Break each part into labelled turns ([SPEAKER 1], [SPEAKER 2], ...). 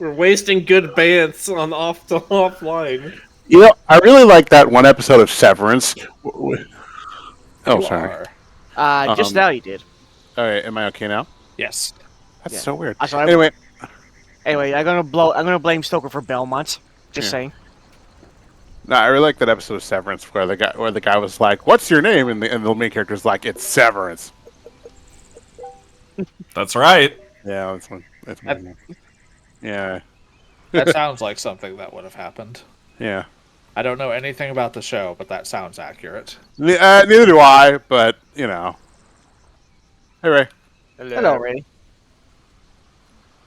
[SPEAKER 1] We're wasting good bants on offline.
[SPEAKER 2] You know, I really like that one episode of Severance. Oh,
[SPEAKER 1] You
[SPEAKER 2] sorry.
[SPEAKER 1] are.
[SPEAKER 3] Just now you did.
[SPEAKER 2] All right, am I okay now?
[SPEAKER 1] Yes.
[SPEAKER 2] That's
[SPEAKER 3] Yeah.
[SPEAKER 2] so weird.
[SPEAKER 3] So
[SPEAKER 2] Anyway,
[SPEAKER 3] anyway, I'm gonna blame Stoker for Belmont. Just
[SPEAKER 2] Yeah.
[SPEAKER 3] saying.
[SPEAKER 2] no, I really like that episode of Severance where the guy was like, "What's your name?" and the main character's like, "It's Severance."
[SPEAKER 4] That's right.
[SPEAKER 2] Yeah, that's my name. Yeah,
[SPEAKER 1] That sounds like something that would have happened.
[SPEAKER 2] yeah.
[SPEAKER 1] I don't know anything about the show, but that sounds accurate.
[SPEAKER 2] Neither do I, but you know. Hey Ray.
[SPEAKER 3] Hello, Ray.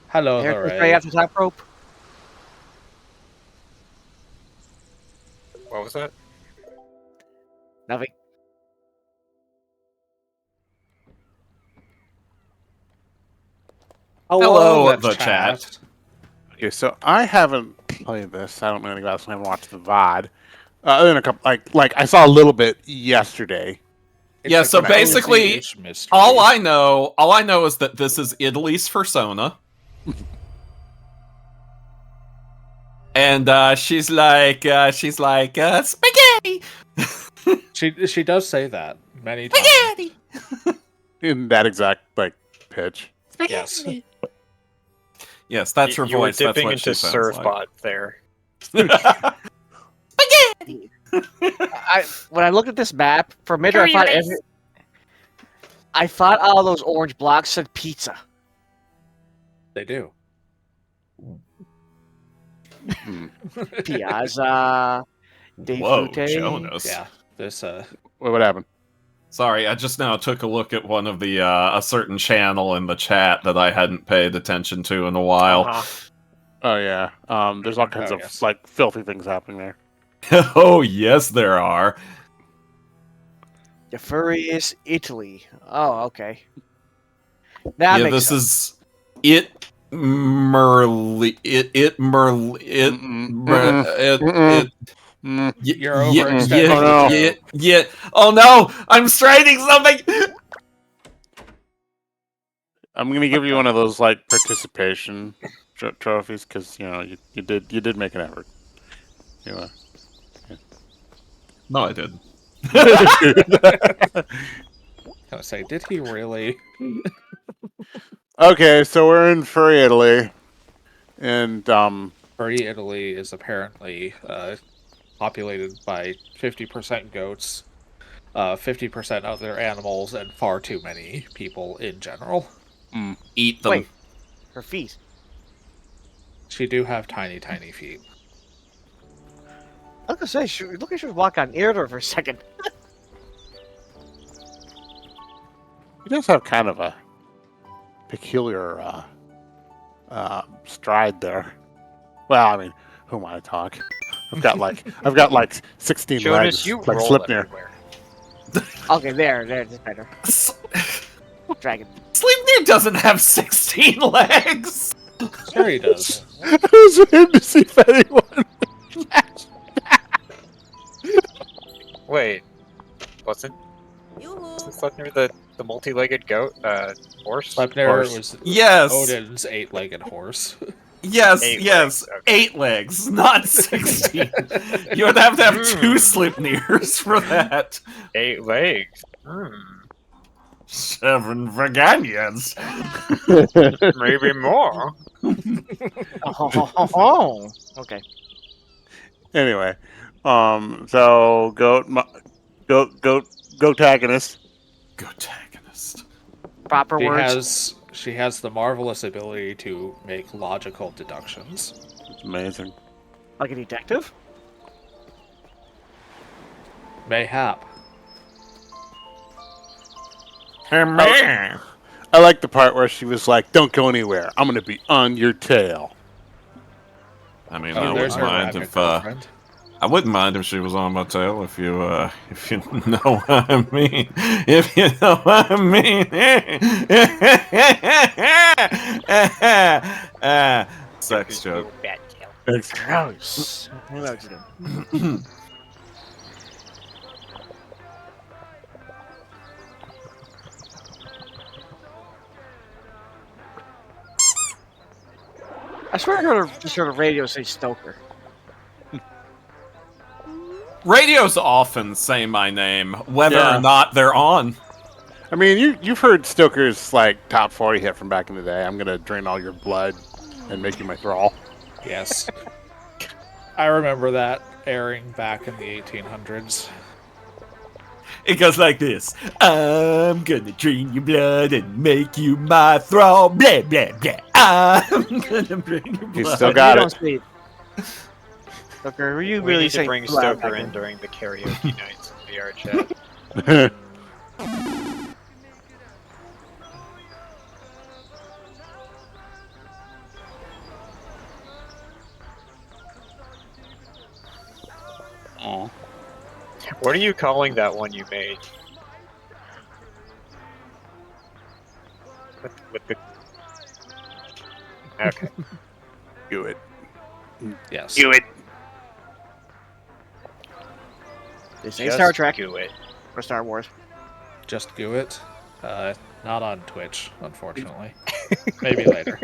[SPEAKER 1] Hello,
[SPEAKER 3] Here comes
[SPEAKER 1] Hooray.
[SPEAKER 3] Ray after top rope.
[SPEAKER 5] What was that?
[SPEAKER 3] Nothing.
[SPEAKER 4] Hello,
[SPEAKER 1] Let's
[SPEAKER 4] the chat.
[SPEAKER 2] Okay, so I haven't played this. I don't know anything about this. I haven't watched the VOD. Other than a couple, like I saw a little bit yesterday.
[SPEAKER 1] It's
[SPEAKER 4] Yeah,
[SPEAKER 1] a
[SPEAKER 4] so basically,
[SPEAKER 1] cozy-ish mystery.
[SPEAKER 4] all I know is that this is Italy's persona. And she's like spaghetti.
[SPEAKER 1] She does say that many times.
[SPEAKER 4] Spaghetti.
[SPEAKER 2] In that exact pitch.
[SPEAKER 1] Yes.
[SPEAKER 4] Yes, that's her
[SPEAKER 5] You were
[SPEAKER 4] voice. That's
[SPEAKER 5] dipping
[SPEAKER 4] what
[SPEAKER 5] into
[SPEAKER 4] she sounds like.
[SPEAKER 5] Surfbot there.
[SPEAKER 4] Spaghetti.
[SPEAKER 3] When I looked at this map for a minute, I thought all those orange blocks said pizza.
[SPEAKER 1] They do.
[SPEAKER 3] Piazza. De
[SPEAKER 4] Whoa,
[SPEAKER 3] Frutte.
[SPEAKER 4] Jonas.
[SPEAKER 1] Yeah. This
[SPEAKER 2] What happened?
[SPEAKER 4] Sorry, I just now took a look at one of the a certain channel in the chat that I hadn't paid attention to in a while.
[SPEAKER 2] Oh yeah. There's all kinds of
[SPEAKER 1] yes.
[SPEAKER 2] filthy things happening there.
[SPEAKER 4] Oh yes, there are.
[SPEAKER 3] The Furious Italy. Oh, okay. That
[SPEAKER 4] Yeah,
[SPEAKER 3] makes
[SPEAKER 4] this
[SPEAKER 3] sense.
[SPEAKER 4] is it. Merly, it
[SPEAKER 1] You're overextending.
[SPEAKER 2] Oh, no.
[SPEAKER 4] yeah. Oh no, I'm striking something.
[SPEAKER 2] I'm gonna give you one of those participation trophies because you did make an effort.
[SPEAKER 4] No, I didn't.
[SPEAKER 1] I was say, did he really?
[SPEAKER 2] Okay, so we're in Furry Italy, and
[SPEAKER 1] Furry Italy is apparently populated by 50% goats, 50% other animals, and far too many people in general.
[SPEAKER 4] Eat them.
[SPEAKER 3] Wait. Her feet.
[SPEAKER 1] She do have tiny, tiny feet.
[SPEAKER 3] I was gonna say, look like she was walking on air there for a second.
[SPEAKER 2] he does have kind of a peculiar stride there. Well, I mean, who am I to talk? I've got like 16
[SPEAKER 5] Jonas,
[SPEAKER 2] legs,
[SPEAKER 5] you
[SPEAKER 2] like
[SPEAKER 5] roll
[SPEAKER 2] Slipnir.
[SPEAKER 5] everywhere.
[SPEAKER 3] Okay, there, that's better. Dragon.
[SPEAKER 4] Sleipnir doesn't have 16 legs.
[SPEAKER 1] Sure he does.
[SPEAKER 2] I was waiting to see if anyone.
[SPEAKER 5] Wait, wasn't Sleipnir the multi-legged goat horse?
[SPEAKER 1] Sleipnir
[SPEAKER 5] Horse.
[SPEAKER 1] was
[SPEAKER 4] Yes.
[SPEAKER 1] Odin's 8-legged horse.
[SPEAKER 4] Yes,
[SPEAKER 5] Eight
[SPEAKER 4] yes.
[SPEAKER 5] legs, okay.
[SPEAKER 4] 8 legs, not 16. You would have to have 2 Sleipnirs for that.
[SPEAKER 5] 8 legs.
[SPEAKER 4] 7 Vaganians.
[SPEAKER 5] Maybe more.
[SPEAKER 3] Oh, okay.
[SPEAKER 2] Anyway, so goatagonist.
[SPEAKER 4] Gotagonist.
[SPEAKER 3] Proper words.
[SPEAKER 1] She has the marvelous ability to make logical deductions.
[SPEAKER 2] It's amazing.
[SPEAKER 3] Like a detective?
[SPEAKER 1] Mayhap.
[SPEAKER 2] I like the part where she was like, "Don't go anywhere. I'm gonna be on your tail."
[SPEAKER 4] I mean,
[SPEAKER 1] Oh,
[SPEAKER 4] I
[SPEAKER 1] there's
[SPEAKER 4] wouldn't
[SPEAKER 1] her
[SPEAKER 4] mind
[SPEAKER 1] rabbit
[SPEAKER 4] if
[SPEAKER 1] girlfriend.
[SPEAKER 4] I wouldn't mind if she was on my tail if you know what I mean. If you know what I mean. Sex joke.
[SPEAKER 5] Bat tail.
[SPEAKER 2] Thanks.
[SPEAKER 3] Gross. I know what you're doing. I swear just heard a radio say Stoker.
[SPEAKER 4] Radios often say my name, whether
[SPEAKER 2] Yeah.
[SPEAKER 4] or not they're on.
[SPEAKER 2] I mean, you've heard Stoker's like top 40 hit from back in the day. I'm gonna drain all your blood and make you my thrall.
[SPEAKER 1] Yes. I remember that airing back in the 1800s.
[SPEAKER 4] It goes like this. I'm gonna drain your blood and make you my thrall. Blah, blah, blah. I'm gonna drain your blood.
[SPEAKER 2] He's still got
[SPEAKER 3] You
[SPEAKER 2] it.
[SPEAKER 3] don't sleep. Stoker, were you
[SPEAKER 5] We
[SPEAKER 3] really
[SPEAKER 5] need to
[SPEAKER 3] saying
[SPEAKER 5] bring
[SPEAKER 3] blood
[SPEAKER 5] Stoker
[SPEAKER 3] back
[SPEAKER 5] in during the karaoke nights in VR chat.
[SPEAKER 2] Aw.
[SPEAKER 5] What are you calling that one you made? With the... Okay.
[SPEAKER 2] Do it.
[SPEAKER 1] Yes.
[SPEAKER 2] Do it.
[SPEAKER 3] This ain't
[SPEAKER 5] Just
[SPEAKER 3] Star Trek
[SPEAKER 5] do it.
[SPEAKER 3] or Star Wars.
[SPEAKER 1] Just do it. Not on Twitch, unfortunately. Maybe later.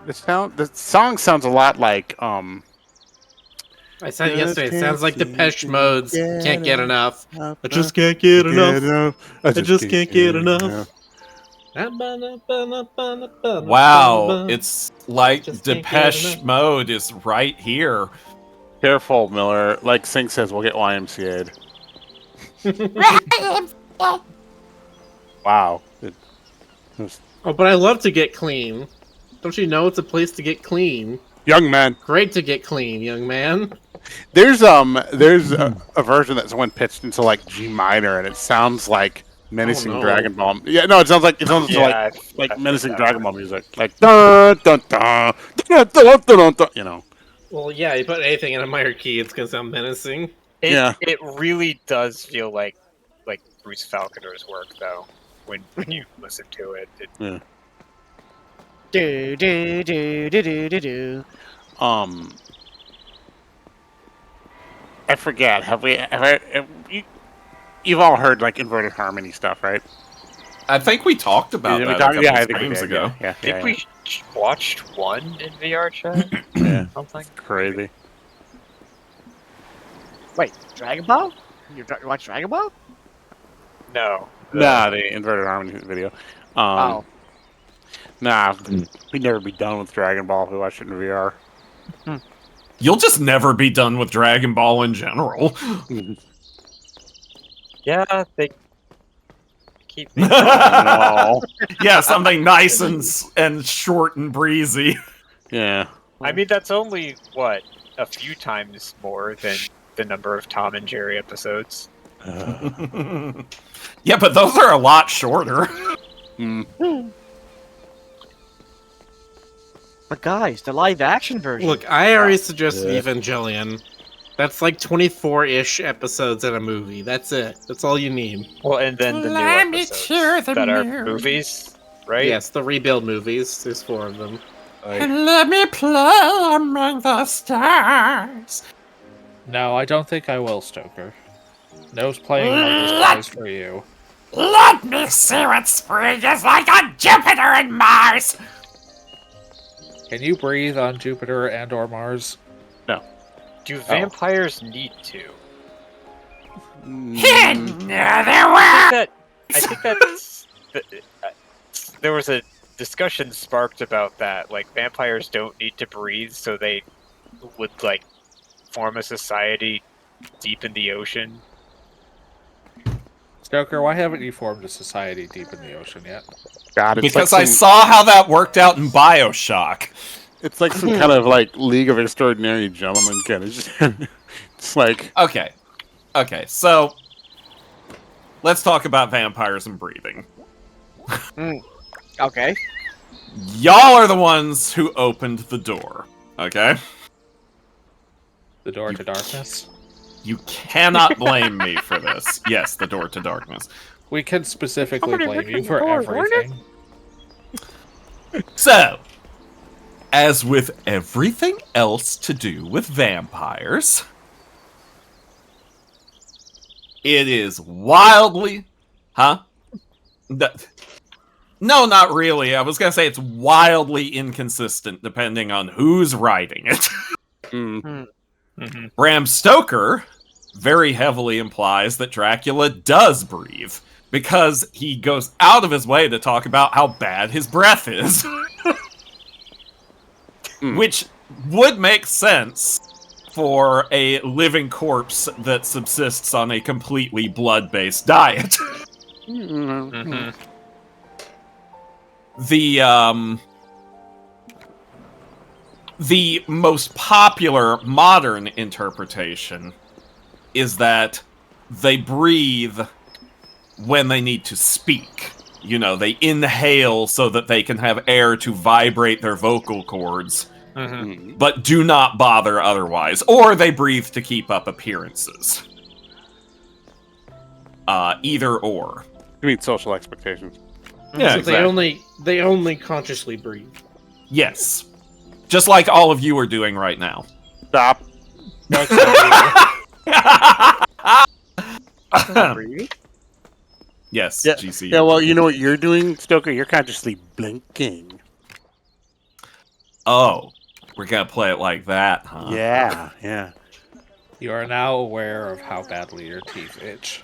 [SPEAKER 2] The song sounds a lot like
[SPEAKER 6] I said yesterday, it sounds like Depeche Mode's
[SPEAKER 2] Yeah.
[SPEAKER 6] Can't Get Enough.
[SPEAKER 2] I
[SPEAKER 6] just can't get enough. I just can't get enough.
[SPEAKER 4] Wow, it's like
[SPEAKER 6] Just can't get
[SPEAKER 4] Depeche
[SPEAKER 6] enough.
[SPEAKER 4] Mode is right here.
[SPEAKER 2] Careful, Miller. Like Sink says, we'll get YMCA'd. Wow.
[SPEAKER 6] Oh, but I love to get clean. Don't you know it's a place to get clean?
[SPEAKER 2] Young man.
[SPEAKER 6] Great to get clean, young man.
[SPEAKER 2] There's a version that's one pitched into like G minor, and it sounds like menacing
[SPEAKER 6] Oh, no.
[SPEAKER 2] Dragon Ball. Yeah, no, it sounds like
[SPEAKER 5] Yeah,
[SPEAKER 2] like
[SPEAKER 5] I've
[SPEAKER 2] menacing
[SPEAKER 5] heard
[SPEAKER 2] Dragon
[SPEAKER 5] that
[SPEAKER 2] Ball music, like dun dun dun dun dun dun dun. You know.
[SPEAKER 6] Well, yeah, you put anything in a minor key, it's gonna sound menacing.
[SPEAKER 2] Yeah.
[SPEAKER 5] It really does feel like Bruce Falconer's work, though. When you listen to it,
[SPEAKER 3] Do do do do do do do.
[SPEAKER 2] I forget. You've all heard like inverted harmony stuff, right?
[SPEAKER 4] I think we talked about
[SPEAKER 2] Did we
[SPEAKER 4] that
[SPEAKER 2] talk-
[SPEAKER 4] a couple
[SPEAKER 2] yeah, I think we
[SPEAKER 4] streams
[SPEAKER 2] did,
[SPEAKER 4] ago.
[SPEAKER 2] Yeah,
[SPEAKER 5] I think we watched one in VR chat.
[SPEAKER 2] Yeah.
[SPEAKER 5] Something
[SPEAKER 2] Crazy.
[SPEAKER 3] Wait, Dragon Ball? You watch Dragon Ball?
[SPEAKER 5] No.
[SPEAKER 2] Nah, the inverted harmony video.
[SPEAKER 3] Oh.
[SPEAKER 2] Nah, we'd never be done with Dragon Ball if we watched it in VR.
[SPEAKER 4] You'll just never be done with Dragon Ball in general.
[SPEAKER 5] Yeah, they keep.
[SPEAKER 2] No.
[SPEAKER 4] Yeah, something nice and short and breezy.
[SPEAKER 2] Yeah.
[SPEAKER 5] I mean, that's only what a few times more than the number of Tom and Jerry episodes.
[SPEAKER 4] Yeah, but those are a lot shorter.
[SPEAKER 3] But guys, the live action version.
[SPEAKER 6] Look, I already suggested Evangelion. That's like 24-ish episodes in a movie. That's it. That's all you need.
[SPEAKER 5] Well, and then the new episodes that are movies, right?
[SPEAKER 6] Yes, the rebuild movies. There's 4 of them.
[SPEAKER 4] And let me play among the stars.
[SPEAKER 1] No, I don't think I will, Stoker. No playing among the stars for you.
[SPEAKER 4] Let me see what spring is like on Jupiter and Mars.
[SPEAKER 1] Can you breathe on Jupiter and or Mars?
[SPEAKER 5] Do vampires need to? I think that's. There was a discussion sparked about that. Like, vampires don't need to breathe, so they would, like, form a society deep in the ocean.
[SPEAKER 1] Stoker, why haven't you formed a society deep in the ocean yet?
[SPEAKER 2] God, it's
[SPEAKER 4] Because
[SPEAKER 2] like
[SPEAKER 4] I saw how that worked out in Bioshock.
[SPEAKER 2] it's like some kind of like League of Extraordinary Gentlemen kind of. It's like
[SPEAKER 4] Okay, so let's talk about vampires and breathing.
[SPEAKER 3] Okay.
[SPEAKER 4] Y'all are the ones who opened the door, okay?
[SPEAKER 1] The door to darkness?
[SPEAKER 4] You cannot blame me for this. Yes, the door to darkness.
[SPEAKER 1] We can specifically blame you for everything.
[SPEAKER 4] So, as with everything else to do with vampires, it is wildly... Huh? No, not really. I was gonna say it's wildly inconsistent depending on who's writing it. Bram Stoker very heavily implies that Dracula does breathe, because he goes out of his way to talk about how bad his breath is. Which would make sense for a living corpse that subsists on a completely blood-based diet. The most popular modern interpretation is that they breathe when they need to speak. You know, they inhale so that they can have air to vibrate their vocal cords, but do not bother otherwise. Or they breathe to keep up appearances. Either or.
[SPEAKER 2] You mean social expectations?
[SPEAKER 4] Yeah,
[SPEAKER 6] So
[SPEAKER 4] exactly.
[SPEAKER 6] they only consciously breathe.
[SPEAKER 4] Yes. Just like all of you are doing right now.
[SPEAKER 2] Stop.
[SPEAKER 4] Yes,
[SPEAKER 2] Yeah.
[SPEAKER 4] GC.
[SPEAKER 2] Yeah, well, you know what you're doing, Stoker? You're consciously blinking.
[SPEAKER 4] Oh, we're gonna play it like that, huh?
[SPEAKER 2] Yeah.
[SPEAKER 1] You are now aware of how badly your teeth itch.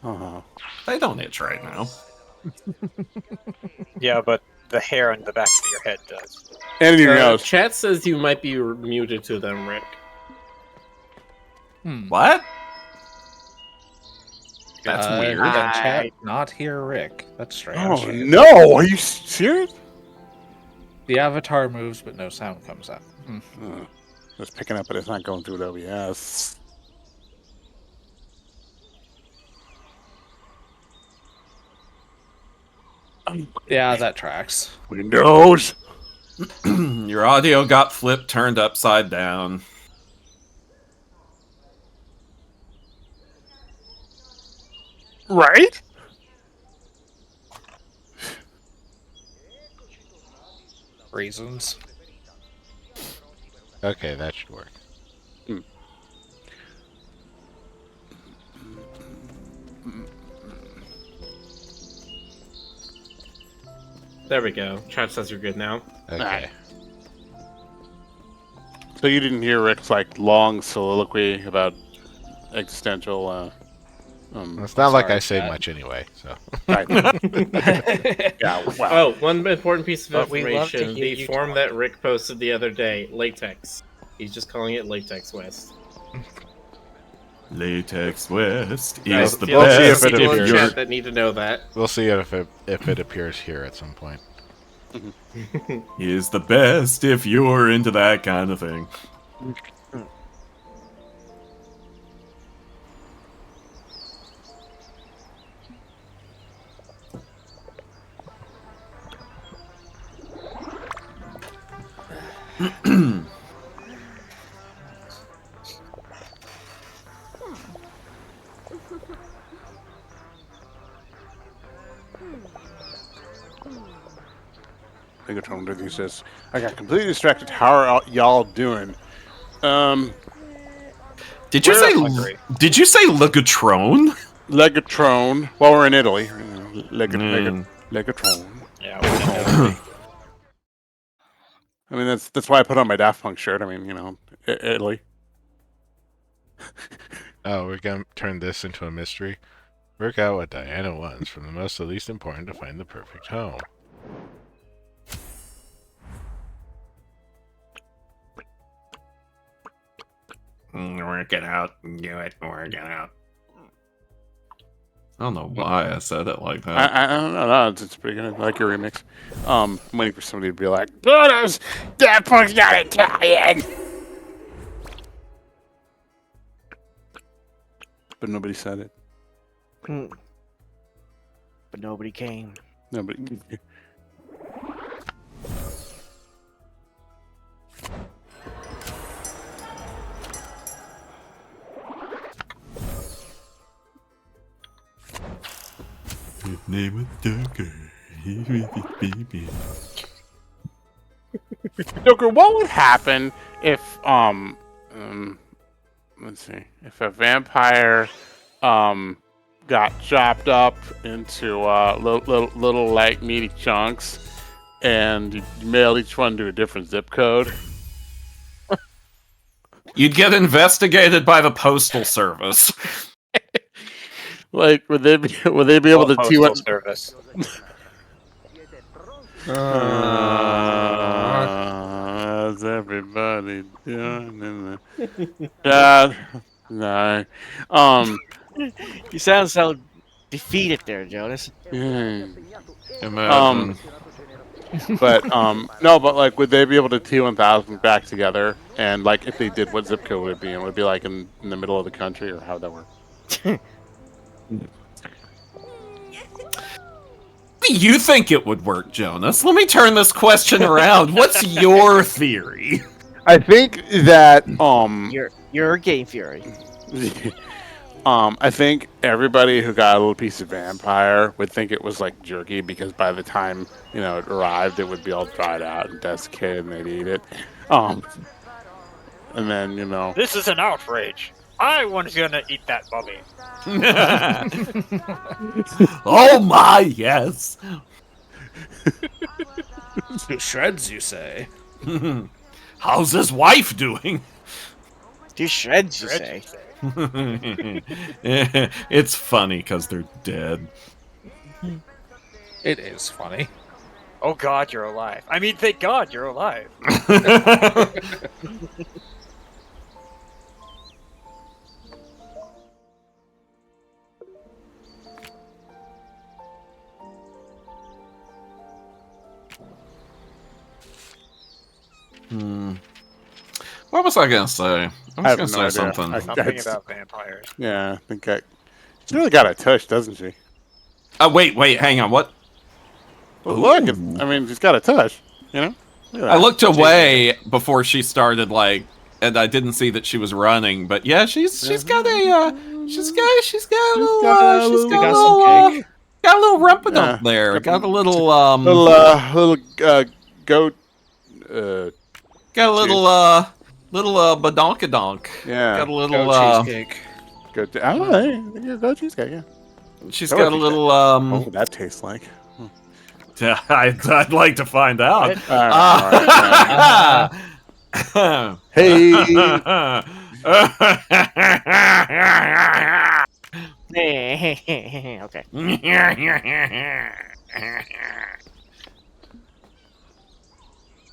[SPEAKER 2] Uh-huh.
[SPEAKER 4] They don't itch right now.
[SPEAKER 5] Yeah, but the hair on the back of your head does.
[SPEAKER 2] And in your nose.
[SPEAKER 6] Chat says you might be muted to them, Rick.
[SPEAKER 4] What? That's weird.
[SPEAKER 1] Can chat not hear Rick? That's strange.
[SPEAKER 2] Oh, no! Are you serious?
[SPEAKER 1] The avatar moves, but no sound comes out.
[SPEAKER 2] Just picking up, but it's not going through OBS.
[SPEAKER 1] Yeah, that tracks.
[SPEAKER 2] Windows!
[SPEAKER 4] Your audio got flipped, turned upside down.
[SPEAKER 2] Right?
[SPEAKER 1] Reasons.
[SPEAKER 7] Okay, that should work.
[SPEAKER 6] There we go. Chat says you're good now.
[SPEAKER 7] Okay.
[SPEAKER 2] So you didn't hear Rick's, like, long soliloquy about existential,
[SPEAKER 7] It's not like
[SPEAKER 1] Sorry,
[SPEAKER 7] I say
[SPEAKER 1] Pat.
[SPEAKER 7] much anyway, so.
[SPEAKER 2] Yeah, wow.
[SPEAKER 6] Oh, one important piece of
[SPEAKER 5] But we love to
[SPEAKER 6] information.
[SPEAKER 5] hear
[SPEAKER 6] The
[SPEAKER 5] you
[SPEAKER 6] form
[SPEAKER 5] talk.
[SPEAKER 6] that Rick posted the other day, latex. He's just calling it Latex West.
[SPEAKER 4] Latex West
[SPEAKER 6] Guys,
[SPEAKER 4] is the
[SPEAKER 6] feel
[SPEAKER 7] we'll see
[SPEAKER 6] free
[SPEAKER 7] if
[SPEAKER 6] to
[SPEAKER 7] it
[SPEAKER 6] people in
[SPEAKER 7] appears.
[SPEAKER 6] chat that need to know that.
[SPEAKER 7] We'll see if it appears here at some point.
[SPEAKER 4] is the best if you're into that kind of thing.
[SPEAKER 2] Megatron Dizzy says, I got completely distracted. How are y'all doing?
[SPEAKER 4] Did you say?
[SPEAKER 5] hungry.
[SPEAKER 4] Did you say Legatron?
[SPEAKER 2] Legatron. Well, we're in Italy. Legatron.
[SPEAKER 5] Yeah.
[SPEAKER 2] I mean, that's why I put on my Daft Punk shirt. I mean, you know, Italy.
[SPEAKER 7] Oh, we're gonna turn this into a mystery. Work out what Diana wants, from the most to least important to find the perfect home.
[SPEAKER 4] Work it out. Do it. Work it out. I don't know why I said it like that.
[SPEAKER 2] I don't know. No, it's pretty good. I like your remix. I'm waiting for somebody to be like, "Oh, Daft Punk's not Italian." But nobody said it.
[SPEAKER 3] But nobody came.
[SPEAKER 2] Nobody.
[SPEAKER 4] His name was Tucker. He's with his baby.
[SPEAKER 2] Joker, what would happen if let's see, if a vampire got chopped up into little like meaty chunks, and you mailed each one to a different zip code?
[SPEAKER 4] You'd get investigated by the postal service.
[SPEAKER 2] Like, would they be able to tee
[SPEAKER 5] Postal
[SPEAKER 2] up?
[SPEAKER 5] Service.
[SPEAKER 2] How's everybody doing in the God? No.
[SPEAKER 3] You sound so defeated there, Jonas.
[SPEAKER 4] Imagine.
[SPEAKER 2] But no, but like, would they be able to T1000 back together? And like, if they did, what zip code would it be? And would it be like in the middle of the country, or how would that work?
[SPEAKER 4] Do you think it would work, Jonas? Let me turn this question around. What's your theory?
[SPEAKER 2] I think that
[SPEAKER 3] You're a game fury.
[SPEAKER 2] I think everybody who got a little piece of vampire would think it was like jerky, because by the time it arrived, it would be all dried out and desiccated, and they'd eat it. And then
[SPEAKER 5] This is an outrage. I was gonna eat that mummy.
[SPEAKER 4] Oh my, yes.
[SPEAKER 1] To shreds, you say?
[SPEAKER 4] How's his wife doing?
[SPEAKER 3] Do shreds, you say?
[SPEAKER 4] It's funny because they're dead.
[SPEAKER 1] It is funny.
[SPEAKER 5] Oh God, you're alive. I mean, thank God you're alive.
[SPEAKER 4] What was I gonna say? I was
[SPEAKER 2] have
[SPEAKER 4] gonna
[SPEAKER 2] no
[SPEAKER 4] say
[SPEAKER 2] idea.
[SPEAKER 4] something.
[SPEAKER 5] Something about vampires.
[SPEAKER 2] yeah, I think she's really got a touch, doesn't she?
[SPEAKER 4] Wait, hang on. What?
[SPEAKER 2] Well, look, I mean, she's got a touch. Look at
[SPEAKER 4] I
[SPEAKER 2] that.
[SPEAKER 4] looked away before she started, and I didn't see that she was running. But yeah, she's got a little rumpadump there. Got a little
[SPEAKER 2] little goat.
[SPEAKER 4] got a little badonkadonk.
[SPEAKER 2] Yeah.
[SPEAKER 4] Got a little
[SPEAKER 1] cheesecake.
[SPEAKER 2] Goat. Oh, goat cheesecake. Yeah.
[SPEAKER 4] She's
[SPEAKER 2] That
[SPEAKER 4] got
[SPEAKER 2] would
[SPEAKER 4] a
[SPEAKER 2] be
[SPEAKER 4] little
[SPEAKER 2] What would that taste like?
[SPEAKER 4] I'd like to find out.
[SPEAKER 2] All right. Hey.
[SPEAKER 3] Okay.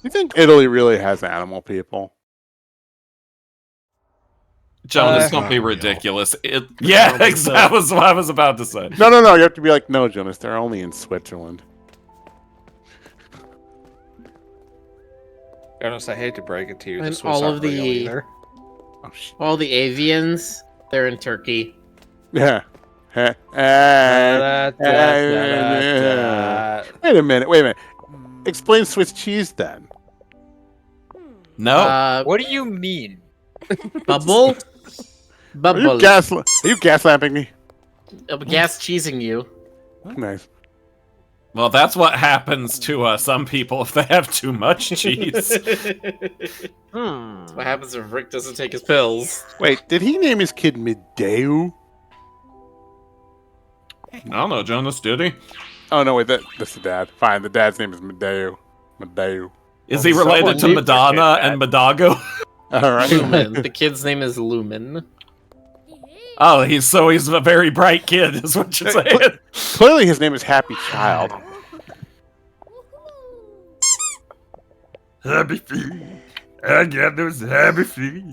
[SPEAKER 2] You think Italy really has animal people?
[SPEAKER 4] Jonas, don't be ridiculous. Yeah, exactly. That was what I was about to say.
[SPEAKER 2] No. You have to be like, no, Jonas. They're only in Switzerland.
[SPEAKER 1] Jonas, I hate to break it to you.
[SPEAKER 6] And
[SPEAKER 1] The Swiss
[SPEAKER 6] all
[SPEAKER 1] aren't
[SPEAKER 6] of the-
[SPEAKER 1] real either.
[SPEAKER 2] Oh, shit.
[SPEAKER 6] All the avians, they're in Turkey.
[SPEAKER 2] Yeah.
[SPEAKER 1] Da, da, da, da.
[SPEAKER 2] Wait a minute. Explain Swiss cheese then.
[SPEAKER 4] No.
[SPEAKER 5] What do you mean?
[SPEAKER 6] Bubble?
[SPEAKER 2] Are
[SPEAKER 6] Bubble.
[SPEAKER 2] you gaslamping me?
[SPEAKER 6] Gas cheesing you.
[SPEAKER 2] Nice.
[SPEAKER 4] Well, that's what happens to some people if they have too much cheese.
[SPEAKER 6] What happens if Rick doesn't take his pills?
[SPEAKER 2] Wait, did he name his kid Medeu?
[SPEAKER 4] I don't know, Jonas, did he?
[SPEAKER 2] Oh no, wait, that's the dad. Fine, the dad's name is Medeu.
[SPEAKER 4] Is he related to
[SPEAKER 5] someone
[SPEAKER 4] Madonna
[SPEAKER 5] did
[SPEAKER 4] and Madago?
[SPEAKER 2] All right.
[SPEAKER 6] Lumen. The kid's name is Lumen.
[SPEAKER 4] Oh, he's a very bright kid, is what you're saying.
[SPEAKER 2] Clearly, his name is Happy Child.
[SPEAKER 4] Happy feet. I got those happy feet.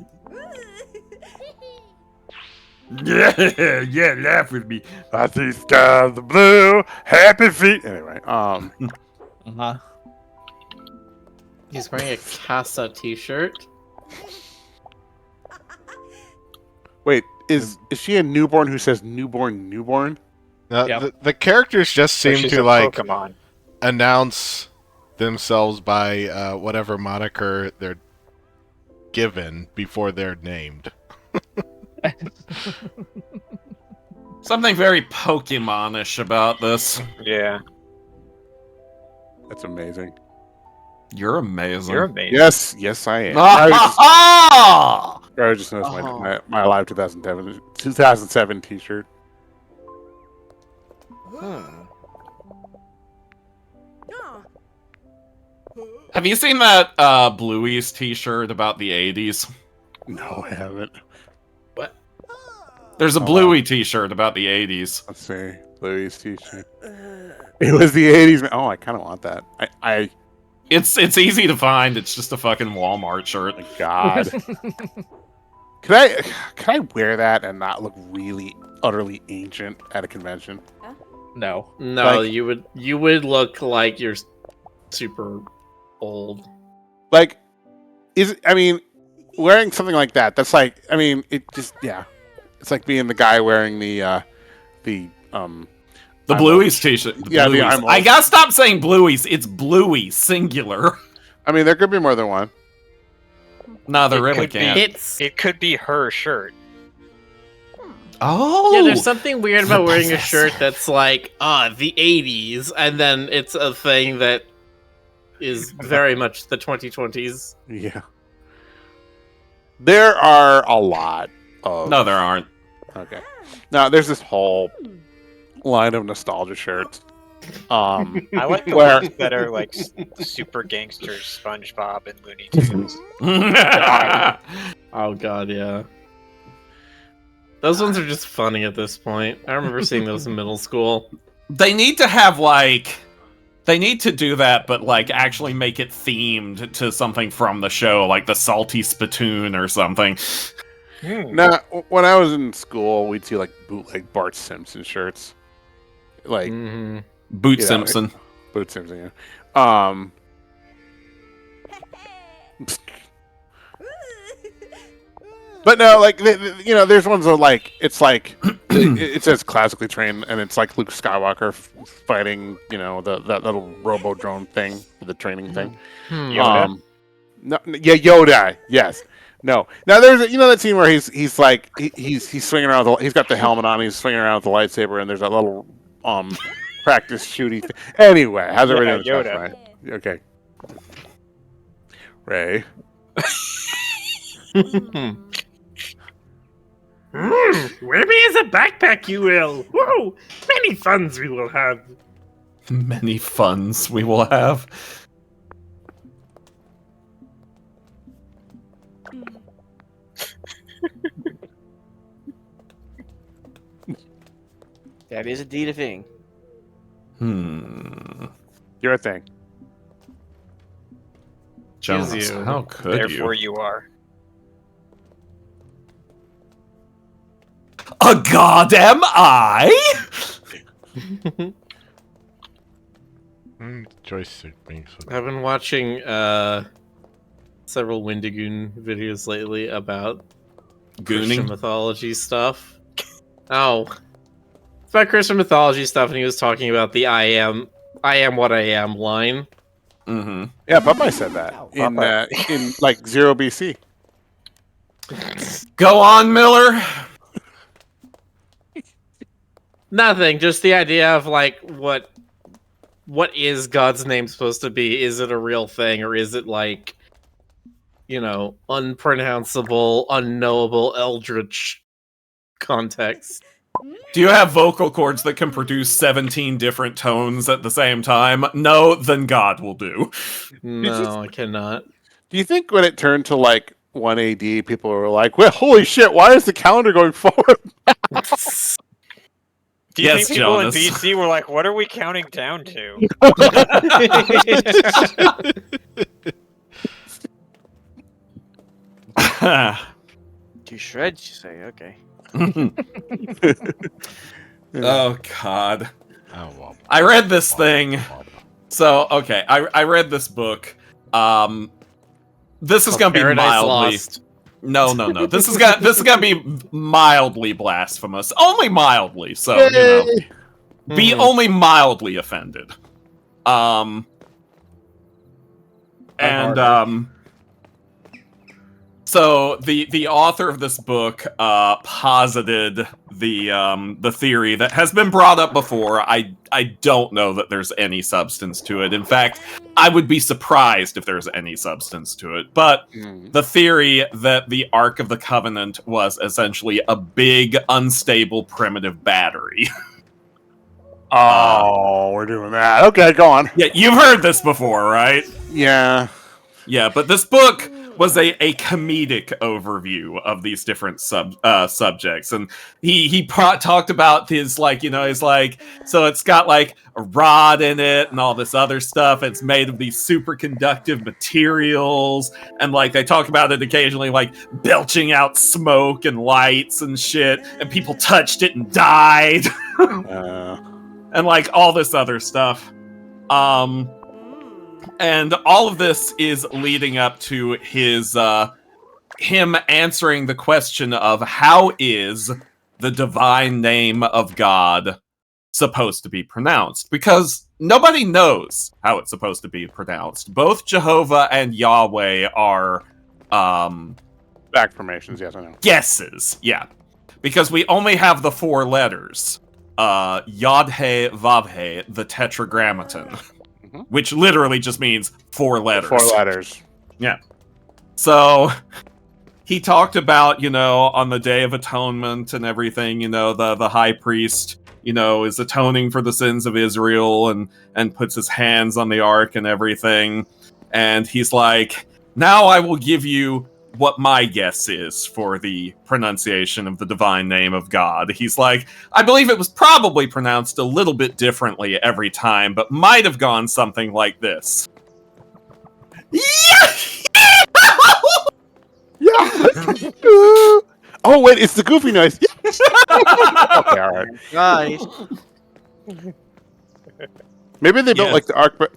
[SPEAKER 4] Yeah, laugh with me.
[SPEAKER 2] I see skies of blue, happy feet. Anyway,
[SPEAKER 1] Uh-huh.
[SPEAKER 6] He's wearing a Casa t-shirt.
[SPEAKER 2] wait, is she a newborn who says newborn?
[SPEAKER 1] Yep.
[SPEAKER 7] The characters just seem
[SPEAKER 5] She's
[SPEAKER 7] to
[SPEAKER 5] a
[SPEAKER 7] like
[SPEAKER 5] Pokemon.
[SPEAKER 7] announce themselves by whatever moniker they're given before they're named.
[SPEAKER 4] Something very Pokemon-ish about this.
[SPEAKER 5] Yeah.
[SPEAKER 2] That's amazing.
[SPEAKER 4] You're amazing.
[SPEAKER 5] You're amazing.
[SPEAKER 2] Yes, I am.
[SPEAKER 4] Ah!
[SPEAKER 2] I just noticed
[SPEAKER 3] Oh.
[SPEAKER 2] my Alive 2007 T-shirt.
[SPEAKER 4] Have you seen that Bluey's T-shirt about the '80s?
[SPEAKER 2] No, I haven't.
[SPEAKER 4] There's a
[SPEAKER 2] Oh,
[SPEAKER 4] Bluey T-shirt about the '80s.
[SPEAKER 2] Let's see, Bluey's T-shirt. It was the '80s. Man. Oh, I kind of want that. I
[SPEAKER 4] It's easy to find. It's just a fucking Walmart shirt.
[SPEAKER 2] God. Can I wear that and not look really utterly ancient at a convention?
[SPEAKER 1] No.
[SPEAKER 6] No,
[SPEAKER 2] Like-
[SPEAKER 6] you would look like you're super old.
[SPEAKER 2] Like, wearing something like that. That's like, it just it's like being the guy wearing the
[SPEAKER 4] The
[SPEAKER 2] I'm
[SPEAKER 4] Bluey's T-shirt. The
[SPEAKER 2] Yeah, the
[SPEAKER 4] Bluey's.
[SPEAKER 2] I'm
[SPEAKER 4] I
[SPEAKER 2] old.
[SPEAKER 4] gotta stop saying Bluey's. It's Bluey, singular.
[SPEAKER 2] there could be more than one.
[SPEAKER 4] No, there
[SPEAKER 5] It
[SPEAKER 4] really
[SPEAKER 5] could be-
[SPEAKER 4] can't.
[SPEAKER 5] It could be her shirt.
[SPEAKER 4] Oh,
[SPEAKER 6] Yeah, there's something weird about
[SPEAKER 4] the
[SPEAKER 6] wearing a
[SPEAKER 4] possessor.
[SPEAKER 6] shirt that's like, the 80s, and then it's a thing that is very much the 2020s.
[SPEAKER 2] Yeah. There are a lot of.
[SPEAKER 4] No, there aren't.
[SPEAKER 2] Okay. Now there's this whole line of nostalgia shirts.
[SPEAKER 5] I like the
[SPEAKER 2] Where-
[SPEAKER 5] ones that are like super gangsters, SpongeBob and Looney Tunes.
[SPEAKER 6] Oh god, yeah. Those ones are just funny at this point. I remember seeing those in middle school.
[SPEAKER 4] They need to have they need to do that, but like actually make it themed to something from the show, like the Salty Spittoon or something.
[SPEAKER 2] Now, when I was in school, we'd see like bootleg Bart Simpson shirts, like
[SPEAKER 6] Mhm.
[SPEAKER 4] Boot
[SPEAKER 2] You know,
[SPEAKER 4] Simpson.
[SPEAKER 2] Boot Simpson. Yeah. But no, like there's ones that like it's like it says classically trained, and it's like Luke Skywalker fighting, that little robo drone thing, the training thing.
[SPEAKER 5] Yoda?
[SPEAKER 2] No, yeah, Yoda. Yes. No. Now there's that scene where he's like he's swinging around. He's got the helmet on. He's swinging around with the lightsaber, and there's that little practice shooting thing. Anyway, how's everything?
[SPEAKER 5] Yoda.
[SPEAKER 2] Right? Okay. Ray.
[SPEAKER 6] Wear me as a backpack, you will. Whoa! Many funds we will have.
[SPEAKER 4] Many funds we will have.
[SPEAKER 3] That is indeed a thing.
[SPEAKER 2] You're a thing.
[SPEAKER 4] Jonas,
[SPEAKER 6] you.
[SPEAKER 4] how could
[SPEAKER 5] Therefore,
[SPEAKER 4] you?
[SPEAKER 5] you are.
[SPEAKER 4] A god am I?
[SPEAKER 7] Joystick makes it.
[SPEAKER 6] I've been watching several Windigoon videos lately about Christian
[SPEAKER 4] Gooning.
[SPEAKER 6] mythology stuff. Oh. It's about Christian mythology stuff, and he was talking about the I am what I am line.
[SPEAKER 4] Mm-hmm.
[SPEAKER 2] Yeah, Popeye said that in like 0 BC.
[SPEAKER 4] Go on, Miller.
[SPEAKER 6] Nothing, just the idea of like what is God's name supposed to be? Is it a real thing, or is it like, unpronounceable, unknowable, eldritch context?
[SPEAKER 4] Do you have vocal cords that can produce 17 different tones at the same time? No, then God will do.
[SPEAKER 6] No, I cannot.
[SPEAKER 2] Do you think when it turned to like 1 AD, people were like, "Well, holy shit! Why is the calendar going forward?"
[SPEAKER 5] Do you
[SPEAKER 4] Yes,
[SPEAKER 5] think people
[SPEAKER 4] Jonas.
[SPEAKER 5] in BC were like, what are we counting down to?
[SPEAKER 3] To shreds, you say? Okay.
[SPEAKER 4] Oh, God.
[SPEAKER 7] Oh, well.
[SPEAKER 4] I read this thing. So, okay, I read this book. This is gonna be
[SPEAKER 6] Paradise
[SPEAKER 4] mildly.
[SPEAKER 6] Lost.
[SPEAKER 4] No. This is gonna be mildly blasphemous. Only mildly. So be
[SPEAKER 6] Mhm.
[SPEAKER 4] only mildly offended. So the author of this book posited the theory that has been brought up before. I don't know that there's any substance to it. In fact, I would be surprised if there's any substance to it. But the theory that the Ark of the Covenant was essentially a big, unstable, primitive battery.
[SPEAKER 2] Oh, we're doing that. Okay, go on.
[SPEAKER 4] Yeah, you've heard this before, right?
[SPEAKER 2] Yeah.
[SPEAKER 4] Yeah, but this book was a comedic overview of these different subjects, and he talked about his he's like, so it's got like a rod in it and all this other stuff. It's made of these superconductive materials, and like they talk about it occasionally, like belching out smoke and lights and shit, and people touched it and died, and like all this other stuff. And all of this is leading up to his him answering the question of how is the divine name of God supposed to be pronounced? Because nobody knows how it's supposed to be pronounced. Both Jehovah and Yahweh are
[SPEAKER 2] Back formations, yes, I know.
[SPEAKER 4] guesses, yeah. Because we only have the 4 letters. Yod-He, Vav-He, the Tetragrammaton. Which literally just means 4 letters.
[SPEAKER 2] 4 letters.
[SPEAKER 4] Yeah. So he talked about, on the Day of Atonement and everything, the high priest, is atoning for the sins of Israel and puts his hands on the ark and everything. And he's like, now I will give you what my guess is for the pronunciation of the divine name of God. He's like, I believe it was probably pronounced a little bit differently every time, but might have gone something like this.
[SPEAKER 2] Yeah! Oh, wait, it's the goofy noise. Okay, all right.
[SPEAKER 3] Nice.
[SPEAKER 2] Maybe they built
[SPEAKER 4] Yes.
[SPEAKER 2] like the arc.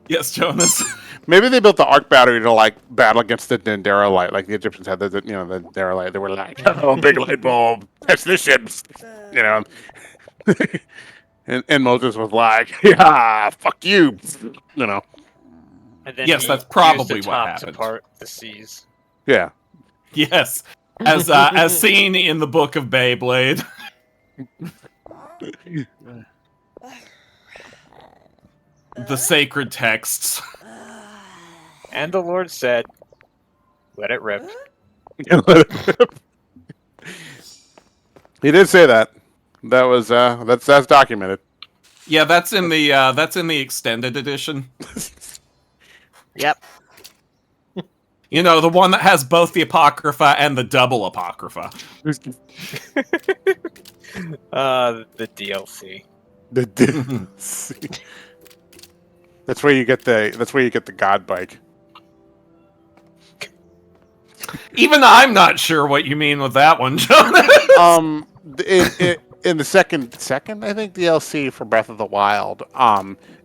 [SPEAKER 4] Yes, Jonas.
[SPEAKER 2] Maybe they built the arc battery to like battle against the Dendera light, like the Egyptians had the Dendera light. They were like, "Oh, big light bulb, catch the ships," and Moses was like, "Yeah, fuck you,"
[SPEAKER 5] And then
[SPEAKER 4] Yes,
[SPEAKER 5] he
[SPEAKER 4] that's
[SPEAKER 5] used
[SPEAKER 4] probably
[SPEAKER 5] the
[SPEAKER 4] what
[SPEAKER 5] top
[SPEAKER 4] happened.
[SPEAKER 5] to part the seas.
[SPEAKER 2] Yeah.
[SPEAKER 4] Yes. As seen in the book of Beyblade. The sacred texts.
[SPEAKER 5] And the Lord said, "Let it rip."
[SPEAKER 2] He did say that. That was that's documented.
[SPEAKER 4] Yeah, that's in the extended edition.
[SPEAKER 3] Yep.
[SPEAKER 4] The one that has both the Apocrypha and the double Apocrypha.
[SPEAKER 5] The DLC.
[SPEAKER 2] That's where you get the God bike.
[SPEAKER 4] Even I'm not sure what you mean with that one, Jonas.
[SPEAKER 2] In the second I think DLC for Breath of the Wild,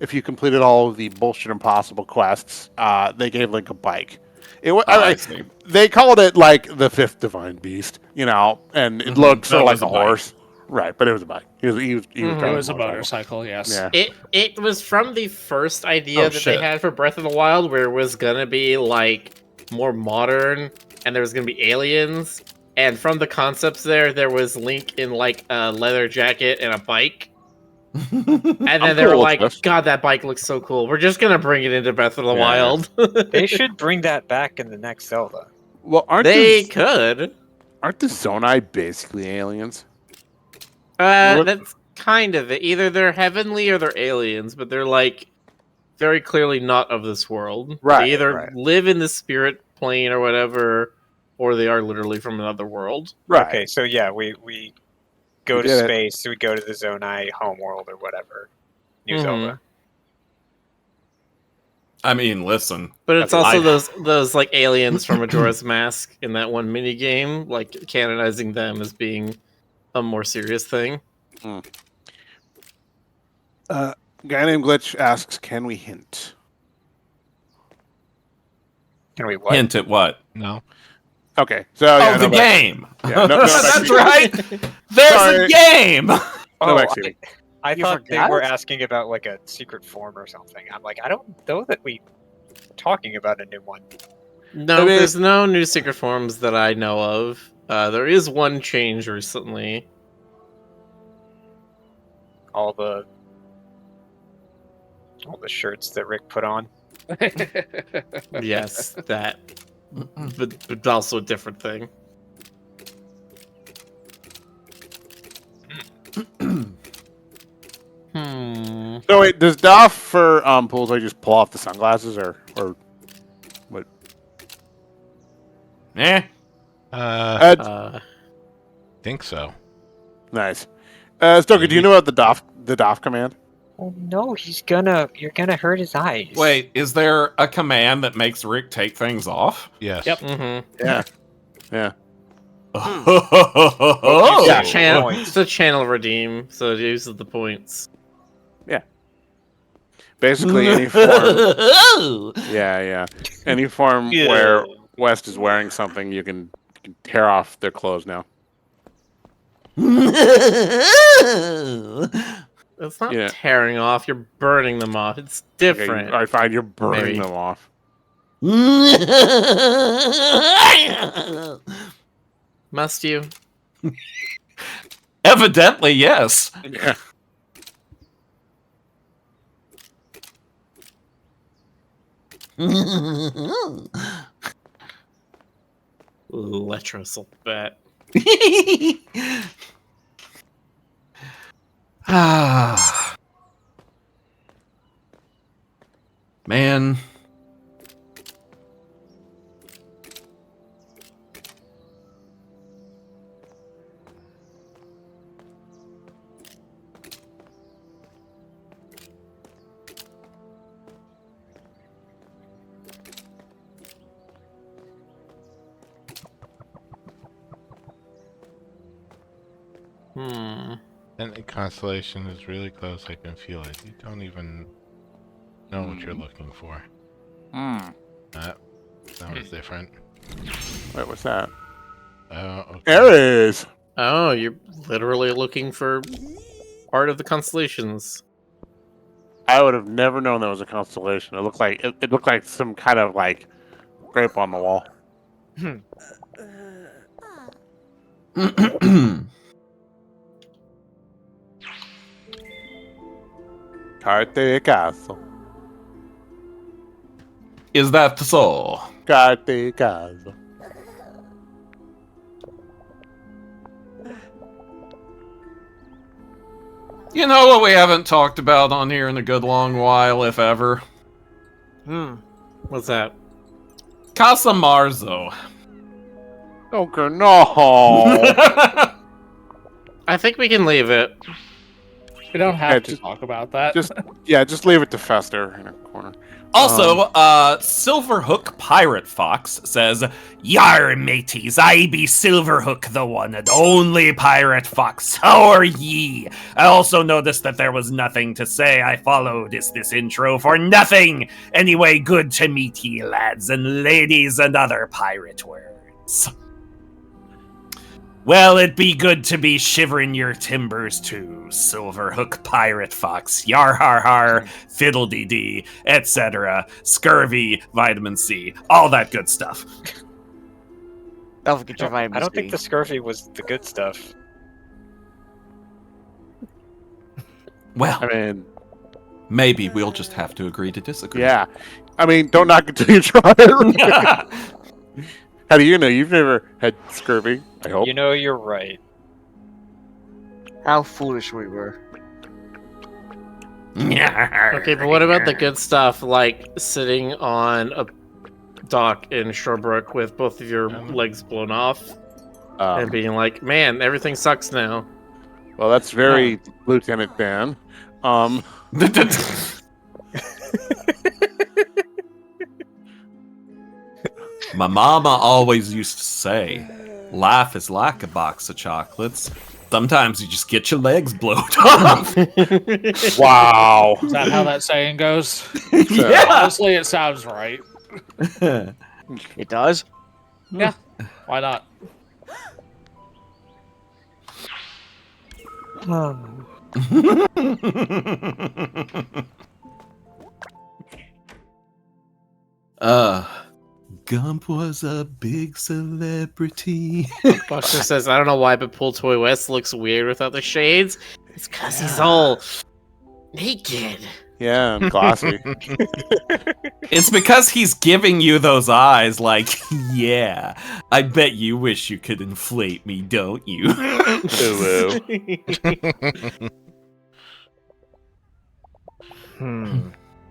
[SPEAKER 2] if you completed all of the bullshit impossible quests, they gave Link a bike.
[SPEAKER 4] I see.
[SPEAKER 2] They called it like the 5th divine beast, and it looked sort of like a horse, right? But it was a bike. He was
[SPEAKER 1] It
[SPEAKER 2] driving
[SPEAKER 1] was a
[SPEAKER 2] motorcycle.
[SPEAKER 1] motorcycle, yes.
[SPEAKER 2] Yeah.
[SPEAKER 6] It was from the first idea that
[SPEAKER 4] shit.
[SPEAKER 6] they had for Breath of the Wild, where it was gonna be like more modern, and there was gonna be aliens. And from the concepts there was Link in like a leather jacket and a bike. And then they were
[SPEAKER 2] cool with
[SPEAKER 6] like,
[SPEAKER 2] this.
[SPEAKER 6] God, that bike looks so cool. We're just gonna bring it into Breath of the
[SPEAKER 2] Yeah.
[SPEAKER 6] Wild.
[SPEAKER 5] They should bring that back in the next Zelda.
[SPEAKER 2] Well,
[SPEAKER 6] They could.
[SPEAKER 2] aren't the Zonai basically aliens?
[SPEAKER 6] That's kind of it. Either they're heavenly or they're aliens, but they're like very clearly not of this world.
[SPEAKER 2] Right,
[SPEAKER 6] They either
[SPEAKER 2] right.
[SPEAKER 6] live in the spirit plane or whatever, or they are literally from another world.
[SPEAKER 2] Right.
[SPEAKER 5] Okay, so yeah, we go
[SPEAKER 2] We
[SPEAKER 5] to
[SPEAKER 2] did it.
[SPEAKER 5] space, we go to the Zonai homeworld or whatever. New
[SPEAKER 6] Mhm.
[SPEAKER 5] Zelda.
[SPEAKER 4] I mean, listen.
[SPEAKER 6] But it's
[SPEAKER 4] I-
[SPEAKER 6] also those like aliens from Majora's Mask in that one mini game, like canonizing them as being a more serious thing.
[SPEAKER 2] Guy named Glitch asks, "Can we hint?"
[SPEAKER 5] Can we what?
[SPEAKER 4] Hint at what?
[SPEAKER 7] No.
[SPEAKER 2] Okay, so yeah,
[SPEAKER 4] the
[SPEAKER 2] no,
[SPEAKER 4] game.
[SPEAKER 2] Yeah, no,
[SPEAKER 4] That's right. There's
[SPEAKER 2] Sorry.
[SPEAKER 4] a game.
[SPEAKER 2] No,
[SPEAKER 5] Oh,
[SPEAKER 2] actually.
[SPEAKER 5] I
[SPEAKER 3] You
[SPEAKER 5] thought they
[SPEAKER 3] forgot?
[SPEAKER 5] were asking about like a secret form or something. I'm like, I don't know that we talking about a new one.
[SPEAKER 6] No,
[SPEAKER 2] I mean-
[SPEAKER 6] there's no new secret forms that I know of. There is one change recently.
[SPEAKER 5] All the shirts that Rick put on.
[SPEAKER 6] Yes, that. But also a different thing.
[SPEAKER 2] So wait, does Doff for pools I just pull off the sunglasses or what?
[SPEAKER 4] Eh.
[SPEAKER 7] Think so.
[SPEAKER 2] Nice. Stoker, do you know about the Doff command?
[SPEAKER 5] Oh no, you're gonna hurt his eyes.
[SPEAKER 4] Wait, is there a command that makes Rick take things off?
[SPEAKER 7] Yes.
[SPEAKER 1] Yep.
[SPEAKER 2] Yeah. Yeah.
[SPEAKER 4] Oh,
[SPEAKER 2] Yeah.
[SPEAKER 6] It's a channel redeem, so it uses the points.
[SPEAKER 2] Basically any form. Yeah. Any form where West is wearing something, you can tear off their clothes now.
[SPEAKER 6] It's not
[SPEAKER 2] Yeah.
[SPEAKER 6] tearing off, you're burning them off. It's different.
[SPEAKER 2] Okay, I find you're burning
[SPEAKER 6] Maybe.
[SPEAKER 2] them off.
[SPEAKER 6] Must you?
[SPEAKER 4] Evidently, yes.
[SPEAKER 2] Yeah.
[SPEAKER 6] Electrosil bat.
[SPEAKER 4] Ah. Man.
[SPEAKER 7] And the constellation is really close. I can feel it. You don't even know what you're looking for. That sounds different.
[SPEAKER 2] Wait, what's that?
[SPEAKER 7] Oh, okay.
[SPEAKER 2] Aries!
[SPEAKER 6] Oh, you're literally looking for part of the constellations.
[SPEAKER 2] I would have never known that was a constellation. It looked like some kind of like grape on the wall. Carte caso.
[SPEAKER 4] Is that so?
[SPEAKER 2] Carte caso.
[SPEAKER 4] You know what we haven't talked about on here in a good long while, if ever?
[SPEAKER 6] What's that?
[SPEAKER 4] Casa Marzo.
[SPEAKER 2] Okay, no.
[SPEAKER 6] I think we can leave it.
[SPEAKER 1] We don't have
[SPEAKER 2] Yeah,
[SPEAKER 1] to talk about that.
[SPEAKER 2] just leave it to fester in a corner.
[SPEAKER 4] Also, Silverhook Pirate Fox says, "Yar mateys, I be Silverhook, the one and only Pirate Fox. How are ye? I also noticed that there was nothing to say. I followed this intro for nothing. Anyway, good to meet ye, lads and ladies and other pirate words. Well, it be good to be shivering your timbers too, Silverhook Pirate Fox, yar har har, fiddle-dee-dee, etc., scurvy, vitamin C, all that good stuff."
[SPEAKER 3] Don't forget your vitamin
[SPEAKER 5] I don't think
[SPEAKER 3] C.
[SPEAKER 5] the scurvy was the good stuff.
[SPEAKER 4] Well,
[SPEAKER 2] I mean,
[SPEAKER 4] maybe we'll just have to agree to disagree.
[SPEAKER 2] yeah. I mean, don't knock it till you try it. How do you know? You've never had scurvy, I hope.
[SPEAKER 5] You know, you're right.
[SPEAKER 3] How foolish we were.
[SPEAKER 6] Okay, but what about the good stuff, like sitting on a dock in Shorebrook with both of your legs blown off and being like, man, everything sucks now.
[SPEAKER 2] Well, that's very Lieutenant Dan.
[SPEAKER 4] My mama always used to say, life is like a box of chocolates. Sometimes you just get your legs blown off.
[SPEAKER 2] Wow.
[SPEAKER 1] Is that how that saying goes?
[SPEAKER 4] Yeah.
[SPEAKER 1] Honestly, it sounds right.
[SPEAKER 3] It does?
[SPEAKER 1] Yeah. Why not?
[SPEAKER 4] Gump was a big celebrity.
[SPEAKER 6] Buster says, I don't know why, but Pool Toy West looks weird without the shades. It's because he's all naked.
[SPEAKER 2] Yeah, and glossy.
[SPEAKER 4] It's because he's giving you those eyes like, yeah, I bet you wish you could inflate me, don't you?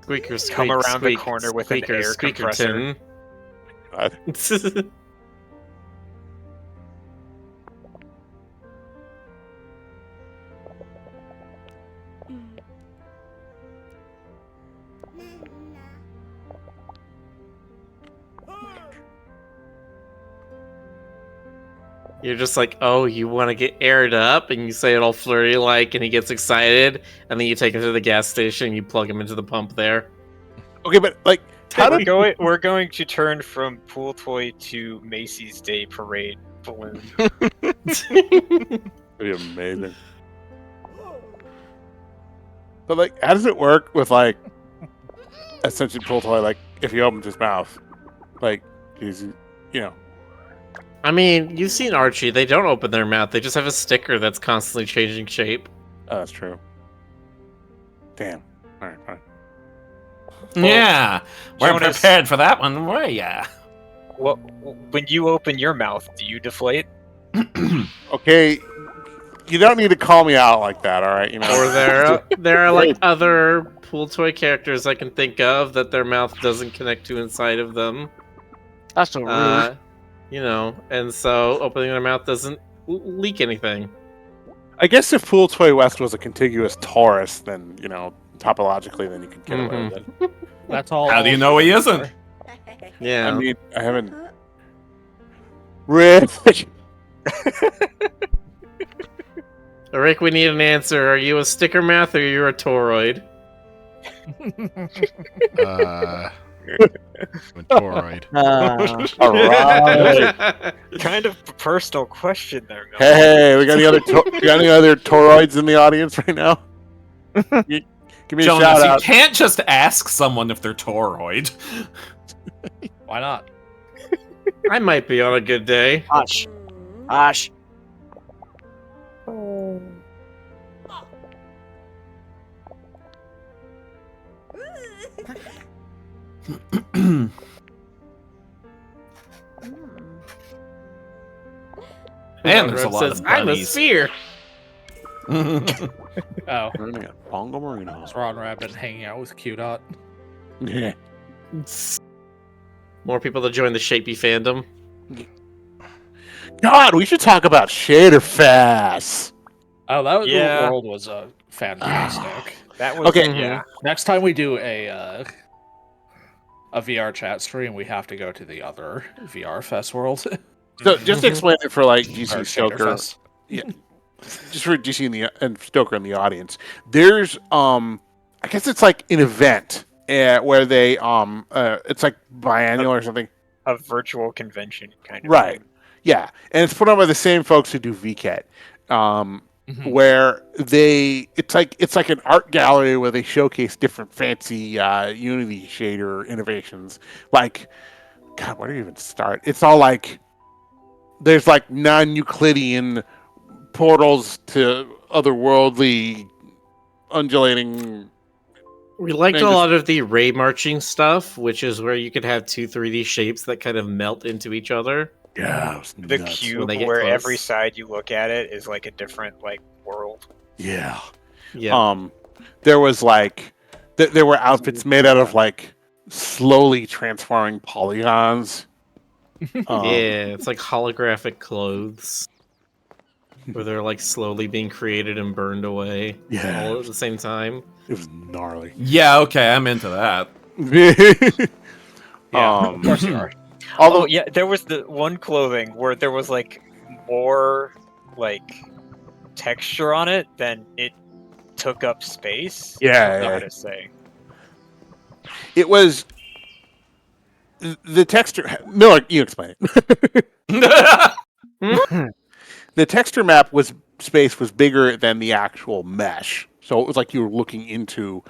[SPEAKER 6] Squeaker,
[SPEAKER 5] Come around the corner with an air compressor.
[SPEAKER 2] God.
[SPEAKER 6] You're just like, oh, you want to get aired up, and you say it all flirty like, and he gets excited, and then you take him to the gas station, and you plug him into the pump there.
[SPEAKER 2] Okay, but like, how did
[SPEAKER 5] We're going to turn from Pool Toy to Macy's Day Parade balloon.
[SPEAKER 2] That'd be amazing. But like, how does it work with like essentially Pool Toy? Like, if he opens his mouth, like he's, you know.
[SPEAKER 6] I mean, you've seen Archie. They don't open their mouth. They just have a sticker that's constantly changing shape.
[SPEAKER 2] Oh, that's true. Damn. All right, fine.
[SPEAKER 4] Yeah, we're
[SPEAKER 5] Jonas-
[SPEAKER 4] prepared for that one, were ya?
[SPEAKER 5] Well, when you open your mouth, do you deflate?
[SPEAKER 2] Okay, you don't need to call me out like that. All right, you know.
[SPEAKER 6] Or there are like other Pool Toy characters I can think of that their mouth doesn't connect to inside of them.
[SPEAKER 3] That's so rude.
[SPEAKER 6] You know, and so opening their mouth doesn't leak anything.
[SPEAKER 2] I guess if Pool Toy West was a contiguous torus, then you know, topologically, then you could get away with it.
[SPEAKER 1] That's all.
[SPEAKER 4] How do you know he isn't?
[SPEAKER 6] Yeah.
[SPEAKER 2] I mean, I haven't. Rick.
[SPEAKER 6] Rick, we need an answer. Are you a sticker mouth or are you a toroid?
[SPEAKER 7] Toroid.
[SPEAKER 2] All right.
[SPEAKER 5] Kind of a personal question there, Mel.
[SPEAKER 2] Hey, we got any other toroids in the audience right now? Give me a
[SPEAKER 4] Jonas,
[SPEAKER 2] shout
[SPEAKER 4] you
[SPEAKER 2] out.
[SPEAKER 4] can't just ask someone if they're toroid.
[SPEAKER 1] Why not?
[SPEAKER 6] I might be on a good day.
[SPEAKER 3] Hush. Hush.
[SPEAKER 4] Man, there's a lot
[SPEAKER 6] says,
[SPEAKER 4] of
[SPEAKER 6] I'm a
[SPEAKER 4] bunnies.
[SPEAKER 6] sphere.
[SPEAKER 1] Oh,
[SPEAKER 2] Bongo Marino.
[SPEAKER 1] it's Ron Rabbit hanging out with Q Dot.
[SPEAKER 2] Yeah.
[SPEAKER 6] More people to join the Shapey fandom.
[SPEAKER 2] God, we should talk about Shader Fast.
[SPEAKER 1] Oh, that was,
[SPEAKER 5] Yeah.
[SPEAKER 1] the world was fantastic.
[SPEAKER 5] That was
[SPEAKER 2] Okay.
[SPEAKER 5] Yeah.
[SPEAKER 1] Next time we do a VR chat stream, we have to go to the other VR Fest world.
[SPEAKER 2] So just to explain it for like
[SPEAKER 1] Or
[SPEAKER 2] GC
[SPEAKER 1] Shader
[SPEAKER 2] Stoker,
[SPEAKER 1] Fest.
[SPEAKER 2] just for GC and Stoker in the audience. There's I guess it's like an event where they it's like biannual or something.
[SPEAKER 5] A virtual convention kind of
[SPEAKER 2] Right.
[SPEAKER 5] thing.
[SPEAKER 2] Yeah, and it's put on by the same folks who do VCAT.
[SPEAKER 1] Mhm.
[SPEAKER 2] Where it's like an art gallery where they showcase different fancy Unity shader innovations. Like, God, where do you even start? It's all like there's like non-Euclidean portals to otherworldly undulating.
[SPEAKER 6] We liked
[SPEAKER 2] Man,
[SPEAKER 6] a
[SPEAKER 2] just-
[SPEAKER 6] lot of the ray marching stuff, which is where you could have two 3D shapes that kind of melt into each other.
[SPEAKER 2] Yeah, it was
[SPEAKER 5] The
[SPEAKER 2] nuts.
[SPEAKER 5] cube
[SPEAKER 6] they get
[SPEAKER 5] where
[SPEAKER 6] close.
[SPEAKER 5] every side you look at it is like a different like world.
[SPEAKER 2] Yeah.
[SPEAKER 6] Yeah.
[SPEAKER 2] There was like there were outfits made out of like slowly transforming polygons.
[SPEAKER 6] Yeah, it's like holographic clothes. Where they're like slowly being created and burned away
[SPEAKER 2] Yeah.
[SPEAKER 6] all at the same time.
[SPEAKER 2] It was gnarly.
[SPEAKER 4] Yeah, okay, I'm into that.
[SPEAKER 5] Yeah,
[SPEAKER 1] Of course you are.
[SPEAKER 2] Although
[SPEAKER 5] Oh yeah, there was the one clothing where there was like more like texture on it than it took up space.
[SPEAKER 2] Yeah,
[SPEAKER 5] I don't know
[SPEAKER 2] yeah.
[SPEAKER 5] how to say.
[SPEAKER 2] it was the texture. Miller, you explain it. The texture map was bigger than the actual mesh, so it was like you were looking into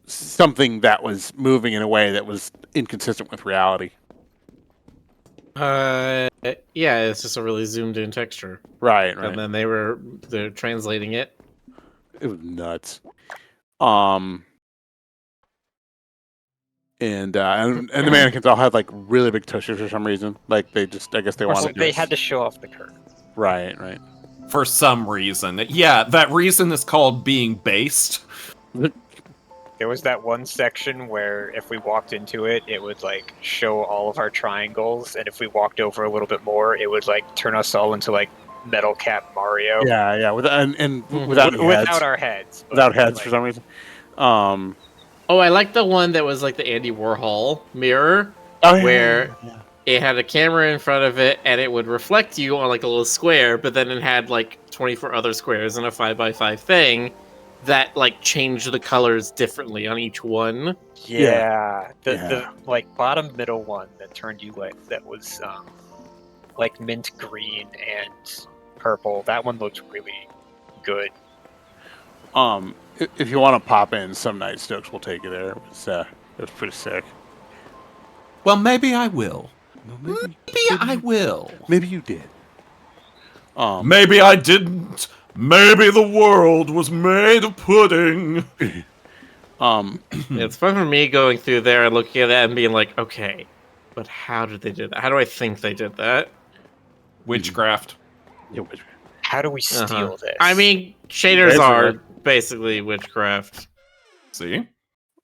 [SPEAKER 2] something that was moving in a way that was inconsistent with reality.
[SPEAKER 6] Yeah, it's just a really zoomed in texture.
[SPEAKER 2] Right.
[SPEAKER 6] And then they're translating it.
[SPEAKER 2] It was nuts. And the mannequins all had like really big tushes for some reason. Like I guess they wanted
[SPEAKER 5] They had to show off the curve.
[SPEAKER 2] Right.
[SPEAKER 4] For some reason. Yeah, that reason is called being based.
[SPEAKER 5] There was that one section where if we walked into it, it would like show all of our triangles, and if we walked over a little bit more, it would like turn us all into like Metal Cap Mario.
[SPEAKER 2] Yeah. Without
[SPEAKER 5] Without our heads.
[SPEAKER 2] Without heads for some reason.
[SPEAKER 6] Oh, I like the one that was like the Andy Warhol mirror, where it had a camera in front of it, and it would reflect you on like a little square, but then it had like 24 other squares in a 5x5 thing that like changed the colors differently on each one.
[SPEAKER 5] Yeah. The like bottom middle one that turned you like that was like mint green and purple. That one looked really good.
[SPEAKER 2] If you want to pop in some night, Stokes will take you there. It was pretty sick.
[SPEAKER 4] Well, maybe I will. Maybe I will.
[SPEAKER 2] Maybe you did.
[SPEAKER 4] Maybe I didn't. Maybe the world was made of pudding.
[SPEAKER 6] It's fun for me going through there and looking at that and being like, okay, but how did they do that? How do I think they did that?
[SPEAKER 4] Witchcraft.
[SPEAKER 2] Yeah, witchcraft.
[SPEAKER 5] How do we steal this?
[SPEAKER 6] I mean, shaders are basically witchcraft.
[SPEAKER 4] See?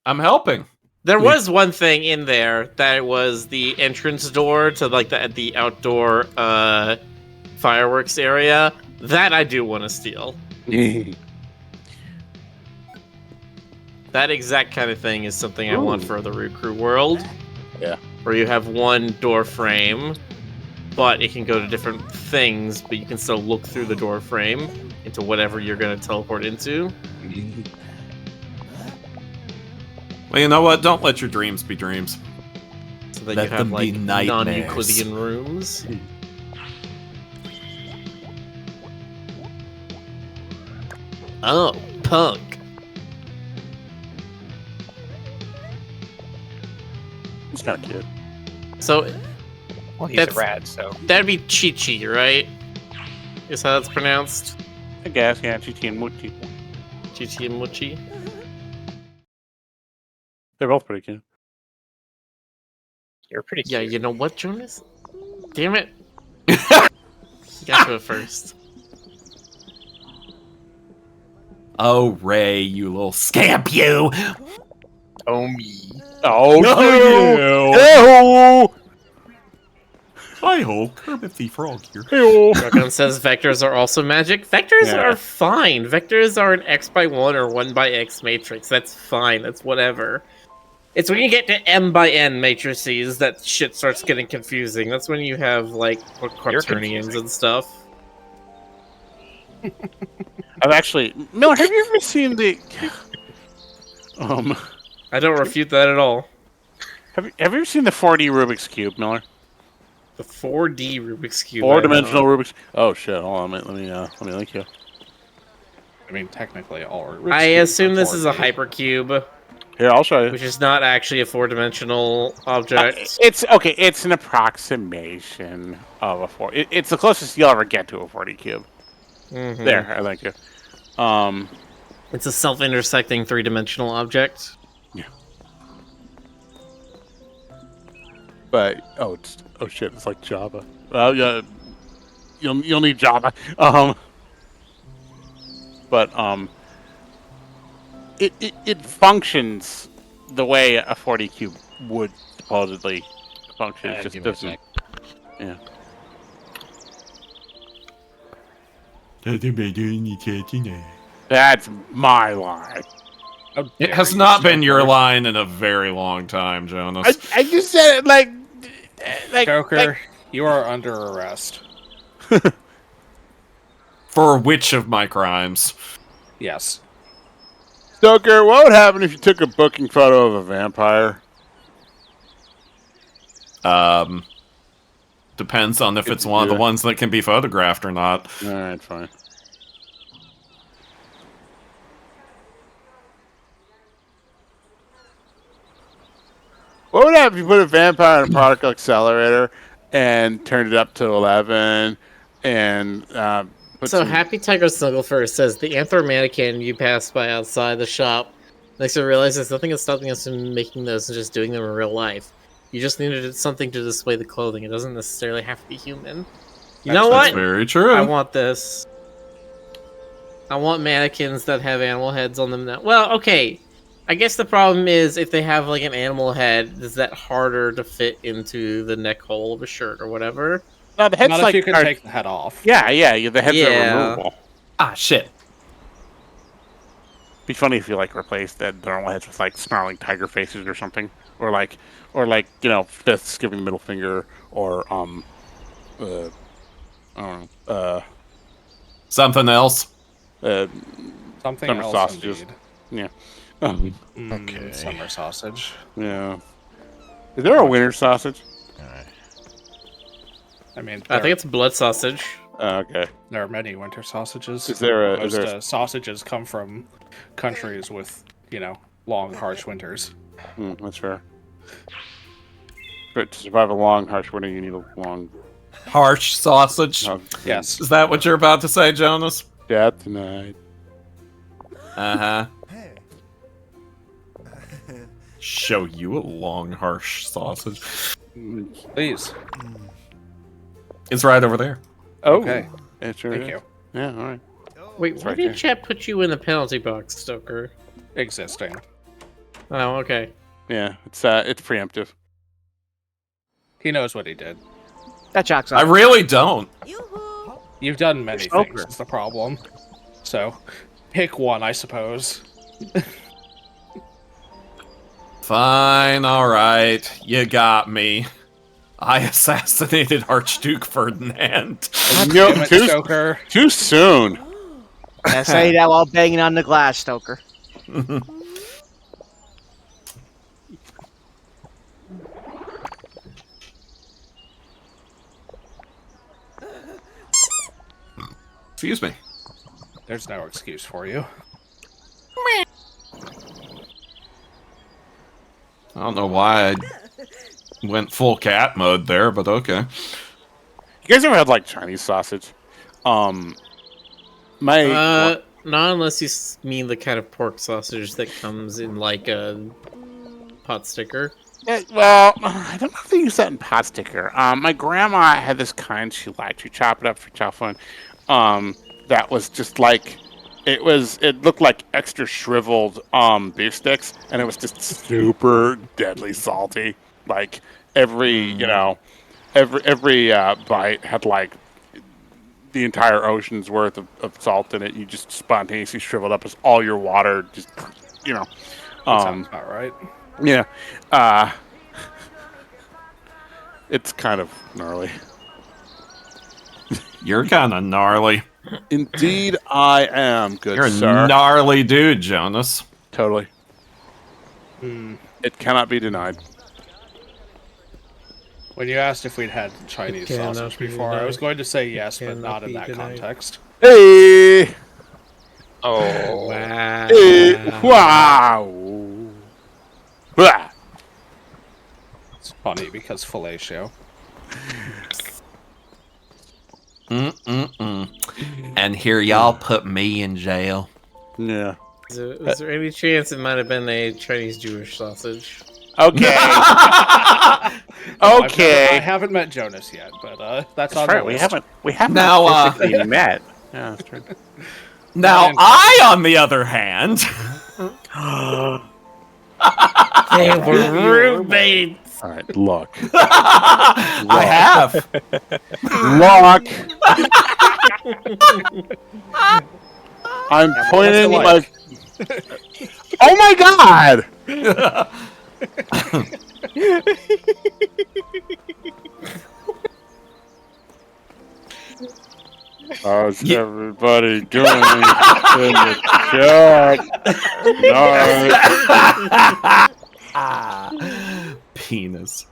[SPEAKER 4] I'm helping.
[SPEAKER 6] There was one thing in there that was the entrance door to like the outdoor fireworks area. That I do want to steal. That exact kind of thing is something I want for the Roo Croo world.
[SPEAKER 2] Yeah.
[SPEAKER 6] Where you have one door frame, but it can go to different things, but you can still look through the door frame into whatever you're going to teleport into.
[SPEAKER 4] Well, you know what? Don't let your dreams be dreams.
[SPEAKER 6] So then
[SPEAKER 4] Let
[SPEAKER 6] you have
[SPEAKER 4] them be
[SPEAKER 6] like
[SPEAKER 4] nightmares.
[SPEAKER 6] non-Euclidean rooms. Oh, punk.
[SPEAKER 2] It's kind of cute.
[SPEAKER 6] So
[SPEAKER 5] well, he's
[SPEAKER 6] that's-
[SPEAKER 5] a rat, so
[SPEAKER 6] that'd be Chi-Chi, right? Is how that's pronounced?
[SPEAKER 2] I guess, yeah, Chichi and Muchi.
[SPEAKER 6] Chi-Chi and Mochi?
[SPEAKER 2] They're both pretty cute.
[SPEAKER 5] you're pretty cute.
[SPEAKER 6] Yeah, you know what, Jonas? Damn it. Got to it first.
[SPEAKER 4] Oh, Ray, you little scamp, you!
[SPEAKER 5] Oh me.
[SPEAKER 2] Oh,
[SPEAKER 4] no! Hi-ho, Kermit the Frog here.
[SPEAKER 6] Dragon says vectors are also magic. Vectors
[SPEAKER 2] Yeah.
[SPEAKER 6] are fine. Vectors are an X by 1 or 1 by X matrix. That's fine. That's whatever. It's when you get to M by N matrices that shit starts getting confusing. That's when you have, like, quaternions and stuff.
[SPEAKER 2] I've actually... Miller, have you ever seen the...
[SPEAKER 6] I don't refute that at all.
[SPEAKER 2] Have you ever seen the 4D Rubik's Cube, Miller?
[SPEAKER 6] The 4D Rubik's Cube.
[SPEAKER 2] Four-dimensional Rubik's... Oh, shit. Hold on. Let me link you.
[SPEAKER 1] I mean, technically, all Rubik's
[SPEAKER 6] I
[SPEAKER 1] cubes
[SPEAKER 6] assume
[SPEAKER 1] are
[SPEAKER 6] this is a
[SPEAKER 1] 4D.
[SPEAKER 6] hypercube,
[SPEAKER 2] Here, I'll show you.
[SPEAKER 6] which is not actually a 4-dimensional object.
[SPEAKER 2] It's okay. It's an approximation of a 4. It's the closest you'll ever get to a 4D cube.
[SPEAKER 6] Mhm.
[SPEAKER 2] There, I thank you.
[SPEAKER 6] It's a self-intersecting 3-dimensional object.
[SPEAKER 2] But oh shit, it's like Java. Well, yeah, you'll need Java. But it functions the way a 4D cube would supposedly function. It just
[SPEAKER 1] give me a
[SPEAKER 2] doesn't.
[SPEAKER 1] sec.
[SPEAKER 2] Yeah. That's my line.
[SPEAKER 1] How
[SPEAKER 4] It
[SPEAKER 1] dare
[SPEAKER 4] has
[SPEAKER 1] you,
[SPEAKER 4] not been your
[SPEAKER 1] Joker.
[SPEAKER 4] line in a very long time, Jonas.
[SPEAKER 2] I just said it like
[SPEAKER 1] Joker, you are under arrest.
[SPEAKER 4] For which of my crimes?
[SPEAKER 1] Yes.
[SPEAKER 2] Stoker, what would happen if you took a booking photo of a vampire?
[SPEAKER 4] Depends on if it's one of the ones that can be photographed or not.
[SPEAKER 2] Alright, fine. What would happen if you put a vampire in a particle accelerator and turned it up to 11, and put
[SPEAKER 6] So
[SPEAKER 2] some-
[SPEAKER 6] Happy Tiger Snugglefur says the Anther mannequin you passed by outside the shop makes you realize there's nothing that's stopping us from making those and just doing them in real life. You just needed something to display the clothing. It doesn't necessarily have to be human. You know
[SPEAKER 4] That's
[SPEAKER 6] what?
[SPEAKER 4] very true.
[SPEAKER 6] I want this. I want mannequins that have animal heads on them now. Well, okay. I guess the problem is if they have like an animal head, is that harder to fit into the neck hole of a shirt or whatever?
[SPEAKER 2] No, the head's
[SPEAKER 1] Not
[SPEAKER 2] like
[SPEAKER 1] if you can
[SPEAKER 2] are-
[SPEAKER 1] take the head off.
[SPEAKER 2] Yeah, the heads are
[SPEAKER 6] Yeah.
[SPEAKER 2] removable.
[SPEAKER 4] Ah, shit.
[SPEAKER 2] Be funny if you like replaced the normal heads with like snarling tiger faces or something, or like fists giving the middle finger, or I don't know,
[SPEAKER 4] Something else.
[SPEAKER 1] Something
[SPEAKER 2] Summer
[SPEAKER 1] else
[SPEAKER 2] sausages.
[SPEAKER 1] indeed.
[SPEAKER 2] Yeah.
[SPEAKER 7] Okay.
[SPEAKER 1] Summer sausage.
[SPEAKER 2] Yeah. Is there a winter sausage?
[SPEAKER 7] Alright.
[SPEAKER 1] I mean,
[SPEAKER 6] I think it's blood sausage.
[SPEAKER 2] Okay.
[SPEAKER 1] there are many winter sausages.
[SPEAKER 2] Is there a-
[SPEAKER 1] Most
[SPEAKER 2] is there a-
[SPEAKER 1] sausages come from countries with, long, harsh winters.
[SPEAKER 2] That's fair. But to survive a long, harsh winter, you need a long
[SPEAKER 4] Harsh sausage.
[SPEAKER 1] Yes.
[SPEAKER 4] Is that what you're about to say, Jonas?
[SPEAKER 2] death tonight.
[SPEAKER 4] Uh-huh. Show you a long, harsh sausage.
[SPEAKER 1] Please.
[SPEAKER 4] It's right over there.
[SPEAKER 2] Oh,
[SPEAKER 1] Okay.
[SPEAKER 2] it sure
[SPEAKER 1] Thank
[SPEAKER 2] is.
[SPEAKER 1] you.
[SPEAKER 2] Yeah, all right.
[SPEAKER 6] Wait, why
[SPEAKER 2] right
[SPEAKER 6] did
[SPEAKER 2] there.
[SPEAKER 6] chat put you in the penalty box, Stoker?
[SPEAKER 1] Existing.
[SPEAKER 6] Oh, okay.
[SPEAKER 2] Yeah, it's preemptive.
[SPEAKER 1] He knows what he did.
[SPEAKER 3] That chalks
[SPEAKER 4] I
[SPEAKER 3] up.
[SPEAKER 4] really don't.
[SPEAKER 1] You've done many
[SPEAKER 3] Stoker.
[SPEAKER 1] things, is the problem. So, pick one, I suppose.
[SPEAKER 4] Fine, alright. You got me. I assassinated Archduke Ferdinand.
[SPEAKER 2] No,
[SPEAKER 1] Damn it,
[SPEAKER 2] too,
[SPEAKER 1] Stoker.
[SPEAKER 2] too soon.
[SPEAKER 3] I say that while banging on the glass, Stoker.
[SPEAKER 4] Excuse me.
[SPEAKER 1] There's no excuse for you.
[SPEAKER 4] I don't know why I went full cat mode there, but okay.
[SPEAKER 2] You guys ever had like Chinese sausage? My
[SPEAKER 6] Not unless you mean the kind of pork sausage that comes in like a pot sticker.
[SPEAKER 2] well, I don't know if they use that in pot sticker. My grandma had this kind she liked. She chop it up for chow fun. That was just like it looked like extra shriveled beef sticks, and it was just super deadly salty. Like every bite had like the entire ocean's worth of salt in it. You just spontaneously shriveled up as all your water just
[SPEAKER 1] That sounds about right.
[SPEAKER 2] yeah. It's kind of gnarly.
[SPEAKER 4] You're kind of gnarly.
[SPEAKER 2] Indeed, I am, good
[SPEAKER 4] You're
[SPEAKER 2] sir.
[SPEAKER 4] a gnarly dude, Jonas.
[SPEAKER 2] Totally.
[SPEAKER 1] Hmm.
[SPEAKER 2] It cannot be denied.
[SPEAKER 1] When you asked if we'd had Chinese
[SPEAKER 6] cannot
[SPEAKER 1] sausage
[SPEAKER 6] be
[SPEAKER 1] before, I
[SPEAKER 6] denied.
[SPEAKER 1] was going to say yes, but
[SPEAKER 6] cannot
[SPEAKER 1] not in
[SPEAKER 6] be
[SPEAKER 1] that
[SPEAKER 6] denied.
[SPEAKER 1] context.
[SPEAKER 2] Hey!
[SPEAKER 5] Oh.
[SPEAKER 6] Wow.
[SPEAKER 2] Hey! Wow! Blah!
[SPEAKER 1] It's funny because fellatio.
[SPEAKER 4] And here y'all put me in jail.
[SPEAKER 2] Yeah.
[SPEAKER 6] Is there any chance it might have been a Chinese Jewish sausage?
[SPEAKER 2] Okay.
[SPEAKER 1] I
[SPEAKER 2] Okay.
[SPEAKER 1] haven't met Jonas yet, but that's
[SPEAKER 2] That's
[SPEAKER 1] on
[SPEAKER 2] right.
[SPEAKER 1] the
[SPEAKER 2] We
[SPEAKER 1] list.
[SPEAKER 2] haven't
[SPEAKER 4] Now,
[SPEAKER 2] physically met. Yeah, that's true.
[SPEAKER 4] Now, I, on the other hand,
[SPEAKER 6] They were roommates.
[SPEAKER 2] All right, look.
[SPEAKER 4] I have.
[SPEAKER 2] Look. I'm pointing
[SPEAKER 1] what's
[SPEAKER 2] like. Oh my god! How's everybody doing in the chat? Nice.
[SPEAKER 4] Penis.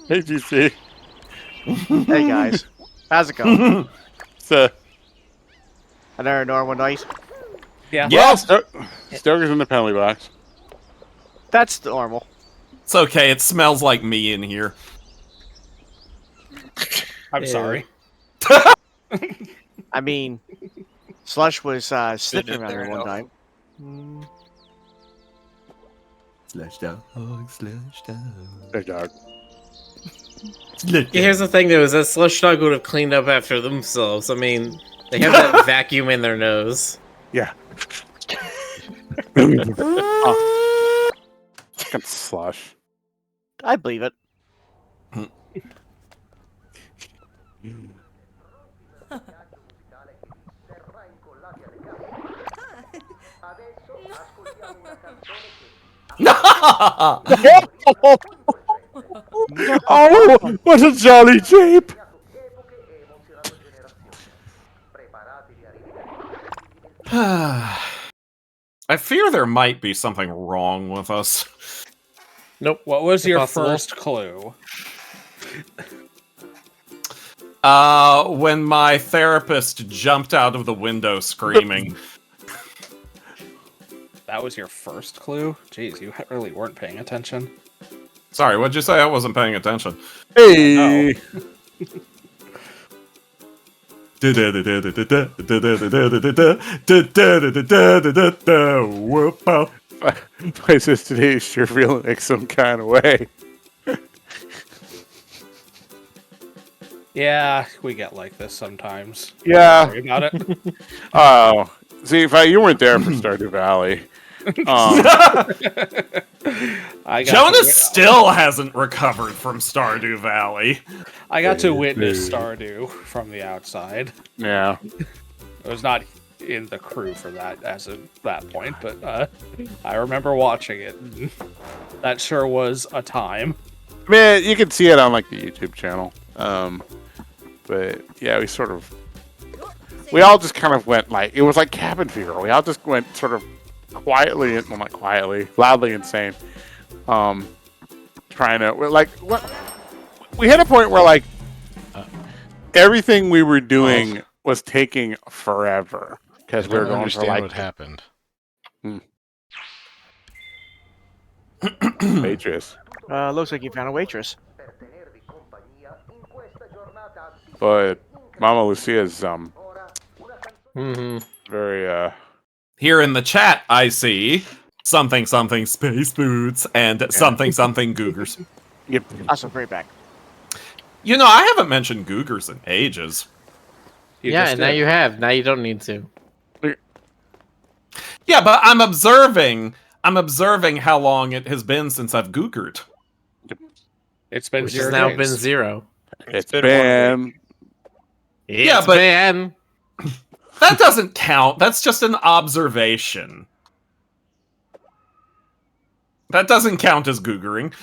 [SPEAKER 2] Hey, GC.
[SPEAKER 3] Hey guys, how's it going?
[SPEAKER 2] So,
[SPEAKER 3] Another normal night.
[SPEAKER 1] Yeah.
[SPEAKER 2] well, Stoker's in the penalty box.
[SPEAKER 3] That's normal.
[SPEAKER 4] It's okay. It smells like me in here.
[SPEAKER 1] I'm
[SPEAKER 6] Ew.
[SPEAKER 1] sorry.
[SPEAKER 3] I mean, Slush was sniffing
[SPEAKER 5] Been in
[SPEAKER 3] around
[SPEAKER 5] there
[SPEAKER 3] here one
[SPEAKER 5] enough.
[SPEAKER 3] time.
[SPEAKER 4] Slush dog, slush dog.
[SPEAKER 2] Hey, dog.
[SPEAKER 6] Here's the thing, though, is that Slush Dog would have cleaned up after themselves. I mean, they have that vacuum in their nose.
[SPEAKER 2] Yeah. Fucking Slush.
[SPEAKER 3] I believe it.
[SPEAKER 2] Oh, what a jolly jape!
[SPEAKER 4] I fear there might be something wrong with us.
[SPEAKER 6] Nope.
[SPEAKER 1] What was your
[SPEAKER 6] Impossible.
[SPEAKER 1] first clue?
[SPEAKER 4] When my therapist jumped out of the window screaming.
[SPEAKER 1] That was your first clue? Jeez, you really weren't paying attention.
[SPEAKER 4] Sorry, what'd you say? I wasn't paying attention.
[SPEAKER 2] Hey! My sister today is sure feeling like some kind of way.
[SPEAKER 1] Yeah, we get like this sometimes.
[SPEAKER 2] Yeah.
[SPEAKER 1] Don't worry about it.
[SPEAKER 2] Oh, see, if you weren't there for Stardew Valley.
[SPEAKER 1] I got
[SPEAKER 4] Jonas
[SPEAKER 1] to,
[SPEAKER 4] still hasn't recovered from Stardew Valley.
[SPEAKER 1] I got to witness Stardew from the outside.
[SPEAKER 2] Yeah.
[SPEAKER 1] I was not in the crew for that as of that point, but I remember watching it. And that sure was a time.
[SPEAKER 2] Man, you can see it on like the YouTube channel. But yeah, we all just kind of went like, it was like cabin fever. We all just went sort of quietly, well, not quietly, loudly insane. Trying to, we had a point where like everything we were doing was taking forever because
[SPEAKER 7] I
[SPEAKER 2] we were
[SPEAKER 7] don't
[SPEAKER 2] going for
[SPEAKER 7] understand
[SPEAKER 2] like
[SPEAKER 7] what happened.
[SPEAKER 2] waitress.
[SPEAKER 3] Looks like you found a waitress.
[SPEAKER 2] But Mama Lucia's
[SPEAKER 6] Mm-hmm.
[SPEAKER 2] very
[SPEAKER 4] Here in the chat, I see something something space boots and something something googers.
[SPEAKER 2] yep.
[SPEAKER 3] Also, great back.
[SPEAKER 4] You know, I haven't mentioned googers in ages.
[SPEAKER 1] You
[SPEAKER 6] Yeah,
[SPEAKER 1] just
[SPEAKER 6] and now
[SPEAKER 1] did.
[SPEAKER 6] you have. Now you don't need to.
[SPEAKER 4] Yeah, but I'm observing how long it has been since I've googered.
[SPEAKER 1] It's been
[SPEAKER 6] Which
[SPEAKER 1] 0
[SPEAKER 6] has now
[SPEAKER 1] days.
[SPEAKER 6] been 0.
[SPEAKER 2] It's
[SPEAKER 5] been
[SPEAKER 2] been
[SPEAKER 4] Yeah,
[SPEAKER 6] It's
[SPEAKER 4] but-
[SPEAKER 6] been.
[SPEAKER 4] That doesn't count. That's just an observation. That doesn't count as googering.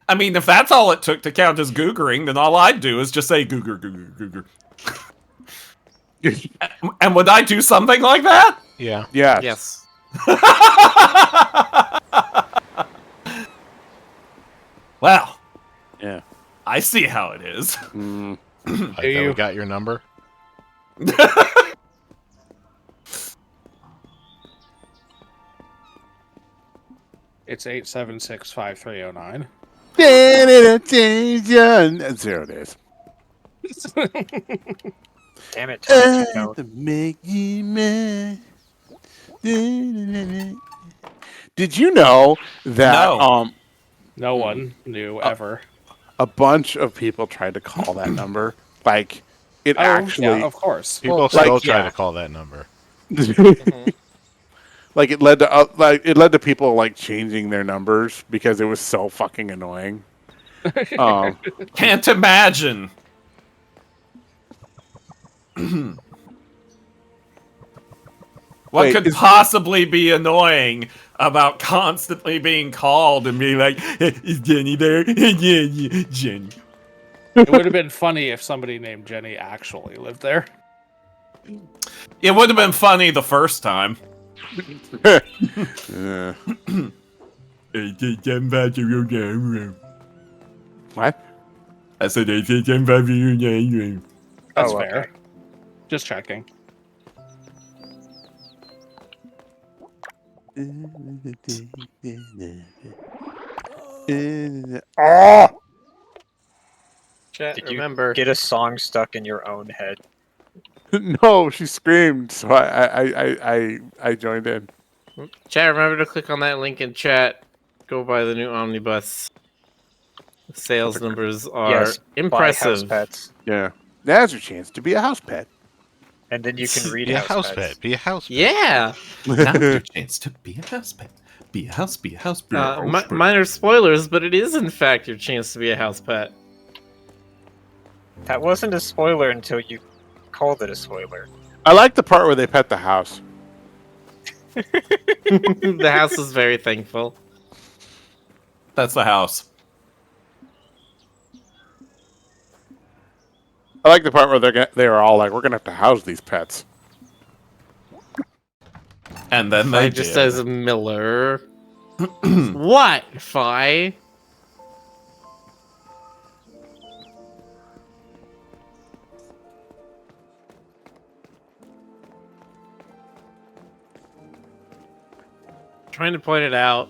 [SPEAKER 4] I mean, if that's all it took to count as googering, then all I'd do is just say googer, googer, googer. And would I do something like that?
[SPEAKER 7] Yeah.
[SPEAKER 2] yes.
[SPEAKER 6] Yes.
[SPEAKER 4] Well,
[SPEAKER 2] Yeah.
[SPEAKER 4] I see how it is.
[SPEAKER 2] Mm.
[SPEAKER 7] Like
[SPEAKER 1] Do
[SPEAKER 7] that we
[SPEAKER 1] you?
[SPEAKER 7] got your number.
[SPEAKER 1] It's 876-5309.
[SPEAKER 2] 0 days.
[SPEAKER 5] Damn it, 22 code.
[SPEAKER 2] Did you know that
[SPEAKER 4] No.
[SPEAKER 1] No one knew ever.
[SPEAKER 2] a bunch of people tried to call that number? Like it actually,
[SPEAKER 1] yeah, of course.
[SPEAKER 7] People
[SPEAKER 2] Well,
[SPEAKER 7] still
[SPEAKER 2] like,
[SPEAKER 7] try
[SPEAKER 2] yeah.
[SPEAKER 7] to call that number.
[SPEAKER 2] like it led to people like changing their numbers because it was so fucking annoying.
[SPEAKER 4] Can't imagine. What
[SPEAKER 2] Wait,
[SPEAKER 4] could
[SPEAKER 2] is-
[SPEAKER 4] possibly be annoying about constantly being called and being like, is Jenny there? Yeah, Jenny.
[SPEAKER 1] It would have been funny if somebody named Jenny actually lived there.
[SPEAKER 4] It would have been funny the first time.
[SPEAKER 2] Yeah. What?
[SPEAKER 4] I said, "I'm
[SPEAKER 1] That's
[SPEAKER 5] Oh,
[SPEAKER 1] fair.
[SPEAKER 5] okay.
[SPEAKER 1] Just checking.
[SPEAKER 7] Oh!
[SPEAKER 6] Chat,
[SPEAKER 5] Did you
[SPEAKER 6] remember.
[SPEAKER 5] get a song stuck in your own head?
[SPEAKER 2] No, she screamed, so I joined in.
[SPEAKER 6] Chat, remember to click on that link in chat. Go buy the new omnibus. The sales numbers are
[SPEAKER 5] Yes, buy house
[SPEAKER 6] impressive.
[SPEAKER 5] pets,
[SPEAKER 2] Yeah. Now's your chance to be a house pet.
[SPEAKER 5] and then you can read
[SPEAKER 7] Be a
[SPEAKER 5] house
[SPEAKER 7] house
[SPEAKER 5] pets.
[SPEAKER 7] pet. Be a house pet.
[SPEAKER 6] Yeah.
[SPEAKER 4] Now's your chance to be a house pet. Be a house, be a house, be a house.
[SPEAKER 6] Minor spoilers, but it is in fact your chance to be a house pet.
[SPEAKER 5] That wasn't a spoiler until you called it a spoiler.
[SPEAKER 2] I like the part where they pet the house.
[SPEAKER 6] The house is very thankful.
[SPEAKER 4] That's the house.
[SPEAKER 2] I like the part where they were all like, "We're gonna have to house these pets."
[SPEAKER 4] And then
[SPEAKER 6] I
[SPEAKER 4] they
[SPEAKER 6] just
[SPEAKER 4] did.
[SPEAKER 6] says Miller. What, Fi? Trying to point it out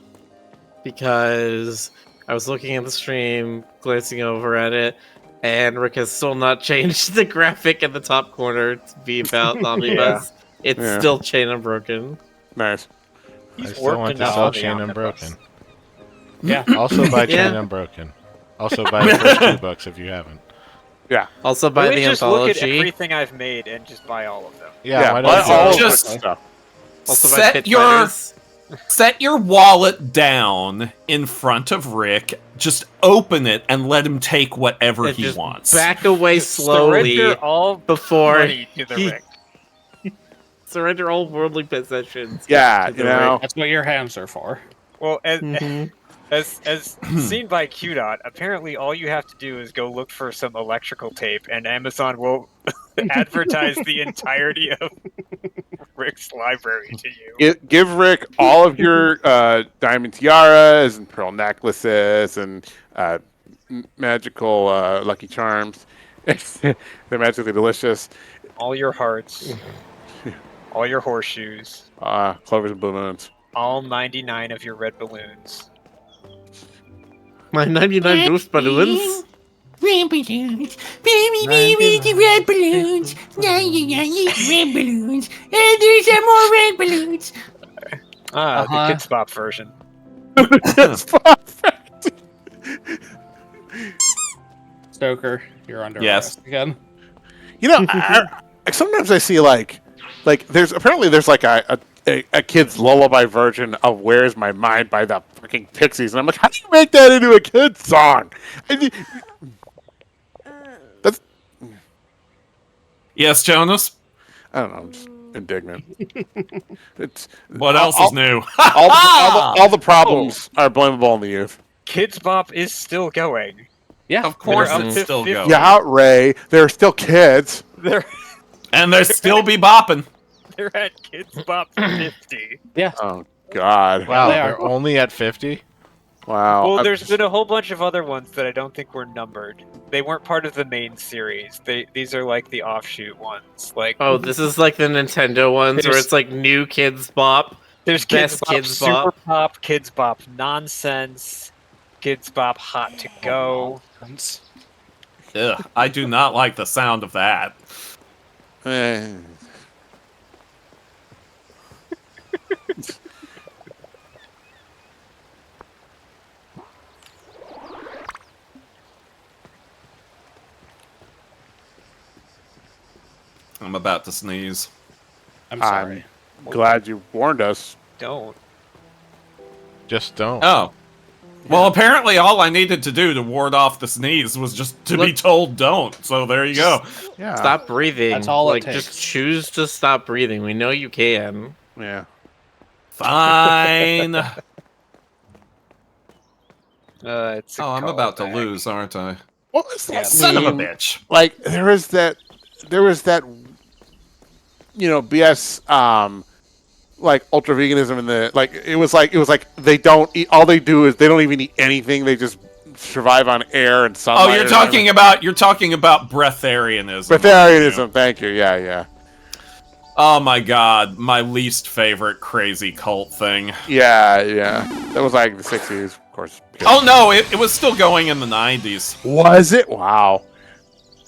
[SPEAKER 6] because I was looking at the stream, glancing over at it, and Rick has still not changed the graphic in the top corner to be about the omnibus. It's
[SPEAKER 2] Yeah.
[SPEAKER 6] still chain unbroken.
[SPEAKER 2] Nice.
[SPEAKER 7] I
[SPEAKER 5] He's
[SPEAKER 7] still
[SPEAKER 5] worked
[SPEAKER 7] want to
[SPEAKER 5] enough
[SPEAKER 7] sell
[SPEAKER 5] on the
[SPEAKER 7] Chain
[SPEAKER 5] omnibus.
[SPEAKER 7] Unbroken.
[SPEAKER 1] Yeah.
[SPEAKER 7] Also buy Chain
[SPEAKER 6] Yeah.
[SPEAKER 7] Unbroken. Also buy the first $2 if you haven't.
[SPEAKER 6] Also by
[SPEAKER 5] Really
[SPEAKER 6] the
[SPEAKER 5] just look at
[SPEAKER 6] anthology.
[SPEAKER 5] everything I've made and just buy all of them.
[SPEAKER 7] Yeah, why
[SPEAKER 2] buy
[SPEAKER 7] don't
[SPEAKER 2] all
[SPEAKER 7] you
[SPEAKER 2] of
[SPEAKER 4] Just-
[SPEAKER 2] the stuff.
[SPEAKER 6] Also by
[SPEAKER 4] set
[SPEAKER 6] Pitch
[SPEAKER 4] your
[SPEAKER 6] Fighters.
[SPEAKER 4] set your wallet down in front of Rick. Just open it and let him take whatever
[SPEAKER 6] And
[SPEAKER 4] he
[SPEAKER 6] just
[SPEAKER 4] wants.
[SPEAKER 6] back away slowly
[SPEAKER 5] Surrender all
[SPEAKER 6] before
[SPEAKER 5] money to the
[SPEAKER 6] he-
[SPEAKER 5] Rick.
[SPEAKER 6] surrender all worldly possessions.
[SPEAKER 2] Yeah,
[SPEAKER 6] to the
[SPEAKER 2] you know.
[SPEAKER 1] That's what your hands are for.
[SPEAKER 5] Well,
[SPEAKER 6] Mhm.
[SPEAKER 5] as seen by QDOT, apparently all you have to do is go look for some electrical tape, and Amazon will advertise the entirety of Rick's library to you.
[SPEAKER 2] Give Rick all of your diamond tiaras and pearl necklaces and magical Lucky Charms. They're magically delicious.
[SPEAKER 5] All your hearts, all your horseshoes,
[SPEAKER 2] Clovers and balloons.
[SPEAKER 5] all 99 of your red balloons.
[SPEAKER 6] My 99 goose balloons.
[SPEAKER 8] Red balloons, baby, baby, the red balloons. Yeah, yeah, yeah, red balloons. And there's some more red balloons.
[SPEAKER 5] The Kids Bop version.
[SPEAKER 2] That's perfect.
[SPEAKER 1] Stoker, you're under
[SPEAKER 4] Yes.
[SPEAKER 1] arrest again.
[SPEAKER 2] You know, sometimes I see like there's like a kid's lullaby version of "Where's My Mind" by the freaking Pixies, and I'm like, how do you make that into a kid's song? That's
[SPEAKER 4] Yes, Jonas.
[SPEAKER 2] I don't know. I'm just indignant. It's
[SPEAKER 4] What else is new?
[SPEAKER 2] all the problems are blamable on the youth.
[SPEAKER 5] Kids Bop is still going.
[SPEAKER 1] Yeah,
[SPEAKER 4] Of course,
[SPEAKER 5] They're up
[SPEAKER 4] it's
[SPEAKER 5] to
[SPEAKER 4] still
[SPEAKER 5] 50.
[SPEAKER 4] going.
[SPEAKER 2] Yeah, Ray. They're still kids.
[SPEAKER 5] They're
[SPEAKER 4] And they still be bopping.
[SPEAKER 5] they're at Kids Bop 50.
[SPEAKER 2] Oh God!
[SPEAKER 7] Wow,
[SPEAKER 1] they
[SPEAKER 7] they're
[SPEAKER 1] are.
[SPEAKER 7] only at 50?
[SPEAKER 2] Wow.
[SPEAKER 5] Well,
[SPEAKER 2] I'm
[SPEAKER 5] there's
[SPEAKER 2] just-
[SPEAKER 5] been a whole bunch of other ones that I don't think were numbered. They weren't part of the main series. These are like the offshoot ones. Like
[SPEAKER 6] Oh, this is like the Nintendo ones where
[SPEAKER 5] There's-
[SPEAKER 6] it's like new Kids Bop.
[SPEAKER 5] there's Kids
[SPEAKER 6] Best
[SPEAKER 5] Bop,
[SPEAKER 6] Kids
[SPEAKER 5] Super
[SPEAKER 6] Bop.
[SPEAKER 5] Pop, Kids Bop Nonsense, Kids Bop Hot to Go.
[SPEAKER 4] Ugh, I do not like the sound of that.
[SPEAKER 2] Eh.
[SPEAKER 4] I'm about to sneeze.
[SPEAKER 1] I'm sorry.
[SPEAKER 2] Glad you warned us.
[SPEAKER 5] Don't.
[SPEAKER 7] Just don't.
[SPEAKER 4] Oh. Well, apparently all I needed to do to ward off the sneeze was just to be told don't. So there you go.
[SPEAKER 2] Yeah.
[SPEAKER 6] Stop breathing.
[SPEAKER 1] That's all it
[SPEAKER 6] Like,
[SPEAKER 1] takes.
[SPEAKER 6] just choose to stop breathing. We know you can.
[SPEAKER 2] Yeah.
[SPEAKER 4] Fine.
[SPEAKER 5] It's a
[SPEAKER 4] Oh, I'm about to
[SPEAKER 5] callback.
[SPEAKER 4] lose, aren't I?
[SPEAKER 2] Well, it's
[SPEAKER 1] Yeah.
[SPEAKER 2] not
[SPEAKER 4] Son of a
[SPEAKER 2] mean.
[SPEAKER 4] bitch.
[SPEAKER 2] Like there was that BS like ultra veganism in the it was like they don't eat, all they do is they don't even eat anything, they just survive on air and sunlight.
[SPEAKER 4] Oh, you're talking about breatharianism.
[SPEAKER 2] breatharianism. Thank you. Yeah.
[SPEAKER 4] Oh my god, my least favorite crazy cult thing.
[SPEAKER 2] Yeah, yeah. That was like the 60s, of course.
[SPEAKER 4] Oh no, it was still going in the 90s.
[SPEAKER 2] Was it? Wow.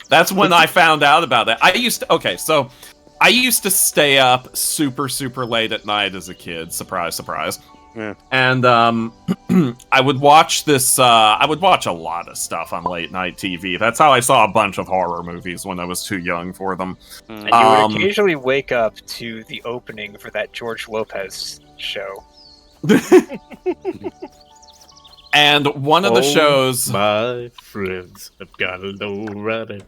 [SPEAKER 4] That's when I found out about it. I used to stay up super, super late at night as a kid. Surprise, surprise.
[SPEAKER 2] Yeah.
[SPEAKER 4] And I would watch this. I would watch a lot of stuff on late night TV. That's how I saw a bunch of horror movies when I was too young for them.
[SPEAKER 5] And you would occasionally wake up to the opening for that George Lopez show.
[SPEAKER 4] And one of the shows,
[SPEAKER 6] my friends have got a low rider.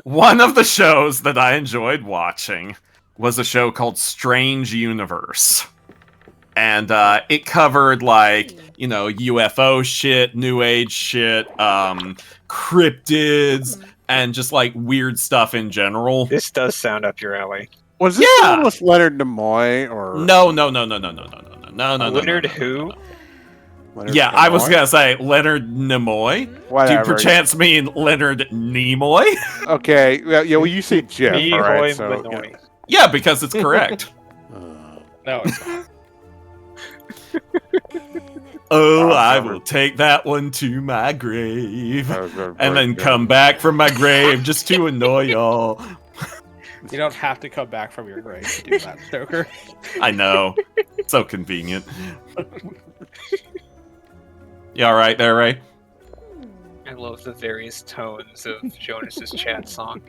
[SPEAKER 4] one of the shows that I enjoyed watching was a show called Strange Universe. And it covered, like, you know, UFO shit, New Age shit, cryptids, and just, like, weird stuff in general.
[SPEAKER 5] This does sound up your alley.
[SPEAKER 2] Was this the one with Leonard Nimoy or
[SPEAKER 4] No.
[SPEAKER 5] Leonard who?
[SPEAKER 2] Leonard
[SPEAKER 4] Yeah,
[SPEAKER 2] Nimoy?
[SPEAKER 4] I was gonna say Leonard Nimoy.
[SPEAKER 2] Whatever.
[SPEAKER 4] Do you perchance mean Leonard Nimoy?
[SPEAKER 2] Okay, well, you say Jeff,
[SPEAKER 5] Me,
[SPEAKER 2] all right?
[SPEAKER 5] Hoy,
[SPEAKER 2] So,
[SPEAKER 5] Manoy.
[SPEAKER 4] Yeah, because it's correct.
[SPEAKER 1] No, it's not.
[SPEAKER 4] Oh, I will take that one to my grave. And then come back from my grave just to annoy y'all.
[SPEAKER 1] You don't have to come back from your grave to do that, Stoker.
[SPEAKER 4] I know. So convenient. You alright there, Ray?
[SPEAKER 5] I love the various tones of Jonas's chat song.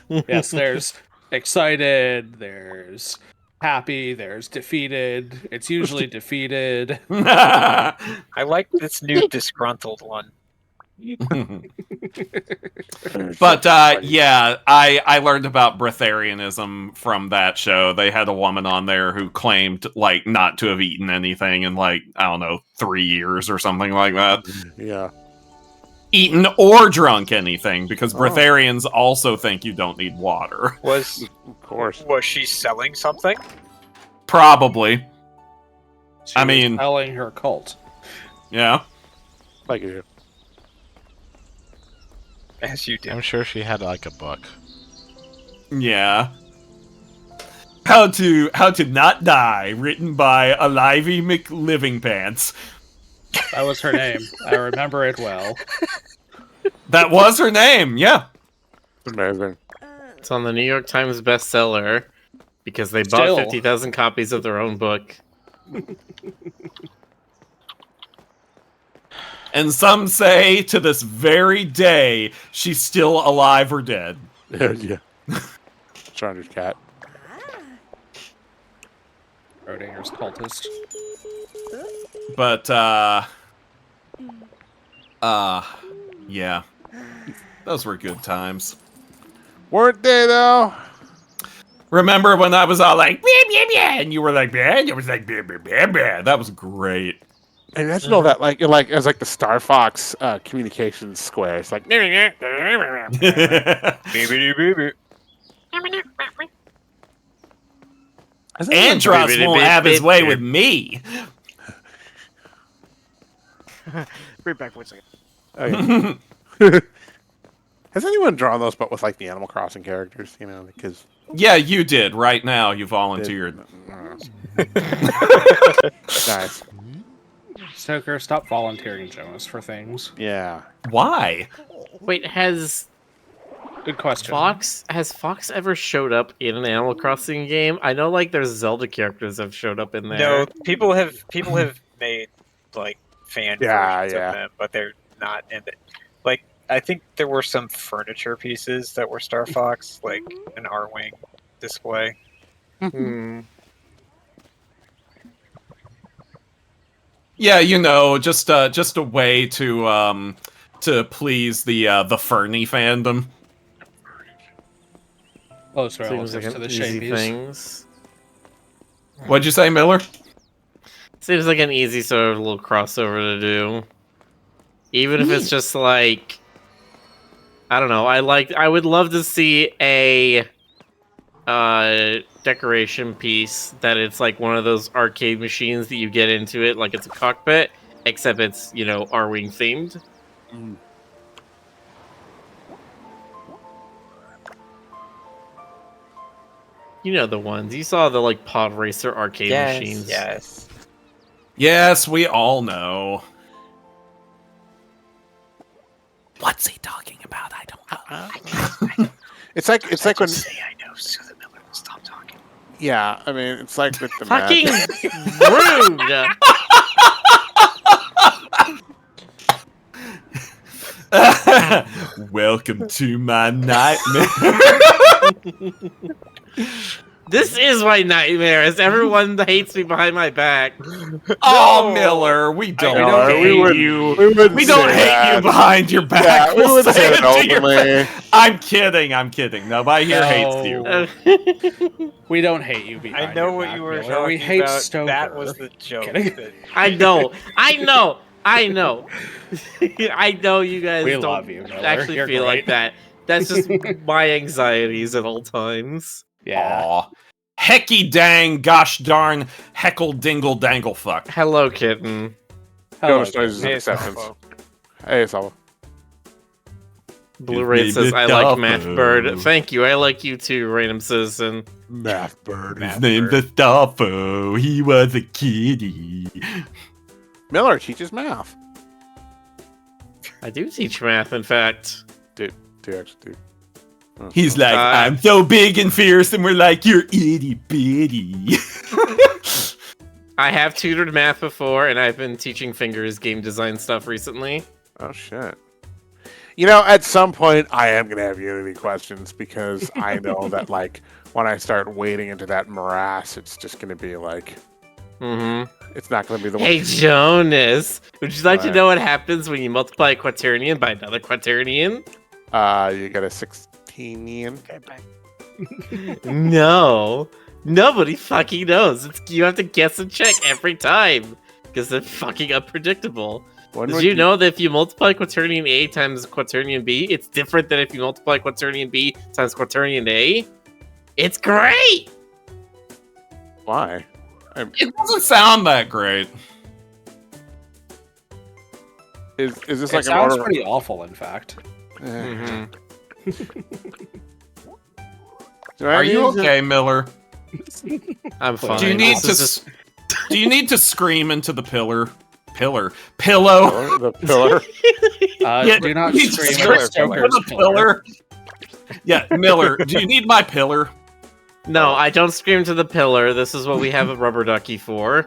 [SPEAKER 1] Yes, there's excited, there's happy, there's defeated. It's usually defeated.
[SPEAKER 5] I like this new disgruntled one.
[SPEAKER 4] But yeah, I learned about breatharianism from that show. They had a woman on there who claimed, like, not to have eaten anything in, like, I don't know, 3 years or something like that.
[SPEAKER 2] Yeah.
[SPEAKER 4] Eaten or drunk anything, because breatharians also think you don't need water.
[SPEAKER 5] Of
[SPEAKER 2] course.
[SPEAKER 5] Was she selling something?
[SPEAKER 4] Probably.
[SPEAKER 1] She
[SPEAKER 4] I
[SPEAKER 1] was
[SPEAKER 4] mean,
[SPEAKER 1] selling her cult.
[SPEAKER 4] yeah.
[SPEAKER 2] Like you.
[SPEAKER 5] As you do.
[SPEAKER 7] I'm sure she had like a book.
[SPEAKER 4] Yeah. How to not die, written by Olivia McLivingpants.
[SPEAKER 1] That was her name. I remember it well.
[SPEAKER 4] That was her name, yeah.
[SPEAKER 2] Amazing.
[SPEAKER 6] It's on the New York Times bestseller because they bought
[SPEAKER 1] Still.
[SPEAKER 6] 50,000 copies of their own book.
[SPEAKER 4] And some say to this very day she's still alive or dead.
[SPEAKER 2] Yeah. Stranger's cat.
[SPEAKER 1] Schrodinger's cultist.
[SPEAKER 4] But yeah. Those were good times.
[SPEAKER 2] Weren't they though?
[SPEAKER 4] Remember when I was all like, "Blah, blah, blah," and you were like, "Blah," and it was like, "Blah, blah, blah, blah." That was great.
[SPEAKER 2] And that's all that like it was like the Star Fox communications square. It's like
[SPEAKER 4] Andros won't have his way with me.
[SPEAKER 3] Bring it back for a second.
[SPEAKER 2] Okay. Has anyone drawn those but with like the Animal Crossing characters, you know, because
[SPEAKER 4] Yeah, you did. Right now, you volunteered.
[SPEAKER 2] Nice.
[SPEAKER 1] Stoker, stop volunteering Jonas for things.
[SPEAKER 2] Yeah.
[SPEAKER 4] Why?
[SPEAKER 6] Wait, has
[SPEAKER 1] Good question.
[SPEAKER 6] Fox ever showed up in an Animal Crossing game? I know, like, there's Zelda characters that have showed up in there.
[SPEAKER 5] No, people have made like fan versions
[SPEAKER 2] yeah.
[SPEAKER 5] of them, but they're not in it. Like, I think there were some furniture pieces that were Star Fox, like an R-wing display.
[SPEAKER 6] Hmm.
[SPEAKER 4] Yeah, you know, just a way to please the Fernie fandom.
[SPEAKER 1] Close
[SPEAKER 6] Seems
[SPEAKER 1] relatives
[SPEAKER 6] like
[SPEAKER 1] to
[SPEAKER 6] an
[SPEAKER 1] the
[SPEAKER 6] easy
[SPEAKER 1] Shapies.
[SPEAKER 6] things.
[SPEAKER 4] What'd you say, Miller?
[SPEAKER 6] Seems like an easy sort of little crossover to do. Even if it's just like, I don't know. I would love to see a decoration piece that it's like one of those arcade machines that you get into it like it's a cockpit, except it's, you know, R-Wing themed. You know the ones. You saw the like pod racer arcade machines.
[SPEAKER 5] Yes.
[SPEAKER 4] Yes, we all know. What's he talking about? I don't know.
[SPEAKER 2] It's like when
[SPEAKER 6] Say I know so that Miller will stop talking.
[SPEAKER 2] yeah. I mean, it's like with the
[SPEAKER 6] Fucking
[SPEAKER 2] math.
[SPEAKER 6] rude.
[SPEAKER 4] Welcome to my nightmare.
[SPEAKER 6] This is my nightmare. As everyone hates me behind my back.
[SPEAKER 4] Oh, Miller, we don't
[SPEAKER 2] know,
[SPEAKER 4] hate you.
[SPEAKER 2] wouldn't
[SPEAKER 4] We don't
[SPEAKER 2] say
[SPEAKER 4] hate
[SPEAKER 2] that.
[SPEAKER 4] you behind your back.
[SPEAKER 2] Yeah, we
[SPEAKER 4] We'll
[SPEAKER 2] would say
[SPEAKER 4] it
[SPEAKER 2] it
[SPEAKER 4] to your
[SPEAKER 2] openly.
[SPEAKER 4] face. I'm kidding. Nobody here hates you.
[SPEAKER 1] We don't hate you behind
[SPEAKER 5] I know
[SPEAKER 1] your
[SPEAKER 5] what
[SPEAKER 1] back,
[SPEAKER 5] you were
[SPEAKER 1] Miller.
[SPEAKER 5] talking
[SPEAKER 1] We hate
[SPEAKER 5] about.
[SPEAKER 1] Stoker.
[SPEAKER 5] That was the joke.
[SPEAKER 1] Kidding.
[SPEAKER 5] that-
[SPEAKER 6] I know. I know you guys
[SPEAKER 1] We
[SPEAKER 6] don't
[SPEAKER 1] love you, Miller.
[SPEAKER 6] actually
[SPEAKER 1] You're
[SPEAKER 6] feel like
[SPEAKER 1] great.
[SPEAKER 6] that. That's just my anxieties at all times.
[SPEAKER 1] Yeah.
[SPEAKER 4] Aw. Hecky dang, gosh darn, heckle dingle dangle fuck.
[SPEAKER 6] Hello, kitten.
[SPEAKER 1] Hello.
[SPEAKER 2] Ghost noises of
[SPEAKER 5] Hey,
[SPEAKER 2] acceptance.
[SPEAKER 5] Salvo.
[SPEAKER 2] Hey, Salvo.
[SPEAKER 6] Blu-ray
[SPEAKER 4] His
[SPEAKER 6] says
[SPEAKER 4] name
[SPEAKER 6] I
[SPEAKER 4] is
[SPEAKER 6] like
[SPEAKER 4] Duffo."
[SPEAKER 6] Math Bird. Thank you. I like you too, random citizen.
[SPEAKER 2] Math bird.
[SPEAKER 4] His name's Duffo. He was a kitty.
[SPEAKER 2] Miller teaches math.
[SPEAKER 6] I do teach math, in fact.
[SPEAKER 2] Dude, actually, dude.
[SPEAKER 4] He's like, I'm so big and fierce, and we're like, you're itty bitty.
[SPEAKER 6] I have tutored math before, and I've been teaching fingers game design stuff recently.
[SPEAKER 2] Oh shit. You know, at some point, I am gonna have Unity questions because I know that like when I start wading into that morass, it's just gonna be like, it's not gonna be the
[SPEAKER 6] Hey,
[SPEAKER 2] one.
[SPEAKER 6] Jonas, would you like to
[SPEAKER 2] What?
[SPEAKER 6] know what happens when you multiply a quaternion by another quaternion?
[SPEAKER 2] You got a 16ian.
[SPEAKER 6] No, nobody fucking knows. You have to guess and check every time because they're fucking unpredictable.
[SPEAKER 2] When
[SPEAKER 6] Did
[SPEAKER 2] would
[SPEAKER 6] you know that if you multiply quaternion A times quaternion B, it's different than if you multiply quaternion B times quaternion A? It's great!
[SPEAKER 2] Why?
[SPEAKER 4] It doesn't sound that great.
[SPEAKER 2] Is this
[SPEAKER 1] It
[SPEAKER 2] like an
[SPEAKER 1] sounds
[SPEAKER 2] order?
[SPEAKER 1] pretty awful, in fact.
[SPEAKER 2] Eh.
[SPEAKER 4] Are you okay, Miller?
[SPEAKER 6] I'm fine.
[SPEAKER 4] Do you need
[SPEAKER 6] This is
[SPEAKER 4] to? Do you need to scream into the pillow?
[SPEAKER 2] The pillar.
[SPEAKER 4] Yeah,
[SPEAKER 1] Do not
[SPEAKER 4] you need to
[SPEAKER 1] scream
[SPEAKER 4] scream
[SPEAKER 1] at Stoker's
[SPEAKER 4] into the pillar. Yeah, Miller. Do you need my pillar?
[SPEAKER 6] No, I don't scream to the pillar. This is what we have a rubber ducky for.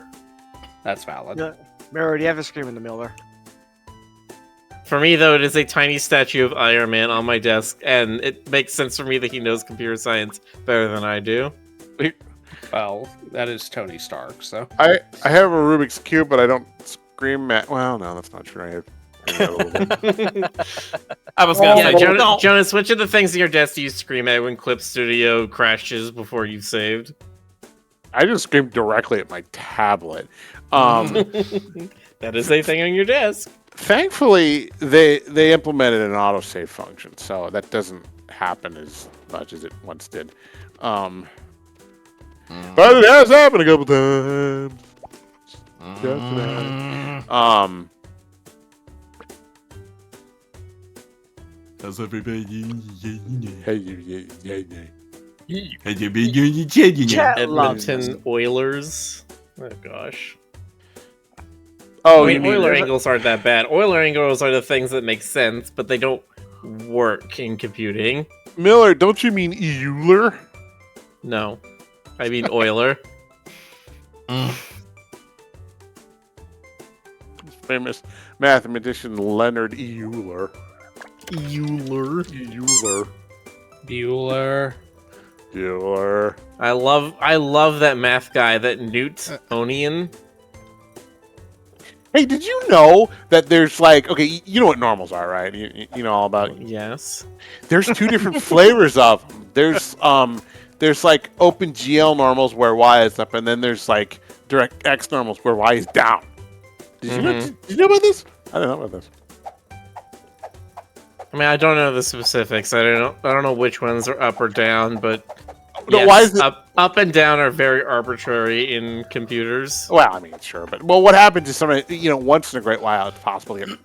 [SPEAKER 1] That's valid.
[SPEAKER 3] Yeah. Mirror, do you have a scream in the Miller?
[SPEAKER 6] For me, though, it is a tiny statue of Iron Man on my desk, and it makes sense for me that he knows computer science better than I do.
[SPEAKER 1] Well, that is Tony Stark, so.
[SPEAKER 2] I have a Rubik's Cube, but I don't scream at. Well, no, that's not true. I have a little bit.
[SPEAKER 4] I was gonna
[SPEAKER 6] Yeah,
[SPEAKER 4] say,
[SPEAKER 6] Jonas,
[SPEAKER 4] don't.
[SPEAKER 6] Jonas, which of the things in your desk do you scream at when Clip Studio crashes before you've saved?
[SPEAKER 2] I just screamed directly at my tablet.
[SPEAKER 6] That is a thing on your desk.
[SPEAKER 2] Thankfully, they implemented an autosave function, so that doesn't happen as much as it once did. But it has happened a couple times.
[SPEAKER 4] How's everybody?
[SPEAKER 6] Edmonton Oilers. Oh gosh.
[SPEAKER 2] Oh,
[SPEAKER 6] I
[SPEAKER 2] you
[SPEAKER 6] mean,
[SPEAKER 2] mean
[SPEAKER 6] Euler angles aren't that bad. Euler angles are the things that make sense, but they don't work in computing.
[SPEAKER 2] Miller? Don't you mean Euler?
[SPEAKER 6] No, I mean Euler.
[SPEAKER 2] Famous mathematician Leonard Euler.
[SPEAKER 6] Euler.
[SPEAKER 1] Bueller.
[SPEAKER 6] I love that math guy, that Newtonian.
[SPEAKER 2] Hey, did you know that there's like, okay, you know what normals are, right? You know all about.
[SPEAKER 6] Yes.
[SPEAKER 2] There's two different flavors of them. There's like OpenGL normals where y is up, and then there's like DirectX normals where y is down. Did you know about this? I don't know about this.
[SPEAKER 6] I mean, I don't know the specifics. I don't know which ones are up or down, but
[SPEAKER 2] No,
[SPEAKER 6] yes,
[SPEAKER 2] why is it?
[SPEAKER 6] up and down are very arbitrary in computers.
[SPEAKER 2] Well, I mean, sure, but what happens is somebody, once in a great while, it's possible to get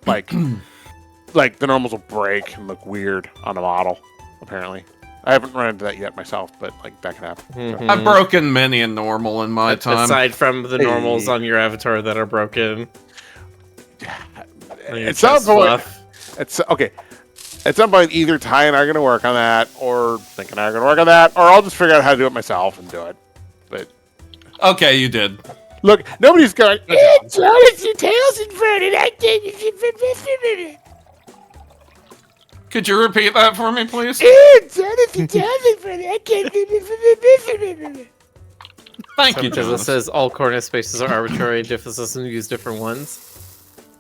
[SPEAKER 2] like the normals will break and look weird on a model, apparently. I haven't run into that yet myself, but like that can happen.
[SPEAKER 6] Mhm.
[SPEAKER 4] I've broken many a normal in my time.
[SPEAKER 6] Aside from the normals
[SPEAKER 2] Hey.
[SPEAKER 6] on your avatar that are broken.
[SPEAKER 2] At some point, okay. At some point, either Ty and I are going to work on that, or Nick and I are going to work on that, or I'll just figure out how to do it myself and do it. But
[SPEAKER 4] Okay, you did.
[SPEAKER 2] look, nobody's going.
[SPEAKER 8] It's always your tails inverted. I can't.
[SPEAKER 4] Could you repeat that for me, please?
[SPEAKER 8] It's always your tails inverted. I can't.
[SPEAKER 4] Thank you,
[SPEAKER 6] Because it
[SPEAKER 4] John.
[SPEAKER 6] says all coordinate spaces are arbitrary, different systems use different ones.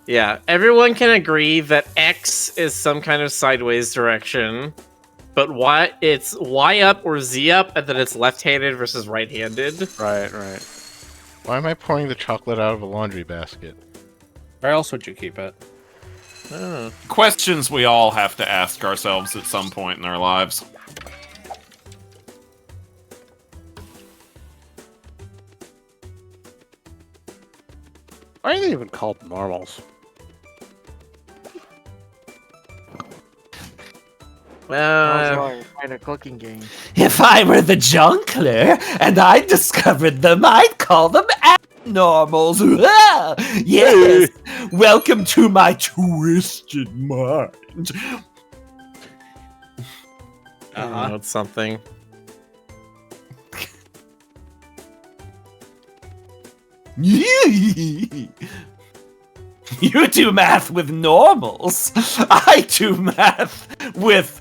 [SPEAKER 6] Yeah, everyone can agree that X is some kind of sideways direction, but it's Y up or Z up, and then it's left-handed versus right-handed.
[SPEAKER 2] Right.
[SPEAKER 7] Why am I pouring the chocolate out of a laundry basket?
[SPEAKER 1] Where else would you keep it?
[SPEAKER 6] Oh.
[SPEAKER 4] Questions we all have to ask ourselves at some point in our lives.
[SPEAKER 2] Why are they even called normals?
[SPEAKER 3] Also, kind of cooking game.
[SPEAKER 8] If I were the junkler and I discovered them, I'd call them abnormals. Ah, yes. Welcome to my twisted mind.
[SPEAKER 6] That's something.
[SPEAKER 8] You do math with normals. I do math with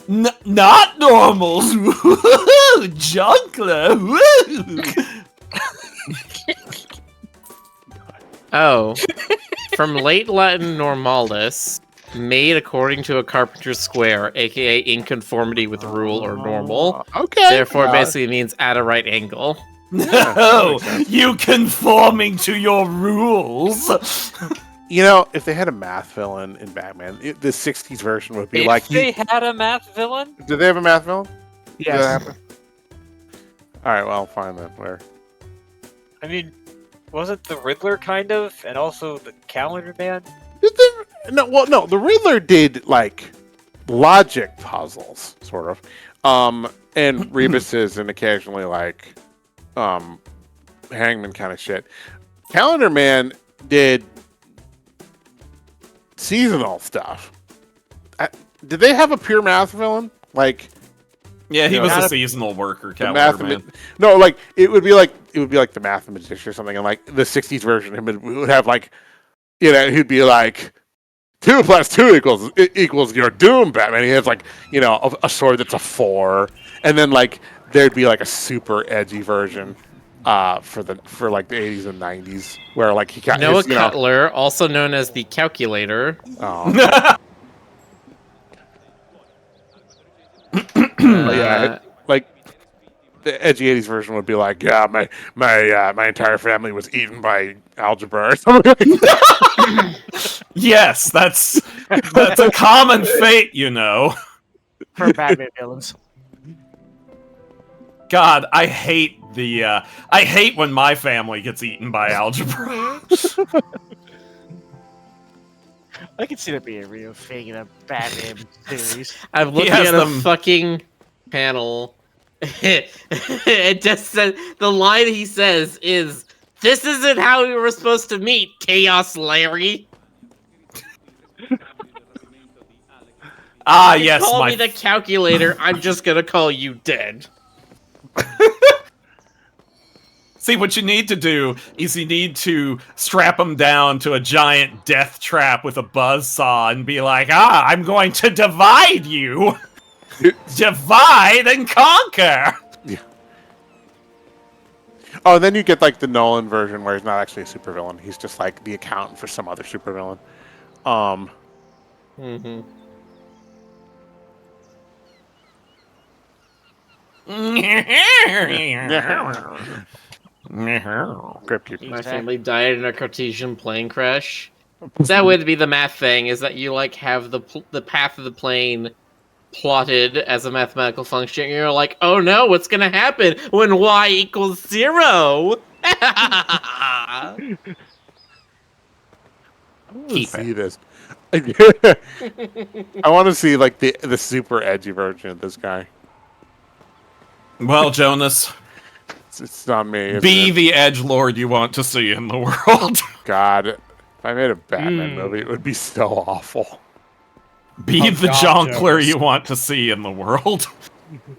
[SPEAKER 8] not normals. Woo-hoo-hoo, Junkler. Woo.
[SPEAKER 6] Oh. From late Latin normalis, made according to a carpenter's square, aka in conformity with rule or normal.
[SPEAKER 2] Okay.
[SPEAKER 6] Therefore, basically means at a right angle.
[SPEAKER 8] No, you conforming to your rules.
[SPEAKER 2] You know, if they had a math villain in Batman, the '60s version would be
[SPEAKER 5] If
[SPEAKER 2] like.
[SPEAKER 5] they had a math villain,
[SPEAKER 2] Did they have a math villain? Did that
[SPEAKER 3] Yes.
[SPEAKER 2] happen? All right. Well, fine then. Where?
[SPEAKER 5] I mean, wasn't the Riddler kind of, and also the Calendar Man?
[SPEAKER 2] No. The Riddler did like logic puzzles, sort of, and Rebus's and occasionally like, Hangman kind of shit. Calendar Man did seasonal stuff. Did they have a pure math villain? Like,
[SPEAKER 4] Yeah, he
[SPEAKER 2] You
[SPEAKER 4] was
[SPEAKER 2] know,
[SPEAKER 4] a seasonal worker,
[SPEAKER 2] the
[SPEAKER 4] calendar man.
[SPEAKER 2] No, like it would be like the mathematician or something, and like the '60s version, him would have like, he'd be like, 2 + 2 equals your doom, Batman. He has like, a sword that's a 4, and then like there'd be like a super edgy version, for like the '80s and '90s, where like he got
[SPEAKER 6] Noah
[SPEAKER 2] his,
[SPEAKER 6] Cutler, also known as the Calculator.
[SPEAKER 2] Yeah, like the edgy '80s version would be like, yeah, my entire family was eaten by algebra or something.
[SPEAKER 4] Yes, that's a common fate, you know.
[SPEAKER 3] For Batman villains.
[SPEAKER 4] God, I hate when my family gets eaten by algebra.
[SPEAKER 3] I can see that being a real thing in a Batman series.
[SPEAKER 6] I'm looking
[SPEAKER 4] has
[SPEAKER 6] at a
[SPEAKER 4] them-
[SPEAKER 6] fucking panel. It just says the line he says is, "This isn't how we were supposed to meet, Chaos Larry."
[SPEAKER 4] Ah,
[SPEAKER 6] You
[SPEAKER 4] yes,
[SPEAKER 6] call
[SPEAKER 4] my
[SPEAKER 6] me the Calculator. I'm just gonna call you dead.
[SPEAKER 4] See, what you need to do is you need to strap him down to a giant death trap with a buzzsaw and be like, I'm going to divide you. Divide and conquer.
[SPEAKER 2] Oh, and then you get like the Nolan version where he's not actually a supervillain. He's just like the accountant for some other supervillain.
[SPEAKER 6] Mm-hmm. My family died in a Cartesian plane crash. That would be the math thing, is that you like have the path of the plane plotted as a mathematical function. You're like, oh no, what's gonna happen when y = 0?
[SPEAKER 2] See this. I want to see like the super edgy version of this guy.
[SPEAKER 4] Well, Jonas,
[SPEAKER 2] It's not me. Is
[SPEAKER 4] be
[SPEAKER 2] it?
[SPEAKER 4] the edgelord you want to see in the world.
[SPEAKER 2] God, if I made a Batman movie, it would be so awful.
[SPEAKER 4] Be
[SPEAKER 1] Oh,
[SPEAKER 4] the
[SPEAKER 1] God,
[SPEAKER 4] jonkler
[SPEAKER 1] Jonas.
[SPEAKER 4] you want to see in the world.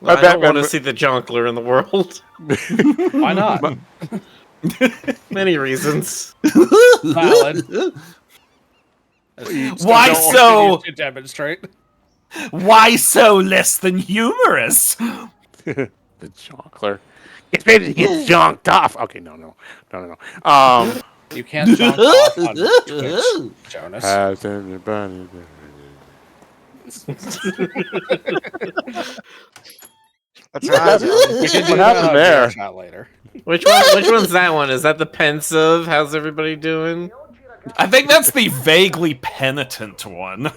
[SPEAKER 2] My
[SPEAKER 6] I don't want
[SPEAKER 2] Batman
[SPEAKER 6] to see the jonkler in the world.
[SPEAKER 1] Why not?
[SPEAKER 6] Many reasons.
[SPEAKER 1] Valid.
[SPEAKER 4] Why so?
[SPEAKER 1] To demonstrate.
[SPEAKER 8] Why so less than humorous?
[SPEAKER 2] The jonkler. It's ready to get jonked off. Okay, no.
[SPEAKER 1] You can't jump off on Twitch, Jonas.
[SPEAKER 2] Has anybody
[SPEAKER 3] That's right.
[SPEAKER 1] We can do
[SPEAKER 2] What
[SPEAKER 1] that
[SPEAKER 2] happened
[SPEAKER 1] on
[SPEAKER 2] there?
[SPEAKER 1] Chat later.
[SPEAKER 6] Which one's that one? Is that the pensive? How's everybody doing?
[SPEAKER 4] I think that's the vaguely penitent one.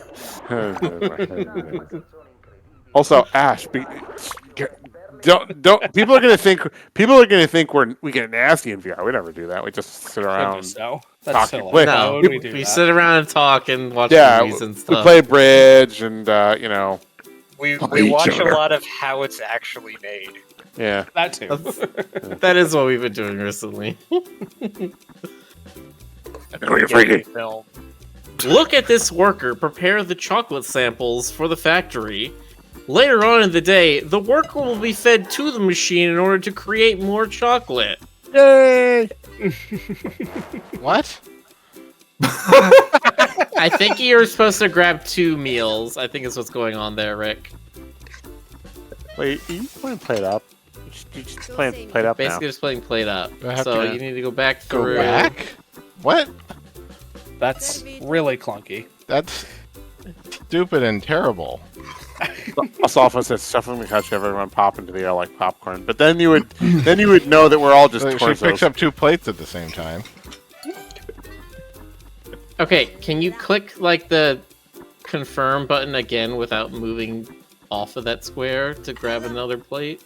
[SPEAKER 2] Also, Ash, don't. People are gonna think we get nasty in VR. We never do that. We just sit around.
[SPEAKER 1] Goodness, no. That's
[SPEAKER 2] talking
[SPEAKER 1] silly.
[SPEAKER 2] quick.
[SPEAKER 1] Why
[SPEAKER 6] No,
[SPEAKER 1] would we do
[SPEAKER 6] we
[SPEAKER 1] that?
[SPEAKER 6] sit around and talk and watch
[SPEAKER 2] Yeah,
[SPEAKER 6] movies and
[SPEAKER 2] we
[SPEAKER 6] stuff.
[SPEAKER 2] play bridge and you know.
[SPEAKER 5] We
[SPEAKER 2] each
[SPEAKER 5] watch a
[SPEAKER 2] other.
[SPEAKER 5] lot of how it's actually made.
[SPEAKER 2] Yeah.
[SPEAKER 1] That too.
[SPEAKER 6] That is what we've been doing recently.
[SPEAKER 2] Freaky.
[SPEAKER 5] Film.
[SPEAKER 6] Look at this worker prepare the chocolate samples for the factory. Later on in the day, the worker will be fed to the machine in order to create more chocolate.
[SPEAKER 2] Yay!
[SPEAKER 7] What?
[SPEAKER 6] I think you're supposed to grab 2 meals. I think is what's going on there, Rick.
[SPEAKER 2] Wait, you playing Plate Up? You just playing Plate Up now.
[SPEAKER 6] Basically just playing Plate Up.
[SPEAKER 7] Do I have
[SPEAKER 6] So
[SPEAKER 7] to
[SPEAKER 6] you need to go back
[SPEAKER 7] Go
[SPEAKER 6] through.
[SPEAKER 7] back? What?
[SPEAKER 1] That's really clunky.
[SPEAKER 7] That's stupid and terrible.
[SPEAKER 2] Also, often says stuff from the couch everyone pop into the air like popcorn. But then you would know that we're all just
[SPEAKER 7] She
[SPEAKER 2] torsos.
[SPEAKER 7] picks up 2 plates at the same time.
[SPEAKER 6] Okay, can you click like the confirm button again without moving off of that square to grab another plate?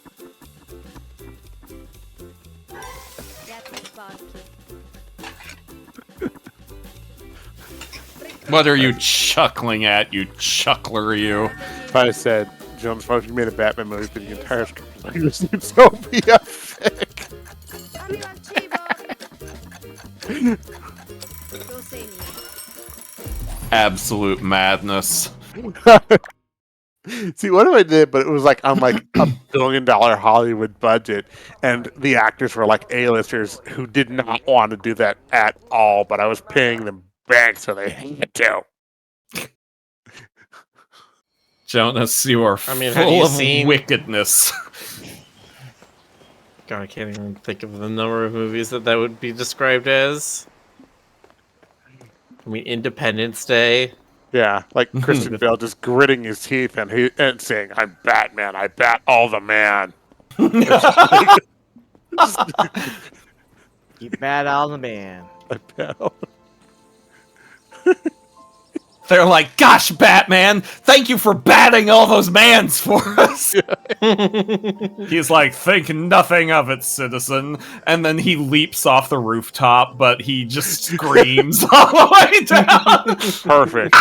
[SPEAKER 4] What are you chuckling at, you chuckler, you?
[SPEAKER 2] If I said, Jones, what if you made a Batman movie for the entire script? Like, this seems so BFic.
[SPEAKER 4] Absolute madness.
[SPEAKER 2] See, what if I did, but it was like on like $1 billion Hollywood budget, and the actors were like A-listers who did not want to do that at all, but I was paying them back, so they had to.
[SPEAKER 4] Jonas, you are
[SPEAKER 6] I mean, have
[SPEAKER 4] full
[SPEAKER 6] you
[SPEAKER 4] of
[SPEAKER 6] seen-
[SPEAKER 4] wickedness.
[SPEAKER 6] God, I can't even think of the number of movies that would be described as. I mean, Independence Day.
[SPEAKER 2] Yeah, like Christian Bale just gritting his teeth and saying, "I'm Batman. I bat all the man."
[SPEAKER 3] You bad on the man.
[SPEAKER 2] I bat all
[SPEAKER 8] They're like, gosh, Batman, thank you for batting all those mans for us.
[SPEAKER 4] He's like, think nothing of it, citizen. And then he leaps off the rooftop, but he just screams all the way down.
[SPEAKER 2] Perfect.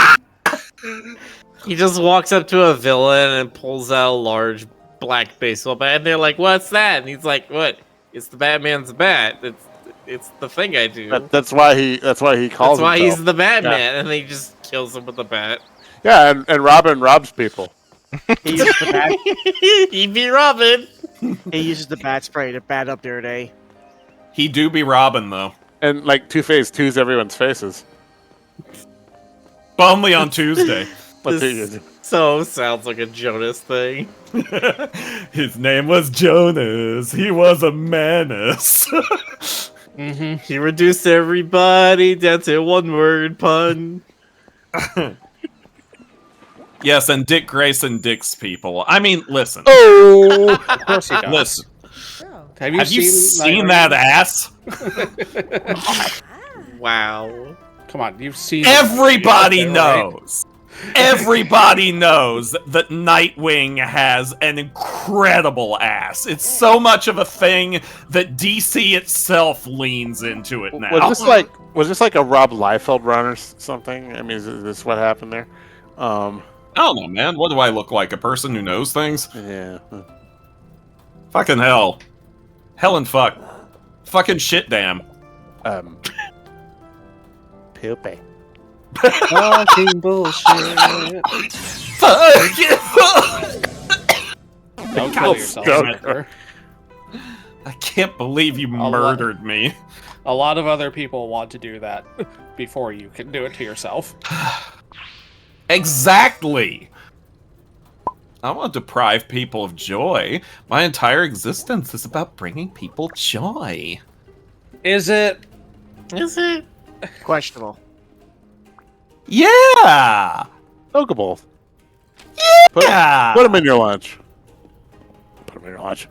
[SPEAKER 6] He just walks up to a villain and pulls out a large black baseball bat, and they're like, "What's that?" And he's like, "What? It's the Batman's bat. It's the thing I do.
[SPEAKER 2] That's why he calls.
[SPEAKER 6] That's why
[SPEAKER 2] himself.
[SPEAKER 6] he's the Batman." And he just kills him with the bat.
[SPEAKER 2] Yeah, and Robin robs people.
[SPEAKER 3] He uses the bat.
[SPEAKER 6] He be Robin.
[SPEAKER 3] He uses the bat spray to bat up their day.
[SPEAKER 4] He do be Robin, though.
[SPEAKER 2] And like Two-Face twos everyone's faces.
[SPEAKER 4] But only on Tuesday.
[SPEAKER 2] What
[SPEAKER 6] This
[SPEAKER 2] do you do?
[SPEAKER 6] so sounds like a Jonas thing.
[SPEAKER 4] His name was Jonas. He was a menace.
[SPEAKER 6] He reduced everybody down to one word pun.
[SPEAKER 4] Yes, and Dick Grayson dicks people. I mean, listen.
[SPEAKER 2] Oh,
[SPEAKER 1] Of course he does.
[SPEAKER 4] Listen.
[SPEAKER 1] Have
[SPEAKER 4] Have you seen
[SPEAKER 1] Night
[SPEAKER 4] that
[SPEAKER 1] Rider?
[SPEAKER 4] ass?
[SPEAKER 6] Wow.
[SPEAKER 1] Come on, you've seen
[SPEAKER 4] Everybody
[SPEAKER 1] it, right?
[SPEAKER 4] knows. Everybody knows that Nightwing has an incredible ass. It's so much of a thing that DC itself leans into it now.
[SPEAKER 2] Was this like a Rob Liefeld run or something? I mean, is this what happened there?
[SPEAKER 4] I don't know, man. What do I look like? A person who knows things?
[SPEAKER 2] Yeah.
[SPEAKER 4] Fucking hell. Hell and fuck. Fucking shit damn.
[SPEAKER 2] Poopy.
[SPEAKER 3] Fucking bullshit.
[SPEAKER 4] Fuck!
[SPEAKER 1] Don't kill yourself, Spencer.
[SPEAKER 4] I can't believe you murdered me.
[SPEAKER 1] A lot of other people want to do that before you can do it to yourself.
[SPEAKER 4] Exactly! I want to deprive people of joy. My entire existence is about bringing people joy.
[SPEAKER 1] Is it?
[SPEAKER 6] Is it?
[SPEAKER 3] Questionable.
[SPEAKER 4] Yeah!
[SPEAKER 2] Pokeballs.
[SPEAKER 4] Yeah!
[SPEAKER 2] Put them in your lunch. Put them in your lunch.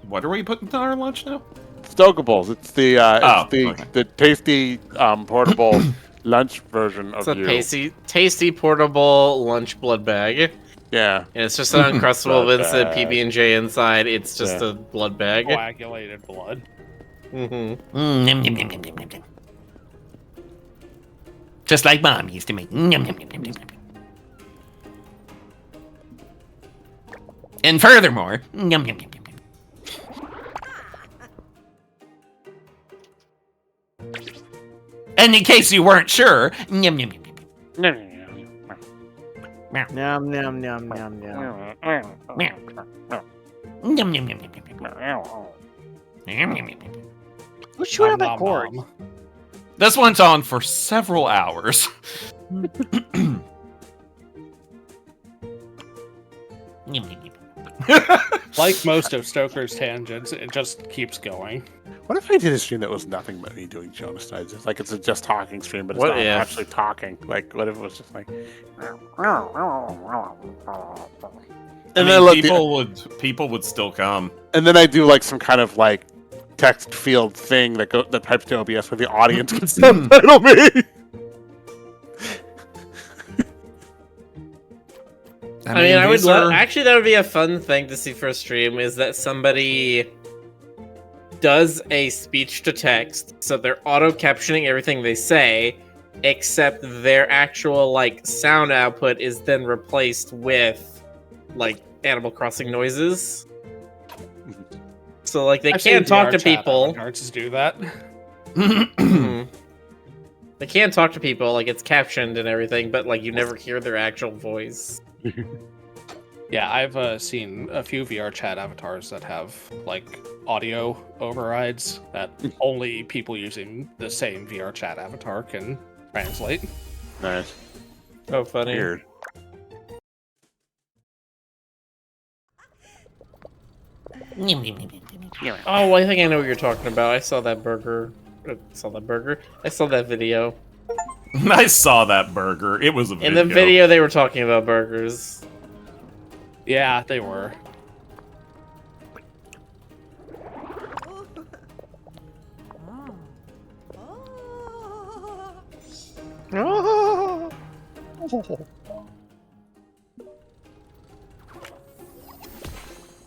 [SPEAKER 4] What are we putting in our lunch now?
[SPEAKER 2] Stokables. It's the
[SPEAKER 4] okay.
[SPEAKER 2] the tasty portable lunch version of
[SPEAKER 6] It's a
[SPEAKER 2] you.
[SPEAKER 6] tasty portable lunch blood bag.
[SPEAKER 2] Yeah.
[SPEAKER 6] And it's just an Uncrustable
[SPEAKER 2] Blood
[SPEAKER 6] Vincent
[SPEAKER 2] bag.
[SPEAKER 6] PB&J inside. It's just a blood bag.
[SPEAKER 1] Coagulated blood.
[SPEAKER 6] Mm-hmm.
[SPEAKER 8] Just like Mom used to make. And furthermore, and in case you weren't sure,
[SPEAKER 3] Nom nom nom nom nom. Who's chewing on that cord?
[SPEAKER 4] This went on for several hours.
[SPEAKER 1] Like most of Stoker's tangents, it just keeps going.
[SPEAKER 2] What if I did a stream that was nothing but me doing genocides? It's like it's a just talking stream, but it's
[SPEAKER 6] What
[SPEAKER 2] not
[SPEAKER 6] if?
[SPEAKER 2] actually talking. Like, what if it was just like? And then
[SPEAKER 4] people would still come.
[SPEAKER 2] and then I do like some kind of like text field thing that types to OBS where the audience can subtitle me.
[SPEAKER 6] I mean, I would
[SPEAKER 4] these are-
[SPEAKER 6] actually, that would be a fun thing to see for a stream, is that somebody does a speech to text, so they're auto captioning everything they say, except their actual like sound output is then replaced with like Animal Crossing noises. So like they
[SPEAKER 1] I've
[SPEAKER 6] can
[SPEAKER 1] seen
[SPEAKER 6] talk to
[SPEAKER 1] VR chat
[SPEAKER 6] people.
[SPEAKER 1] avatars do that.
[SPEAKER 6] They can talk to people, like it's captioned and everything, but like you never hear their actual voice.
[SPEAKER 1] Yeah, I've seen a few VR chat avatars that have like audio overrides that only people using the same VR chat avatar can translate.
[SPEAKER 2] Nice.
[SPEAKER 6] Oh, funny.
[SPEAKER 2] Weird.
[SPEAKER 6] Oh, I think I know what you're talking about. I saw that burger. I saw that video.
[SPEAKER 4] I saw that burger. It was a video.
[SPEAKER 6] In the video, they were talking about burgers.
[SPEAKER 1] Yeah, they were.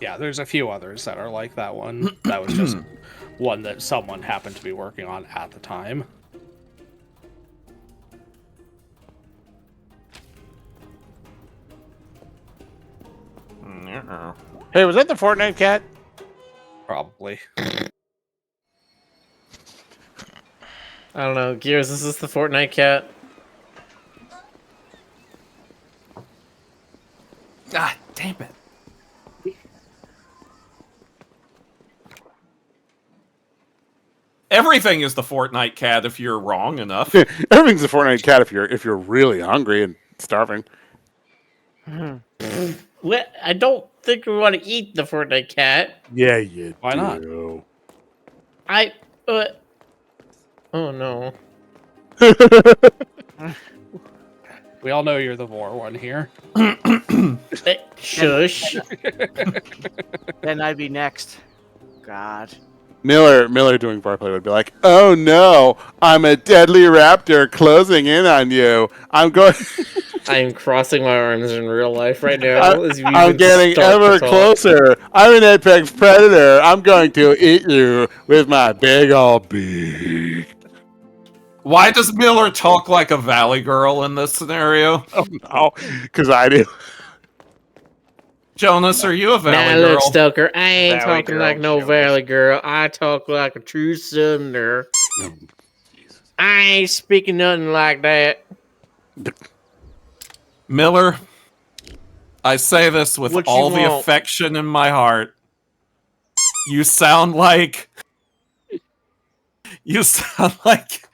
[SPEAKER 1] Yeah, there's a few others that are like that one. That was just one that someone happened to be working on at the time.
[SPEAKER 2] Hey, was that the Fortnite cat?
[SPEAKER 1] Probably.
[SPEAKER 6] I don't know. Gears, is this the Fortnite cat?
[SPEAKER 4] Ah, damn it. Everything is the Fortnite cat if you're wrong enough.
[SPEAKER 2] Everything's a Fortnite cat if you're really hungry and starving.
[SPEAKER 6] What? I don't think we want to eat the Fortnite cat.
[SPEAKER 2] Yeah, you
[SPEAKER 1] Why not?
[SPEAKER 2] do.
[SPEAKER 6] Oh no.
[SPEAKER 1] We all know you're the vor one here.
[SPEAKER 6] Shush.
[SPEAKER 3] Then I'd be next. God.
[SPEAKER 2] Miller doing foreplay would be like, "Oh no, I'm a deadly raptor closing in on you. I'm going.
[SPEAKER 6] I am crossing my arms in real life right now. As you
[SPEAKER 2] I'm
[SPEAKER 6] even
[SPEAKER 2] getting
[SPEAKER 6] start to
[SPEAKER 2] ever
[SPEAKER 6] talk.
[SPEAKER 2] closer. I'm an apex predator. I'm going to eat you with my big old beak."
[SPEAKER 4] Why does Miller talk like a valley girl in this scenario?
[SPEAKER 2] Oh, because I do.
[SPEAKER 4] Jonas, are you a valley
[SPEAKER 6] Nah,
[SPEAKER 4] girl?
[SPEAKER 6] look, Stoker, I ain't
[SPEAKER 5] Valley
[SPEAKER 6] talking
[SPEAKER 5] girl,
[SPEAKER 6] like no
[SPEAKER 5] Jonas.
[SPEAKER 6] valley girl. I talk like a true southerner. I ain't speaking nothing like that.
[SPEAKER 4] Miller, I say this with
[SPEAKER 6] What you
[SPEAKER 4] all the
[SPEAKER 6] want?
[SPEAKER 4] affection in my heart. You sound like... You sound like...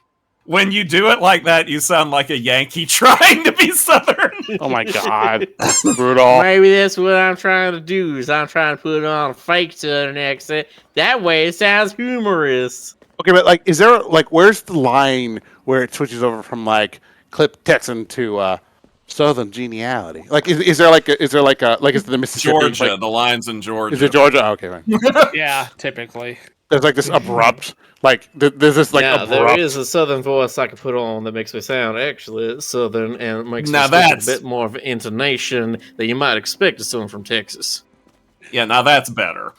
[SPEAKER 4] When you do it like that, you sound like a Yankee trying to be Southern.
[SPEAKER 2] Oh my god, brutal.
[SPEAKER 6] Maybe that's what I'm trying to do. Is I'm trying to put on a fake southern accent. That way, it sounds humorous.
[SPEAKER 2] Okay, but like, is there like, where's the line where it switches over from like clip Texan to Southern geniality? Like, is there like is the Mississippi?
[SPEAKER 4] Georgia.
[SPEAKER 2] Like,
[SPEAKER 4] the line's in Georgia.
[SPEAKER 2] is it Georgia? Oh, okay, fine.
[SPEAKER 1] Yeah, typically.
[SPEAKER 2] There's like this abrupt, like there's this like
[SPEAKER 6] yeah,
[SPEAKER 2] abrupt.
[SPEAKER 6] there is a southern voice I can put on that makes me sound actually southern and it makes
[SPEAKER 4] Now
[SPEAKER 6] me speak
[SPEAKER 4] that's-
[SPEAKER 6] a bit more of an intonation that you might expect of someone from Texas.
[SPEAKER 4] Yeah, now that's better.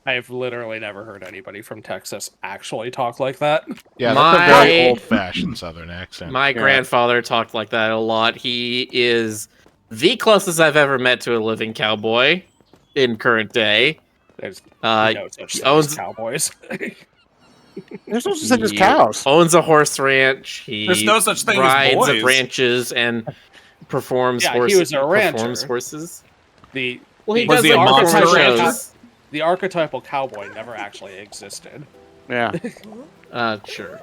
[SPEAKER 1] I've literally never heard anybody from Texas actually talk like that.
[SPEAKER 7] Yeah, that's a very
[SPEAKER 6] My-
[SPEAKER 7] old-fashioned Southern accent.
[SPEAKER 6] My grandfather talked like that a lot. He is the closest I've ever met to a living cowboy in current day.
[SPEAKER 1] There's
[SPEAKER 6] Uh,
[SPEAKER 1] no such
[SPEAKER 6] he
[SPEAKER 1] thing
[SPEAKER 6] owns-
[SPEAKER 1] as cowboys.
[SPEAKER 2] There's no such thing as
[SPEAKER 6] He
[SPEAKER 2] cows.
[SPEAKER 6] owns a horse ranch. He
[SPEAKER 4] There's no such thing as
[SPEAKER 6] rides
[SPEAKER 4] boys.
[SPEAKER 6] ranches and performs
[SPEAKER 1] Yeah, he
[SPEAKER 6] horses.
[SPEAKER 1] was a rancher.
[SPEAKER 6] Performs horses.
[SPEAKER 1] The
[SPEAKER 6] Well, he
[SPEAKER 1] Was
[SPEAKER 6] does
[SPEAKER 4] he a
[SPEAKER 6] like
[SPEAKER 4] monster
[SPEAKER 6] performance
[SPEAKER 4] rancher?
[SPEAKER 6] shows.
[SPEAKER 1] the archetypal cowboy never actually existed.
[SPEAKER 2] Yeah.
[SPEAKER 6] Sure.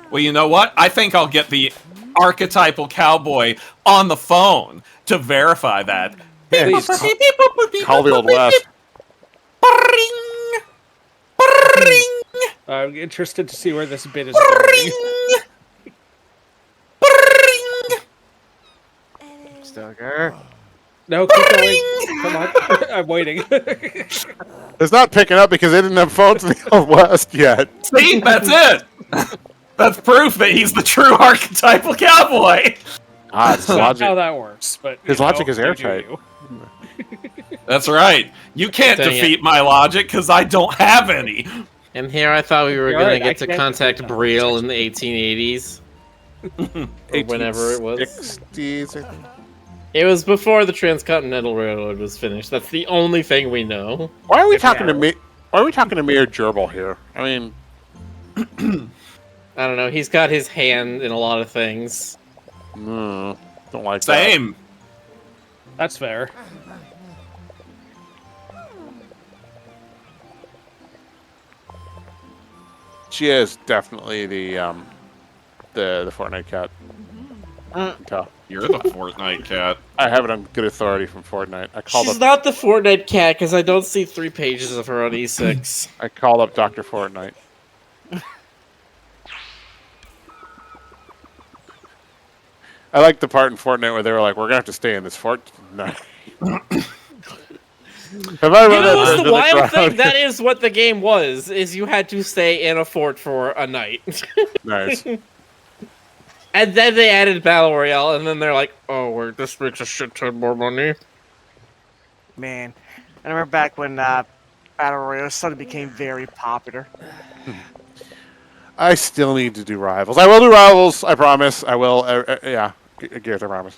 [SPEAKER 4] Well, you know what? I think I'll get the archetypal cowboy on the phone to verify that.
[SPEAKER 1] Please,
[SPEAKER 2] Call the old west.
[SPEAKER 1] I'm interested to see where this bit is going.
[SPEAKER 3] Stoker.
[SPEAKER 1] No, keep going. Come on. I'm waiting.
[SPEAKER 2] It's not picking up because they didn't have phones in the old west yet.
[SPEAKER 4] See, that's it. That's proof that he's the true archetypal cowboy.
[SPEAKER 2] Ah, it's
[SPEAKER 1] That's not
[SPEAKER 2] logic.
[SPEAKER 1] how that works, but
[SPEAKER 2] His
[SPEAKER 1] you know,
[SPEAKER 2] logic is
[SPEAKER 1] you do
[SPEAKER 2] airtight.
[SPEAKER 1] you.
[SPEAKER 4] That's right. You can't
[SPEAKER 6] Dang
[SPEAKER 4] defeat my logic because I don't have any.
[SPEAKER 6] And here I thought we were
[SPEAKER 1] You're
[SPEAKER 6] going
[SPEAKER 1] right,
[SPEAKER 6] to
[SPEAKER 1] I
[SPEAKER 6] get to
[SPEAKER 1] can't
[SPEAKER 6] contact
[SPEAKER 1] defeat that.
[SPEAKER 6] Brielle in the 1880s. Or whenever it was.
[SPEAKER 2] 60s, I think.
[SPEAKER 6] It was before the Transcontinental Railroad was finished. That's the only thing we know.
[SPEAKER 2] Why are we talking to me? Why are we talking to Mayor Gerbil here? I mean,
[SPEAKER 6] I don't know. He's got his hand in a lot of things.
[SPEAKER 2] don't like that.
[SPEAKER 4] Same.
[SPEAKER 1] That's fair.
[SPEAKER 2] She is definitely the Fortnite cat. I can tell.
[SPEAKER 4] You're the Fortnite cat.
[SPEAKER 2] I have it on good authority from Fortnite. I called
[SPEAKER 6] She's
[SPEAKER 2] up.
[SPEAKER 6] not the Fortnite cat because I don't see 3 pages of her on E6.
[SPEAKER 2] I called up Dr. Fortnite. I like the part in Fortnite where they were like, "We're gonna have to stay in this fort." No. Have I
[SPEAKER 6] You
[SPEAKER 2] run
[SPEAKER 6] know
[SPEAKER 2] that
[SPEAKER 6] what's
[SPEAKER 2] into
[SPEAKER 6] the wild
[SPEAKER 2] crowd?
[SPEAKER 6] thing? That is what the game was, is you had to stay in a fort for a night.
[SPEAKER 2] Nice.
[SPEAKER 6] And then they added Battle Royale, and then they're like, oh, wait, this makes a shit ton more money.
[SPEAKER 3] Man, I remember back when Battle Royale suddenly became very popular.
[SPEAKER 2] I still need to do Rivals. I will do Rivals. I promise. I will. Yeah, Gareth, I promise.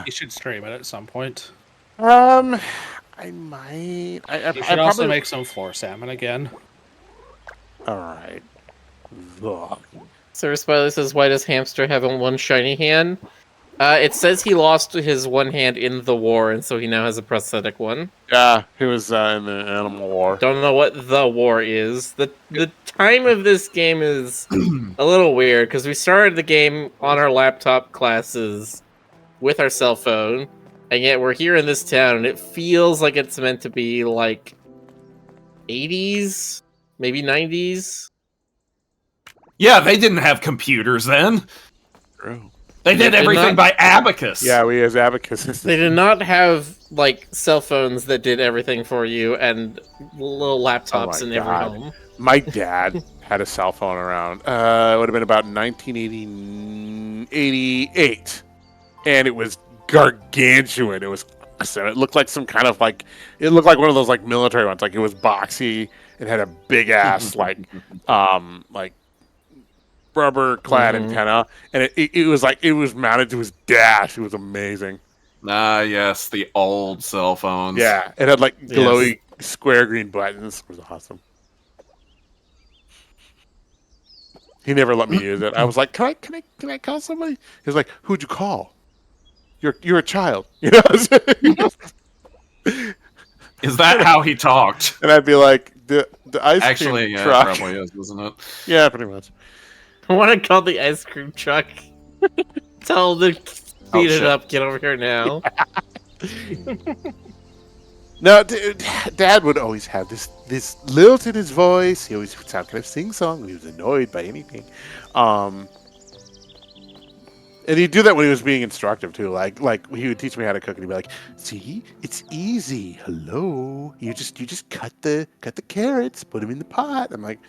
[SPEAKER 1] You should stream it at some point.
[SPEAKER 2] I might. I
[SPEAKER 1] You should also
[SPEAKER 2] probably
[SPEAKER 1] make some floor salmon again.
[SPEAKER 2] All right. Ugh.
[SPEAKER 6] Sir Spider says, why does Hamster have one shiny hand? It says he lost his one hand in the war, and so he now has a prosthetic one.
[SPEAKER 2] Yeah, he was in the Animal War.
[SPEAKER 6] Don't know what the war is. The time of this game is a little weird, because we started the game on our laptop classes with our cell phone, and yet we're here in this town, and it feels like it's meant to be like 80s, maybe 90s.
[SPEAKER 4] Yeah, they didn't have computers then.
[SPEAKER 2] True.
[SPEAKER 4] They did
[SPEAKER 6] They did
[SPEAKER 4] everything
[SPEAKER 6] not-
[SPEAKER 4] by abacus.
[SPEAKER 2] Yeah, we as abacus.
[SPEAKER 6] They did not have like cell phones that did everything for you and little laptops
[SPEAKER 2] Oh my
[SPEAKER 6] in every
[SPEAKER 2] God.
[SPEAKER 6] home.
[SPEAKER 2] My dad had a cell phone around. It would have been about 1988, and it was gargantuan. It was awesome. It looked like some kind of like it looked like one of those like military ones. Like it was boxy. It had a big ass like rubber clad antenna, and it was like it was mounted to his dash. It was amazing.
[SPEAKER 4] Ah, yes, the old cell phones.
[SPEAKER 2] Yeah, it had like
[SPEAKER 6] Yes.
[SPEAKER 2] glowy square green buttons. It was awesome. He never let me use it. I was like, can I call somebody? He was like, who'd you call? You're a child, you know.
[SPEAKER 4] Is that how he talked?
[SPEAKER 2] And I'd be like, the ice
[SPEAKER 4] Actually,
[SPEAKER 2] cream
[SPEAKER 4] yeah,
[SPEAKER 2] truck.
[SPEAKER 4] it probably is, isn't it?
[SPEAKER 2] Yeah, pretty much.
[SPEAKER 6] I want to call the ice cream truck. Tell them to speed it
[SPEAKER 4] shit.
[SPEAKER 6] up. Get over here now.
[SPEAKER 2] No, Dad would always have this lilt in his voice. He always would sound kind of sing-song when he was annoyed by anything. And he'd do that when he was being instructive too. Like he would teach me how to cook, and he'd be like, "See, it's easy. Hello, you just cut the carrots, put them in the pot." I'm like,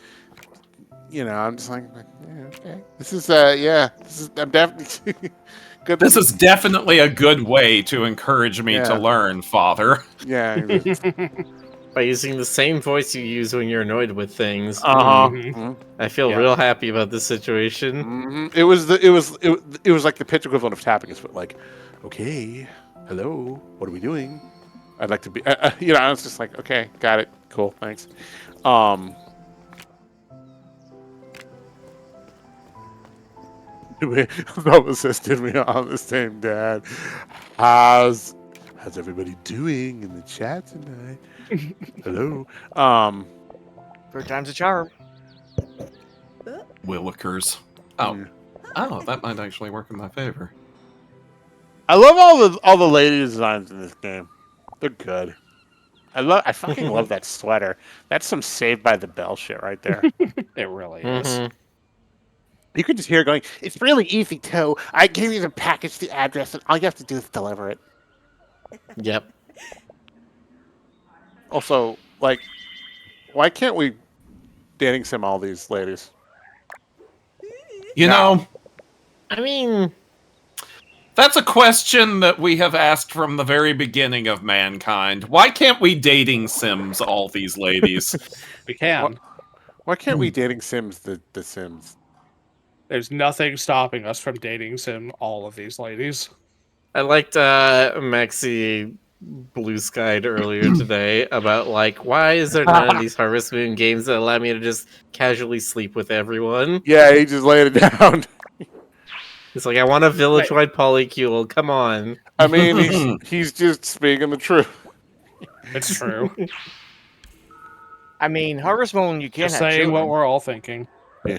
[SPEAKER 2] I'm just like, yeah, okay. This is I'm definitely good.
[SPEAKER 4] This is definitely a good way to encourage me to learn, Father.
[SPEAKER 2] Yeah.
[SPEAKER 6] By using the same voice you use when you're annoyed with things. I feel real happy about this situation.
[SPEAKER 2] It was like the pitch equivalent of tapping. It's like, okay, hello, what are we doing? I'd like to be, I was just like, okay, got it, cool, thanks. Publicist did me on the same, Dad. How's everybody doing in the chat tonight? Hello.
[SPEAKER 3] Third time's a charm.
[SPEAKER 4] Willikers. Oh, that might actually work in my favor.
[SPEAKER 2] I love all the lady designs in this game. They're good. I fucking love that sweater. That's some Saved by the Bell shit right there.
[SPEAKER 1] It really is.
[SPEAKER 2] You could just hear it going, "It's really easy, too. I gave you the package, the address, and all you have to do is deliver it."
[SPEAKER 6] Yep.
[SPEAKER 2] Also, like, why can't we dating sim all these ladies?
[SPEAKER 4] You know,
[SPEAKER 6] I mean,
[SPEAKER 4] that's a question that we have asked from the very beginning of mankind. Why can't we dating sims all these ladies?
[SPEAKER 1] We can.
[SPEAKER 2] Why can't we dating sims the Sims?
[SPEAKER 1] There's nothing stopping us from dating sim all of these ladies.
[SPEAKER 6] I liked Maxi Blue Skied earlier today about like, why is there none of these Harvest Moon games that allow me to just casually sleep with everyone?
[SPEAKER 2] Yeah, he just laid it down.
[SPEAKER 6] It's like, I want a village-wide polycule. Come on.
[SPEAKER 2] I mean, he's just speaking the truth.
[SPEAKER 1] It's true.
[SPEAKER 3] I mean, Harvest Moon, you can't
[SPEAKER 1] Just
[SPEAKER 3] have
[SPEAKER 1] saying what
[SPEAKER 3] children.
[SPEAKER 1] we're all thinking.
[SPEAKER 2] Yeah.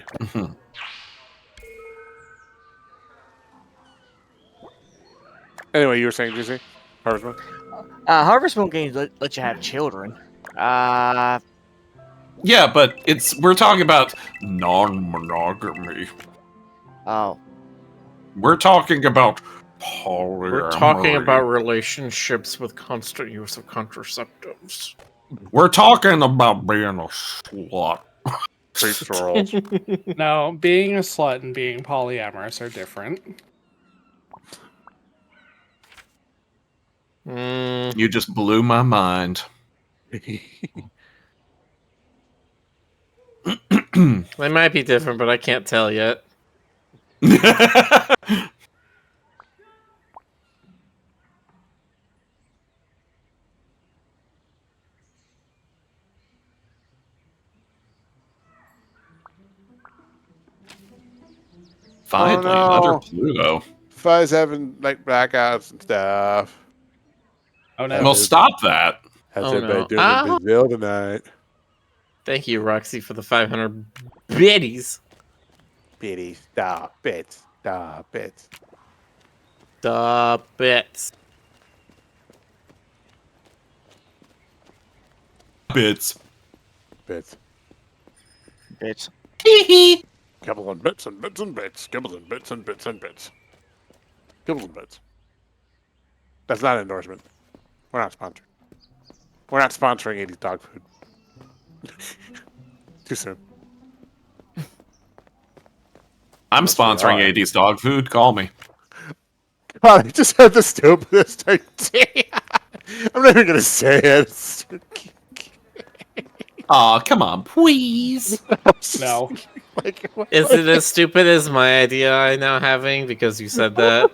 [SPEAKER 2] Anyway, you were saying, GC? Harvest Moon?
[SPEAKER 3] Harvest Moon games let you have children.
[SPEAKER 4] Yeah, but we're talking about non-monogamy.
[SPEAKER 3] Oh.
[SPEAKER 4] We're talking about polyamory.
[SPEAKER 6] We're talking about relationships with constant use of contraceptives.
[SPEAKER 4] We're talking about being a slut.
[SPEAKER 2] Creeps rolls.
[SPEAKER 1] No, being a slut and being polyamorous are different.
[SPEAKER 4] You just blew my mind.
[SPEAKER 6] They might be different, but I can't tell yet.
[SPEAKER 4] Finally, another Pluto.
[SPEAKER 2] Fuzz having like blackouts and stuff.
[SPEAKER 1] Oh no.
[SPEAKER 4] Well, stop that.
[SPEAKER 2] How's
[SPEAKER 6] Oh,
[SPEAKER 2] everybody
[SPEAKER 6] no.
[SPEAKER 2] doing in Brazil tonight?
[SPEAKER 6] Thank you, Roxy, for the 500 biddies.
[SPEAKER 2] Bitty, stop it. Stop it.
[SPEAKER 6] The bits.
[SPEAKER 4] Bits.
[SPEAKER 2] Bits.
[SPEAKER 3] Bitch.
[SPEAKER 2] Kibble and bits and bits and bits. Kibble and bits and bits and bits. Kibble and bits. That's not an endorsement. We're not sponsored. We're not sponsoring 80s dog food. Too soon.
[SPEAKER 4] I'm
[SPEAKER 2] Yes, we
[SPEAKER 4] sponsoring
[SPEAKER 2] are.
[SPEAKER 4] 80s dog food. Call me.
[SPEAKER 2] God, I just had the stupidest idea. I'm not even gonna say it.
[SPEAKER 4] Aw, come on, please.
[SPEAKER 1] No.
[SPEAKER 2] Like,
[SPEAKER 6] Is it as stupid as my idea I now having because you said that?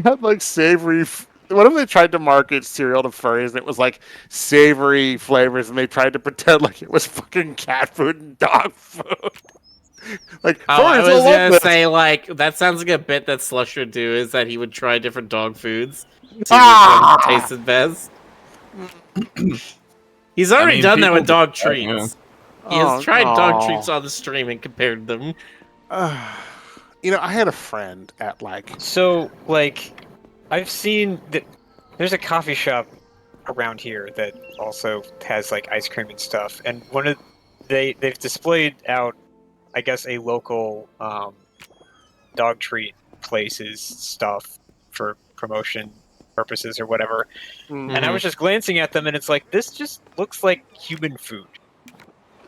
[SPEAKER 2] had like savory. What if they tried to market cereal to furries and it was like savory flavors and they tried to pretend like it was fucking cat food and dog food? Like,
[SPEAKER 6] Oh, I
[SPEAKER 2] furries
[SPEAKER 6] was
[SPEAKER 2] will love
[SPEAKER 6] gonna
[SPEAKER 2] this.
[SPEAKER 6] say, like, that sounds like a bit that Slush would do, is that he would try different dog foods, see which
[SPEAKER 2] Ah!
[SPEAKER 6] one tasted best. He's already done that with
[SPEAKER 4] people
[SPEAKER 6] dog
[SPEAKER 4] do that, yeah.
[SPEAKER 6] treats. He has
[SPEAKER 2] Oh,
[SPEAKER 6] tried dog
[SPEAKER 2] no.
[SPEAKER 6] treats on the stream and compared them.
[SPEAKER 2] You know, I had a friend at like.
[SPEAKER 5] So, like, I've seen that there's a coffee shop around here that also has like ice cream and stuff, and they've displayed out, I guess, a local dog treat place's stuff for promotion purposes or whatever. And I was just glancing at them, and it's like, this just looks like human food.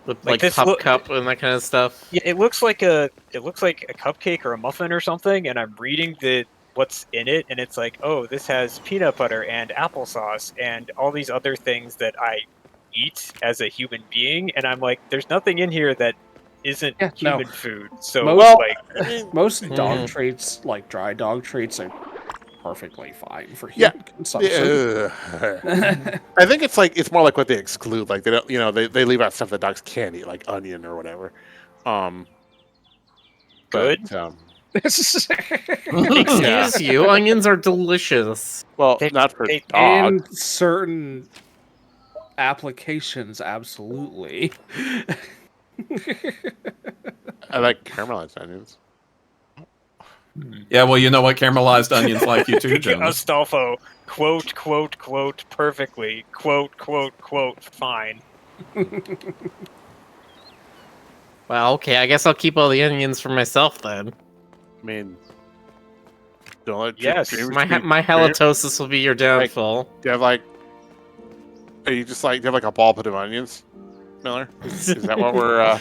[SPEAKER 6] With
[SPEAKER 5] Like
[SPEAKER 6] like
[SPEAKER 5] this
[SPEAKER 6] pup
[SPEAKER 5] look-
[SPEAKER 6] cup and that kind of stuff.
[SPEAKER 5] Yeah, it looks like a cupcake or a muffin or something, and I'm reading what's in it, and it's like, oh, this has peanut butter and applesauce and all these other things that I eat as a human being, and I'm like, there's nothing in here that isn't
[SPEAKER 1] Yeah, no.
[SPEAKER 5] human food. So
[SPEAKER 1] Most-
[SPEAKER 5] like,
[SPEAKER 1] Most dog
[SPEAKER 6] Mhm.
[SPEAKER 1] treats, like dry dog treats, are perfectly fine for
[SPEAKER 2] Yeah.
[SPEAKER 1] human consumption.
[SPEAKER 2] I think it's like it's more like what they exclude. Like they don't, you know, they leave out stuff that dogs can't eat, like onion or whatever.
[SPEAKER 5] Good.
[SPEAKER 2] But,
[SPEAKER 6] Excuse you, onions are delicious.
[SPEAKER 2] well,
[SPEAKER 5] They-
[SPEAKER 2] not for
[SPEAKER 5] they-
[SPEAKER 2] dogs.
[SPEAKER 1] In certain applications, absolutely.
[SPEAKER 2] I like caramelized onions.
[SPEAKER 4] Yeah, well, you know what caramelized onions like you too, Jonas.
[SPEAKER 5] Astolfo, quote, perfectly, quote, fine.
[SPEAKER 6] Well, okay, I guess I'll keep all the onions for myself then.
[SPEAKER 2] I mean, don't let
[SPEAKER 5] Yes.
[SPEAKER 2] dreams
[SPEAKER 6] My
[SPEAKER 2] be-
[SPEAKER 6] my halitosis will be your downfall.
[SPEAKER 2] Do you have like? Are you just like? Do you have like a ball pit of onions, Miller? Is that what we're?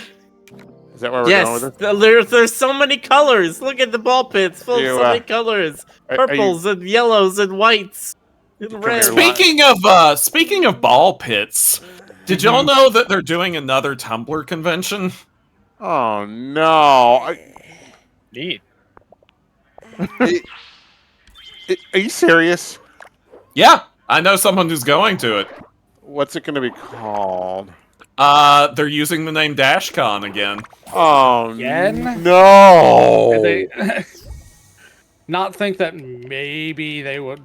[SPEAKER 2] Is that where we're going
[SPEAKER 6] Yes,
[SPEAKER 2] with it?
[SPEAKER 6] there's so many colors. Look at the ball pits, full
[SPEAKER 2] You,
[SPEAKER 6] of so many colors.
[SPEAKER 2] Are you-
[SPEAKER 6] Purples and yellows and whites and
[SPEAKER 2] Come
[SPEAKER 6] reds.
[SPEAKER 2] here,
[SPEAKER 4] Speaking of ball pits, did y'all know that they're doing another Tumblr convention?
[SPEAKER 2] Oh no!
[SPEAKER 5] Neat.
[SPEAKER 2] Are you serious?
[SPEAKER 4] Yeah, I know someone who's going to it.
[SPEAKER 2] What's it going to be called?
[SPEAKER 4] They're using the name DashCon again.
[SPEAKER 2] Oh
[SPEAKER 1] Again?
[SPEAKER 2] no!
[SPEAKER 1] And they not think that maybe they would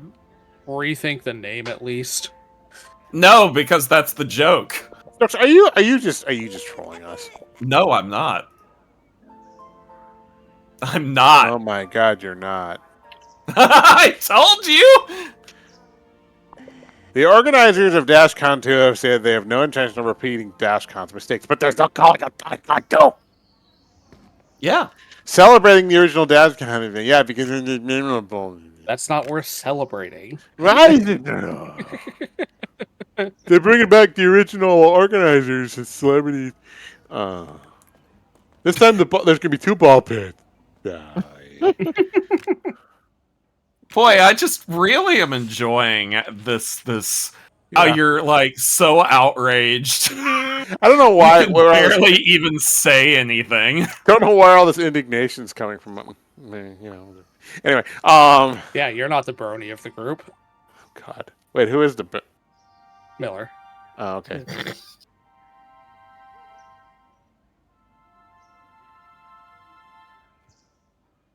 [SPEAKER 1] rethink the name at least.
[SPEAKER 4] No, because that's the joke.
[SPEAKER 2] Are you just trolling us?
[SPEAKER 4] No, I'm not. I'm not.
[SPEAKER 2] Oh my god, you're not.
[SPEAKER 4] I told you!
[SPEAKER 2] The organizers of DashCon 2 have said they have no intention of repeating DashCon's mistakes, but there's no calling a DashCon 2!
[SPEAKER 4] Yeah.
[SPEAKER 2] Celebrating the original DashCon event, yeah, because it's memorable.
[SPEAKER 1] That's not worth celebrating.
[SPEAKER 2] Why is it? They're bringing back the original organizers and celebrities. This time there's going to be 2 ball pits. Die.
[SPEAKER 4] Boy, I just really am enjoying this. Oh,
[SPEAKER 2] Yeah.
[SPEAKER 4] you're like so outraged.
[SPEAKER 2] I don't know why.
[SPEAKER 4] You can barely even say anything.
[SPEAKER 2] Don't know where all this indignation is coming from. I mean, you know. Anyway,
[SPEAKER 1] Yeah, you're not the brony of the group,
[SPEAKER 2] God. Wait, who is the?
[SPEAKER 1] Miller.
[SPEAKER 2] Oh, okay.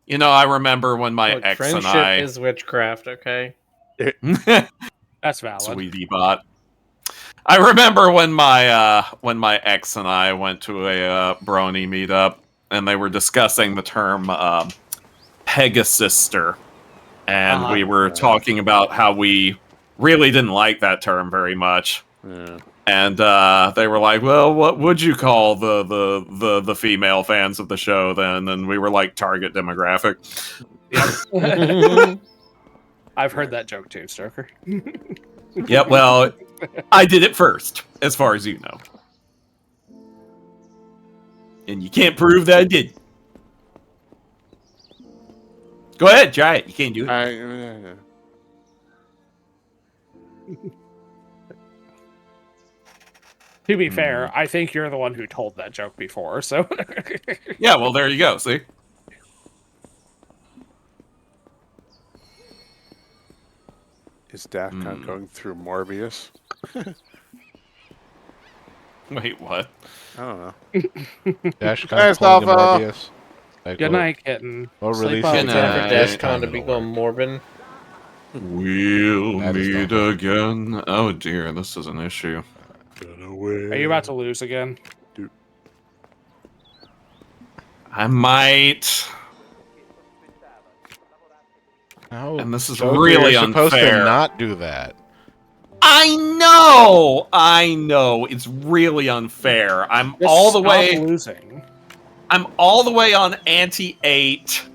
[SPEAKER 4] You know, I remember when my
[SPEAKER 6] Look,
[SPEAKER 4] ex and
[SPEAKER 6] friendship
[SPEAKER 4] I.
[SPEAKER 6] is witchcraft, okay?
[SPEAKER 1] That's valid.
[SPEAKER 4] Sweetie bot. I remember when my ex and I went to a brony meetup, and they were discussing the term Pegasister, and we were talking about how we really didn't like that term very much.
[SPEAKER 2] Yeah.
[SPEAKER 4] And they were like, "Well, what would you call the female fans of the show then?" And we were like, "Target demographic."
[SPEAKER 1] I've heard that joke too, Stoker.
[SPEAKER 4] Yeah, well, I did it first, as far as you know. And you can't prove that I did. Go ahead, try it. You can't do it.
[SPEAKER 1] To be fair, I think you're the one who told that joke before, so...
[SPEAKER 4] Yeah, well, there you go, see?
[SPEAKER 2] Is Daft Punk going through Morbius?
[SPEAKER 4] Wait, what?
[SPEAKER 2] I don't know.
[SPEAKER 7] Dashcon
[SPEAKER 2] Thanks,
[SPEAKER 7] pulling a
[SPEAKER 2] Alpha.
[SPEAKER 7] Morbius. Like,
[SPEAKER 1] Good night, kitten.
[SPEAKER 7] We'll
[SPEAKER 1] Sleep
[SPEAKER 7] release
[SPEAKER 1] well.
[SPEAKER 7] it.
[SPEAKER 6] Time for
[SPEAKER 4] Night.
[SPEAKER 6] DashCon to become Morbin.
[SPEAKER 4] We'll
[SPEAKER 7] That is
[SPEAKER 4] meet
[SPEAKER 7] not-
[SPEAKER 4] again. Oh dear, this is an issue.
[SPEAKER 1] Are you about to lose again?
[SPEAKER 4] I might.
[SPEAKER 7] No,
[SPEAKER 4] And this is
[SPEAKER 7] Joker,
[SPEAKER 4] really
[SPEAKER 7] you're supposed
[SPEAKER 4] unfair.
[SPEAKER 7] to not do that.
[SPEAKER 4] I know. It's really unfair. I'm
[SPEAKER 1] Just
[SPEAKER 4] all the
[SPEAKER 1] stop
[SPEAKER 4] way.
[SPEAKER 1] losing.
[SPEAKER 4] I'm all the way on anti-8,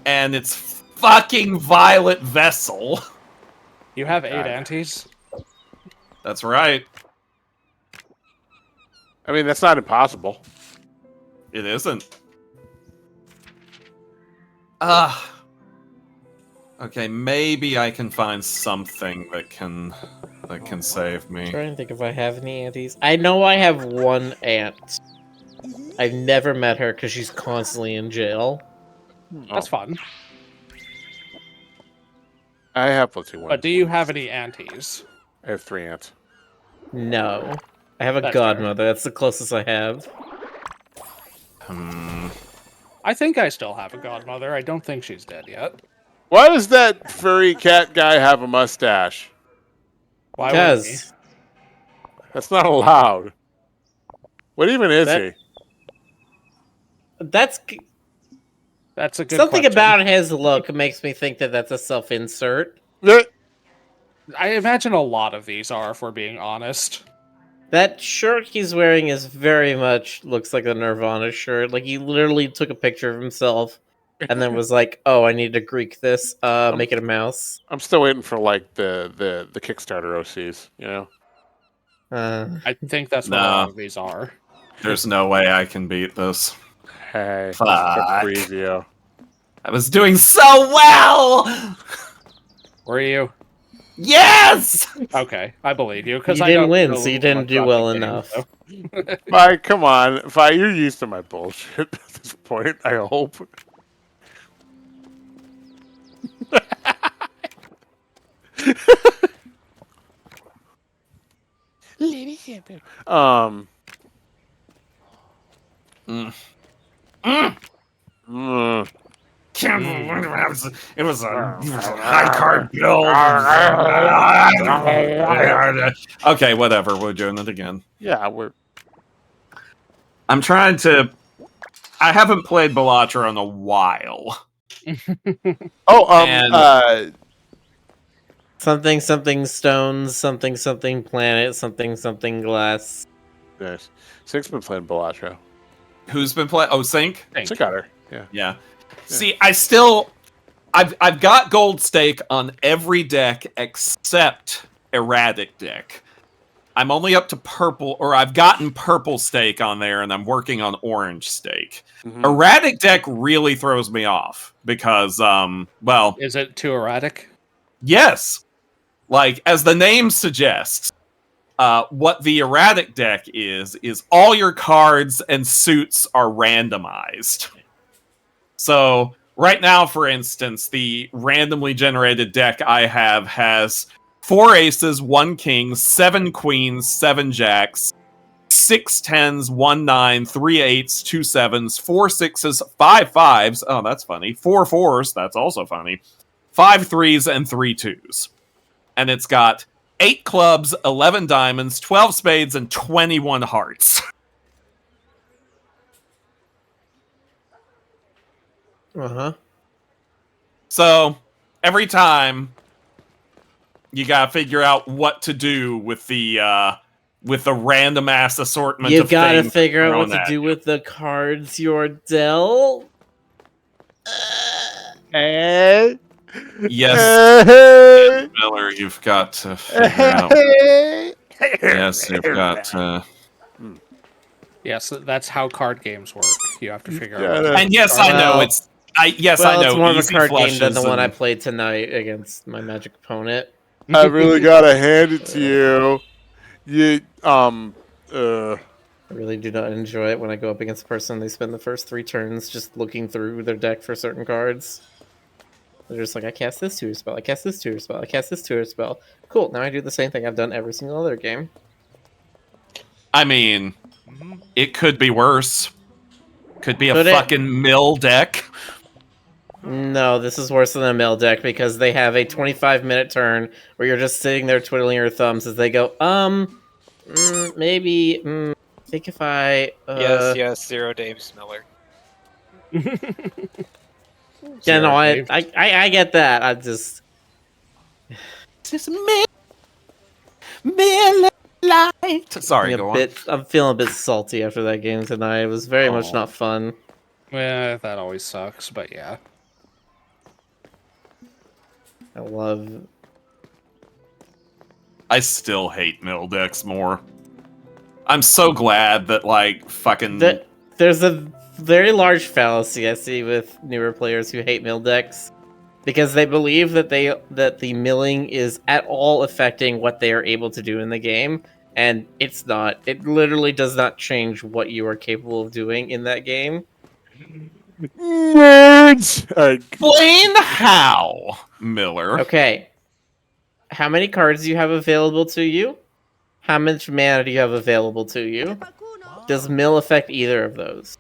[SPEAKER 4] and it's fucking Violet Vessel.
[SPEAKER 1] You have 8
[SPEAKER 2] God.
[SPEAKER 1] antis?
[SPEAKER 4] That's right.
[SPEAKER 2] I mean, that's not impossible.
[SPEAKER 4] It isn't. Okay, maybe I can find something that can save me.
[SPEAKER 6] I'm trying to think if I have any aunties. I know I have one aunt. I've never met her because she's constantly in jail.
[SPEAKER 1] That's fun.
[SPEAKER 2] I have Platoon 1.
[SPEAKER 1] But do you have any antis?
[SPEAKER 2] I have 3 aunts.
[SPEAKER 6] No. I have a
[SPEAKER 1] That's fair.
[SPEAKER 6] godmother. That's the closest I have.
[SPEAKER 1] I think I still have a godmother. I don't think she's dead yet.
[SPEAKER 2] Why does that furry cat guy have a mustache?
[SPEAKER 1] Why would he?
[SPEAKER 6] Because
[SPEAKER 2] That's not allowed. What even is
[SPEAKER 6] That-
[SPEAKER 2] he?
[SPEAKER 6] that's
[SPEAKER 1] That's a good
[SPEAKER 6] something
[SPEAKER 1] question.
[SPEAKER 6] about his look makes me think that that's a self-insert.
[SPEAKER 1] I imagine a lot of these are, if we're being honest.
[SPEAKER 6] That shirt he's wearing is very much looks like a Nirvana shirt. Like he literally took a picture of himself and then was like, "Oh, I need to Greek this. Make it a mouse."
[SPEAKER 2] I'm still waiting for like the Kickstarter OCs. You know.
[SPEAKER 1] I think that's what a
[SPEAKER 4] No.
[SPEAKER 1] lot of these are.
[SPEAKER 4] There's no way I can beat this.
[SPEAKER 2] Hey,
[SPEAKER 4] Fuck.
[SPEAKER 2] preview.
[SPEAKER 4] I was doing so well!
[SPEAKER 1] Were you?
[SPEAKER 4] Yes!
[SPEAKER 1] Okay, I believe you. Because
[SPEAKER 6] You
[SPEAKER 1] I
[SPEAKER 6] didn't
[SPEAKER 1] don't
[SPEAKER 6] win,
[SPEAKER 1] know
[SPEAKER 6] so you didn't
[SPEAKER 1] much
[SPEAKER 6] do
[SPEAKER 1] about
[SPEAKER 6] well
[SPEAKER 1] the game,
[SPEAKER 6] enough.
[SPEAKER 1] so-
[SPEAKER 2] Mike, come on. Vi, you're used to my bullshit at this point, I hope.
[SPEAKER 4] It was a high card build. Okay, whatever. We're doing it again.
[SPEAKER 2] Yeah, we're
[SPEAKER 4] I'm trying to. I haven't played Bellatra in a while. And-
[SPEAKER 6] Something something stones, something something planet, something something glass.
[SPEAKER 2] nice. Sink's been playing Bellatra.
[SPEAKER 4] Who's been playing? Oh, Sync?
[SPEAKER 1] Thank
[SPEAKER 2] Sink
[SPEAKER 1] you.
[SPEAKER 2] got her. Yeah.
[SPEAKER 4] Yeah. See, I've got gold stake on every deck except erratic deck. I'm only up to purple, or I've gotten purple stake on there, and I'm working on orange stake.
[SPEAKER 2] Mhm.
[SPEAKER 4] Erratic deck really throws me off because, well,
[SPEAKER 1] Is it too erratic?
[SPEAKER 4] yes, like as the name suggests, what the erratic deck is all your cards and suits are randomized. So right now, for instance, the randomly generated deck I have has 4 aces, 1 king, 7 queens, 7 jacks, 6 10s, 1 9, 3 8s, 2 7s, 4 6s, 5 5s. Oh, that's funny. 4 4s. That's also funny. 5 3s and 3 2s. And it's got 8 clubs, 11 diamonds, 12 spades, and 21 hearts.
[SPEAKER 6] Uh-huh.
[SPEAKER 4] So every time you gotta figure out what to do with the random ass assortment.
[SPEAKER 6] You
[SPEAKER 4] of
[SPEAKER 6] gotta
[SPEAKER 4] things
[SPEAKER 6] figure out what
[SPEAKER 4] thrown
[SPEAKER 6] to
[SPEAKER 4] at
[SPEAKER 6] do
[SPEAKER 4] you.
[SPEAKER 6] with the cards you're dealt.
[SPEAKER 4] Yes, Miller, you've got to figure out. Yes, you've got to.
[SPEAKER 1] Yes, that's how card games work. You have to figure out.
[SPEAKER 4] And yes, I know
[SPEAKER 6] Well,
[SPEAKER 4] it's. I
[SPEAKER 6] Well,
[SPEAKER 4] know
[SPEAKER 6] it's more of a
[SPEAKER 4] easy
[SPEAKER 6] card game than the
[SPEAKER 4] flushes
[SPEAKER 6] one I
[SPEAKER 4] and-
[SPEAKER 6] played tonight against my Magic opponent.
[SPEAKER 2] I really gotta hand it to you. You
[SPEAKER 6] I really do not enjoy it when I go up against a person. They spend the first 3 turns just looking through their deck for certain cards. They're just like, I cast this tutor spell, I cast this tutor spell, I cast this tutor spell. Cool, now I do the same thing I've done every single other game.
[SPEAKER 4] I mean, it could be worse. Could be a
[SPEAKER 6] Could it?
[SPEAKER 4] fucking mill deck.
[SPEAKER 6] No, this is worse than a mill deck because they have a 25-minute turn where you're just sitting there twiddling your thumbs as they go, maybe, I think if I,
[SPEAKER 5] Yes, 0 Dames Miller.
[SPEAKER 6] Yeah, no, I
[SPEAKER 1] Dave.
[SPEAKER 6] get that. I just...
[SPEAKER 8] Just Miller Lite. Sorry, go on.
[SPEAKER 6] I'm feeling a bit salty after that game tonight. It was very much not fun.
[SPEAKER 1] Yeah, that always sucks, but yeah.
[SPEAKER 4] I still hate mill decks more. I'm so glad that, like, fucking...
[SPEAKER 6] There's a very large fallacy I see with newer players who hate mill decks. Because they believe that the milling is at all affecting what they are able to do in the game. And it's not. It literally does not change what you are capable of doing in that game.
[SPEAKER 2] nerds.
[SPEAKER 4] Explain how, Miller.
[SPEAKER 6] Okay. How many cards do you have available to you? How much mana do you have available to you? Does mill affect either of those?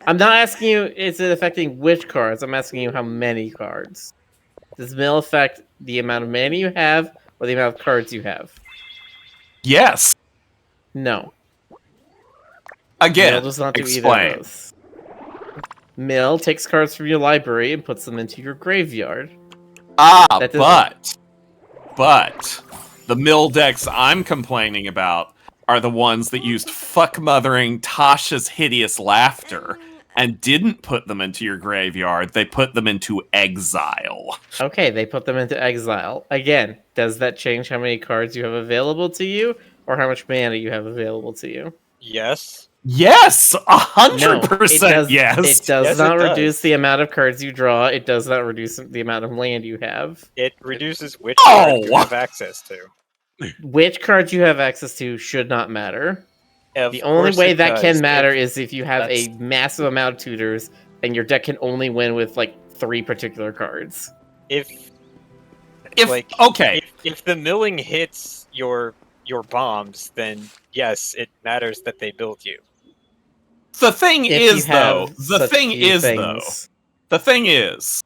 [SPEAKER 6] I'm not asking you, is it affecting which cards? I'm asking you how many cards. Does mill affect the amount of mana you have or the amount of cards you have?
[SPEAKER 4] Yes.
[SPEAKER 6] No.
[SPEAKER 4] Again,
[SPEAKER 6] Mill does not do
[SPEAKER 4] explain.
[SPEAKER 6] either of those. Mill takes cards from your library and puts them into your graveyard.
[SPEAKER 4] But the mill decks I'm complaining about are the ones that used fuck-mothering Tasha's hideous laughter and didn't put them into your graveyard. They put them into exile.
[SPEAKER 6] Okay, they put them into exile. Again, does that change how many cards you have available to you or how much mana you have available to you?
[SPEAKER 5] Yes.
[SPEAKER 4] Yes, 100%
[SPEAKER 6] No,
[SPEAKER 4] yes.
[SPEAKER 6] It does
[SPEAKER 5] Yes,
[SPEAKER 6] not
[SPEAKER 5] it does.
[SPEAKER 6] reduce the amount of cards you draw. It does not reduce the amount of land you have.
[SPEAKER 5] It reduces which
[SPEAKER 4] Oh!
[SPEAKER 5] card you have access to.
[SPEAKER 6] Which cards you have access to should not matter.
[SPEAKER 5] Of
[SPEAKER 6] The only
[SPEAKER 5] course
[SPEAKER 6] way
[SPEAKER 5] it
[SPEAKER 6] that
[SPEAKER 5] does.
[SPEAKER 6] can matter is if you have a
[SPEAKER 1] That's-
[SPEAKER 6] massive amount of tutors and your deck can only win with like 3 particular cards.
[SPEAKER 5] If
[SPEAKER 4] Okay,
[SPEAKER 5] if the milling hits your bombs, then yes, it matters that they build you.
[SPEAKER 4] the thing
[SPEAKER 6] If you
[SPEAKER 4] is, though,
[SPEAKER 6] have such few things.
[SPEAKER 4] the thing is,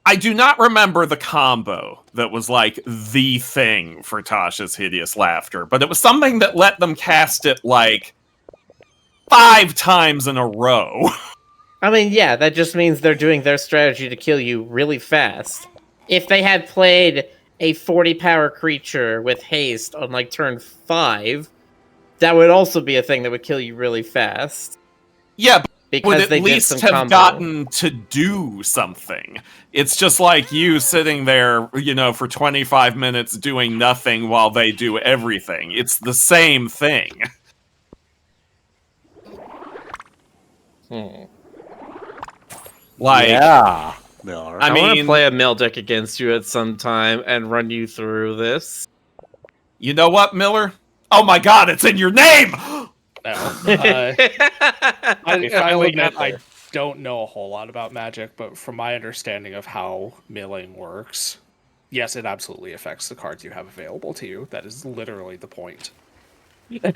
[SPEAKER 4] I do not remember the combo that was like the thing for Tasha's hideous laughter, but it was something that let them cast it like 5 times in a row.
[SPEAKER 6] I mean, yeah, that just means they're doing their strategy to kill you really fast. If they had played a 40 power creature with haste on like turn 5, that would also be a thing that would kill you really fast.
[SPEAKER 4] Yeah, but
[SPEAKER 6] Because
[SPEAKER 4] would at
[SPEAKER 6] they did
[SPEAKER 4] least
[SPEAKER 6] some
[SPEAKER 4] have
[SPEAKER 6] combo.
[SPEAKER 4] gotten to do something. It's just like you sitting there, for 25 minutes doing nothing while they do everything. It's the same thing. Like,
[SPEAKER 2] Yeah, Miller.
[SPEAKER 6] I want to
[SPEAKER 4] mean,
[SPEAKER 6] play a mill deck against you at some time and run you through this.
[SPEAKER 4] you know what, Miller? Oh my god, it's in your name!
[SPEAKER 1] No.
[SPEAKER 5] We
[SPEAKER 1] I'll
[SPEAKER 5] finally
[SPEAKER 1] admit
[SPEAKER 5] got
[SPEAKER 1] I
[SPEAKER 5] there.
[SPEAKER 1] don't know a whole lot about Magic, but from my understanding of how milling works, yes, it absolutely affects the cards you have available to you. That is literally the point.
[SPEAKER 2] I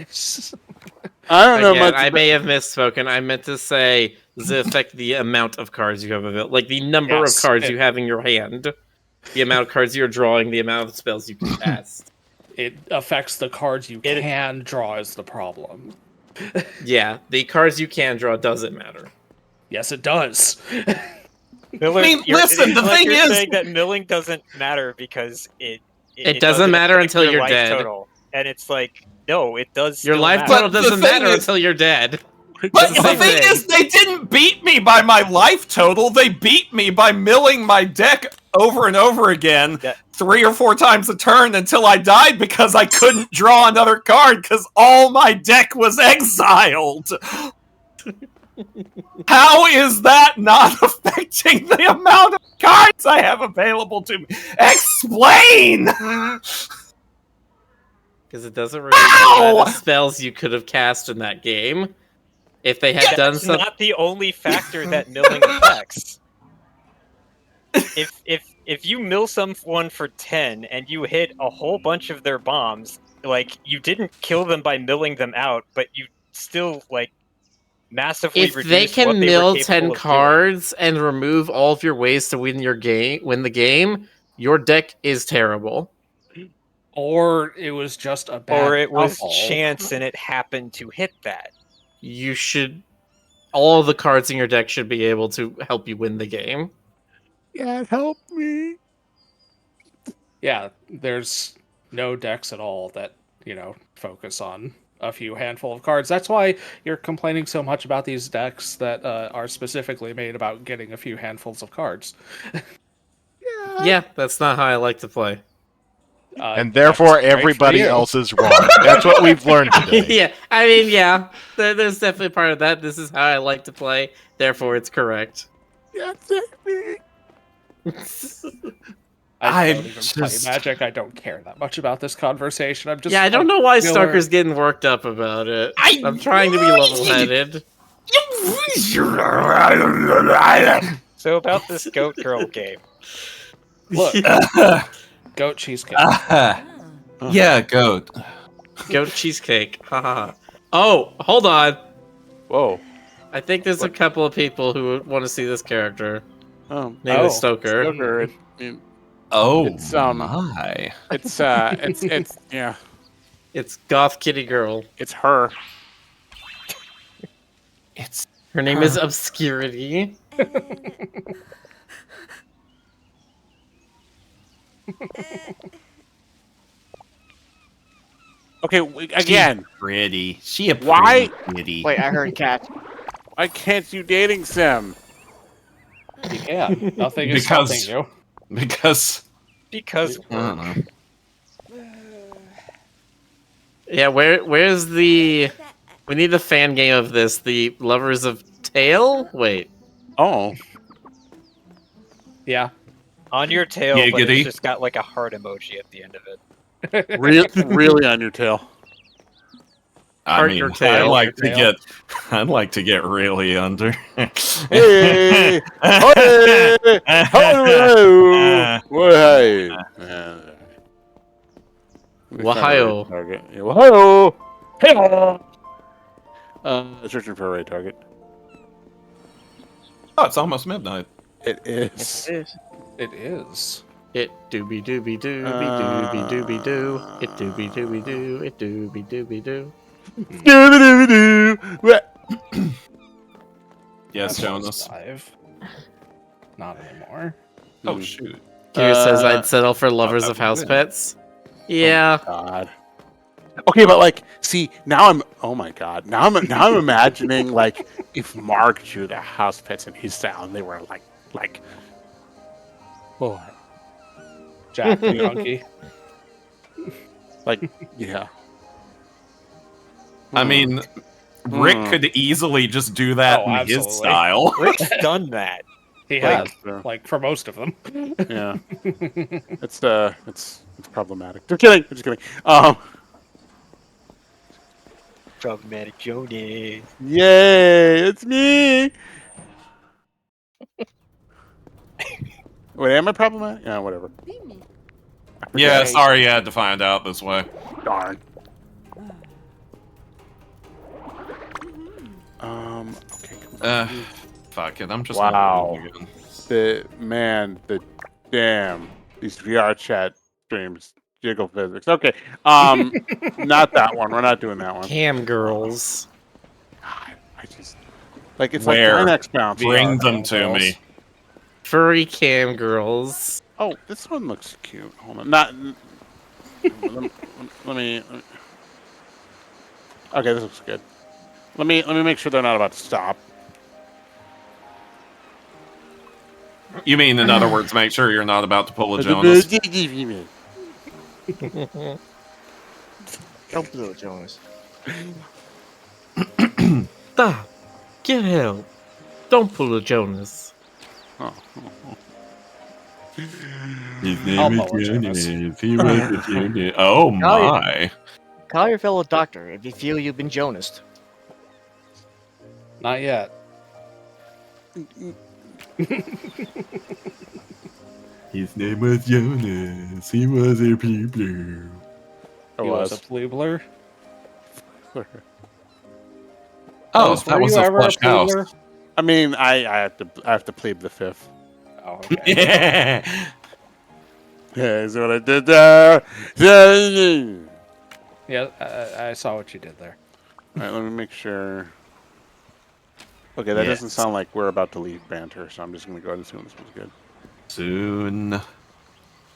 [SPEAKER 2] don't know
[SPEAKER 6] Again,
[SPEAKER 2] much.
[SPEAKER 6] I may have misspoken. I meant to say, does it affect the amount of cards you have available? Like the number
[SPEAKER 1] Yes,
[SPEAKER 6] of cards
[SPEAKER 1] it-
[SPEAKER 6] you have in your hand, the amount of cards you're drawing, the amount of spells you can cast.
[SPEAKER 1] It affects the cards you can draw is the problem.
[SPEAKER 6] Yeah, the cards you can draw doesn't matter.
[SPEAKER 1] Yes, it does.
[SPEAKER 5] Miller,
[SPEAKER 4] I mean,
[SPEAKER 5] you're-
[SPEAKER 4] listen, the
[SPEAKER 5] it's like
[SPEAKER 4] thing
[SPEAKER 5] you're
[SPEAKER 4] is-
[SPEAKER 5] saying that milling doesn't matter because it
[SPEAKER 6] doesn't matter
[SPEAKER 5] affect
[SPEAKER 6] until
[SPEAKER 5] your
[SPEAKER 6] you're
[SPEAKER 5] life
[SPEAKER 6] dead.
[SPEAKER 5] Total. And it's like, no, it does.
[SPEAKER 6] Your
[SPEAKER 5] still
[SPEAKER 6] life
[SPEAKER 5] matter.
[SPEAKER 6] total
[SPEAKER 4] But the
[SPEAKER 6] doesn't
[SPEAKER 4] thing
[SPEAKER 6] matter
[SPEAKER 4] is-
[SPEAKER 6] until you're dead.
[SPEAKER 4] But
[SPEAKER 6] the
[SPEAKER 4] the
[SPEAKER 6] same
[SPEAKER 4] thing
[SPEAKER 6] thing.
[SPEAKER 4] is, they didn't beat me by my life total. They beat me by milling my deck over and over again,
[SPEAKER 5] Yeah.
[SPEAKER 4] 3 or 4 times a turn until I died because I couldn't draw another card because all my deck was exiled. How is that not affecting the amount of cards I have available to me? Explain!
[SPEAKER 6] Because it doesn't remove a lot of spells you could have cast in that game. If they had done
[SPEAKER 5] That's
[SPEAKER 6] something.
[SPEAKER 5] not the only factor that milling affects. If you mill someone for 10 and you hit a whole bunch of their bombs, like you didn't kill them by milling them out, but you still like massively
[SPEAKER 6] If
[SPEAKER 5] reduced
[SPEAKER 6] they
[SPEAKER 5] what
[SPEAKER 6] can
[SPEAKER 5] they
[SPEAKER 6] mill
[SPEAKER 5] were capable
[SPEAKER 6] 10
[SPEAKER 5] of doing.
[SPEAKER 6] cards and remove all of your ways to win the game, your deck is terrible.
[SPEAKER 1] Or it was just a bad
[SPEAKER 5] Or it was
[SPEAKER 1] outfall.
[SPEAKER 5] chance and it happened to hit that.
[SPEAKER 6] You should. All the cards in your deck should be able to help you win the game.
[SPEAKER 2] Yeah, help me.
[SPEAKER 1] Yeah, there's no decks at all that, focus on a few handful of cards. That's why you're complaining so much about these decks that are specifically made about getting a few handfuls of cards.
[SPEAKER 6] Yeah, that's not how I like to play.
[SPEAKER 7] And therefore,
[SPEAKER 1] that's great for
[SPEAKER 7] everybody
[SPEAKER 1] you.
[SPEAKER 7] else is wrong. That's what we've learned today.
[SPEAKER 6] Yeah, I mean, yeah, there's definitely part of that. This is how I like to play, therefore it's correct.
[SPEAKER 2] Yeah, take me.
[SPEAKER 1] I
[SPEAKER 4] I
[SPEAKER 1] don't even
[SPEAKER 4] just-
[SPEAKER 1] play Magic. I don't care that much about this conversation. I'm just
[SPEAKER 6] Yeah, I don't
[SPEAKER 1] like,
[SPEAKER 6] know why
[SPEAKER 1] Miller-
[SPEAKER 6] Stalker's getting worked up about it. I'm trying to be level-headed.
[SPEAKER 5] So about this goat girl game.
[SPEAKER 1] Look, goat cheesecake.
[SPEAKER 4] Yeah, goat.
[SPEAKER 6] Goat cheesecake. Ha ha ha. Oh, hold on.
[SPEAKER 2] Whoa.
[SPEAKER 6] I think there's a couple of people who want to see this character. Name
[SPEAKER 1] Oh,
[SPEAKER 6] is Stoker.
[SPEAKER 2] Sugar.
[SPEAKER 4] Oh
[SPEAKER 2] It's,
[SPEAKER 4] my.
[SPEAKER 2] It's yeah.
[SPEAKER 6] It's Goth Kitty Girl.
[SPEAKER 2] It's her.
[SPEAKER 4] It's
[SPEAKER 6] Her name is Obscurity.
[SPEAKER 2] Okay, again.
[SPEAKER 4] pretty. She a pretty
[SPEAKER 2] Why-
[SPEAKER 4] kitty.
[SPEAKER 3] Wait, I heard cat.
[SPEAKER 2] Why can't you dating sim?
[SPEAKER 1] You can. Nothing is
[SPEAKER 4] Because-
[SPEAKER 1] stopping you.
[SPEAKER 4] Because
[SPEAKER 5] Because
[SPEAKER 4] I don't know.
[SPEAKER 6] Yeah, where's the... We need the fan game of this. The Lovers of Tail? Wait.
[SPEAKER 2] Oh.
[SPEAKER 1] Yeah.
[SPEAKER 5] on your tail, but
[SPEAKER 4] Giggity.
[SPEAKER 5] it's just got like a heart emoji at the end of it.
[SPEAKER 2] Really on your tail.
[SPEAKER 4] I
[SPEAKER 6] Heart
[SPEAKER 4] mean,
[SPEAKER 6] your tail.
[SPEAKER 4] I'd like to get really under.
[SPEAKER 2] Hey! Hey! Hello! Hey!
[SPEAKER 6] Ohio.
[SPEAKER 2] Target. Ohio! Hey! Searching for a right target.
[SPEAKER 4] Oh, it's almost midnight.
[SPEAKER 2] It is.
[SPEAKER 1] It is.
[SPEAKER 6] It doobie doobie doobie doobie doobie doo. It doobie doobie doo. It doobie doobie doo.
[SPEAKER 4] Yes,
[SPEAKER 1] That was
[SPEAKER 4] Jonas.
[SPEAKER 1] 5. Not anymore.
[SPEAKER 4] Oh shoot.
[SPEAKER 6] Kira says I'd settle for Lovers of House Pets. Yeah.
[SPEAKER 2] God. Okay, but like, see, now I'm. Oh my God! Now I'm imagining like if Mark drew the house pets in his style, and they were like, oh,
[SPEAKER 1] Jack and Hunky.
[SPEAKER 2] like yeah.
[SPEAKER 4] I mean, Rick
[SPEAKER 2] Hmm.
[SPEAKER 4] could easily just do that
[SPEAKER 1] Oh,
[SPEAKER 4] in his
[SPEAKER 1] absolutely.
[SPEAKER 4] style.
[SPEAKER 5] Rick's done that.
[SPEAKER 1] He
[SPEAKER 2] Like,
[SPEAKER 1] has, like for most of them.
[SPEAKER 2] Yeah, it's problematic. Just kidding.
[SPEAKER 5] Problematic Joni.
[SPEAKER 2] Yay! It's me. Wait, am I problematic? Yeah, whatever.
[SPEAKER 4] Yeah, sorry you had to find out this way.
[SPEAKER 2] Darn. Okay.
[SPEAKER 4] Fuck it, I'm just
[SPEAKER 2] Wow.
[SPEAKER 4] gonna do it again.
[SPEAKER 2] Damn, these VR chat streams, jiggle physics. Okay, not that one. We're not doing that one.
[SPEAKER 6] Cam girls.
[SPEAKER 2] God, I just like it's
[SPEAKER 4] Where?
[SPEAKER 2] like 9x bounce.
[SPEAKER 4] Bring
[SPEAKER 1] VR
[SPEAKER 4] them to
[SPEAKER 1] girls.
[SPEAKER 4] me.
[SPEAKER 6] Furry cam girls.
[SPEAKER 2] Oh, this one looks cute. Hold on, not. let me. Okay, this looks good. Let me make sure they're not about to stop.
[SPEAKER 4] You mean, in other words, make sure you're not about to pull a Jonas?
[SPEAKER 3] Don't blow it, Jonas.
[SPEAKER 6] Stop. Get help. Don't pull a Jonas.
[SPEAKER 4] His
[SPEAKER 1] I'll
[SPEAKER 4] name
[SPEAKER 1] pull a
[SPEAKER 4] is
[SPEAKER 1] Jonas.
[SPEAKER 4] Jonas. He was a Jonas. Oh my!
[SPEAKER 3] Call your fellow doctor if you feel you've been Jonased.
[SPEAKER 1] Not yet.
[SPEAKER 4] His name was Jonas. He was a people.
[SPEAKER 1] He was a pleebler.
[SPEAKER 4] Oh,
[SPEAKER 1] Jonas,
[SPEAKER 4] that
[SPEAKER 1] were
[SPEAKER 4] was
[SPEAKER 1] you
[SPEAKER 4] a
[SPEAKER 1] ever
[SPEAKER 4] flush house.
[SPEAKER 1] pleebler?
[SPEAKER 2] I mean, I have to plead the fifth.
[SPEAKER 1] Oh, okay.
[SPEAKER 4] Yeah.
[SPEAKER 2] Yeah, is what I did there.
[SPEAKER 1] Yeah, I saw what you did there.
[SPEAKER 2] All right, let me make sure. Okay, that doesn't
[SPEAKER 4] Yes.
[SPEAKER 2] sound like we're about to leave banter, so I'm just gonna go ahead and assume this one's good.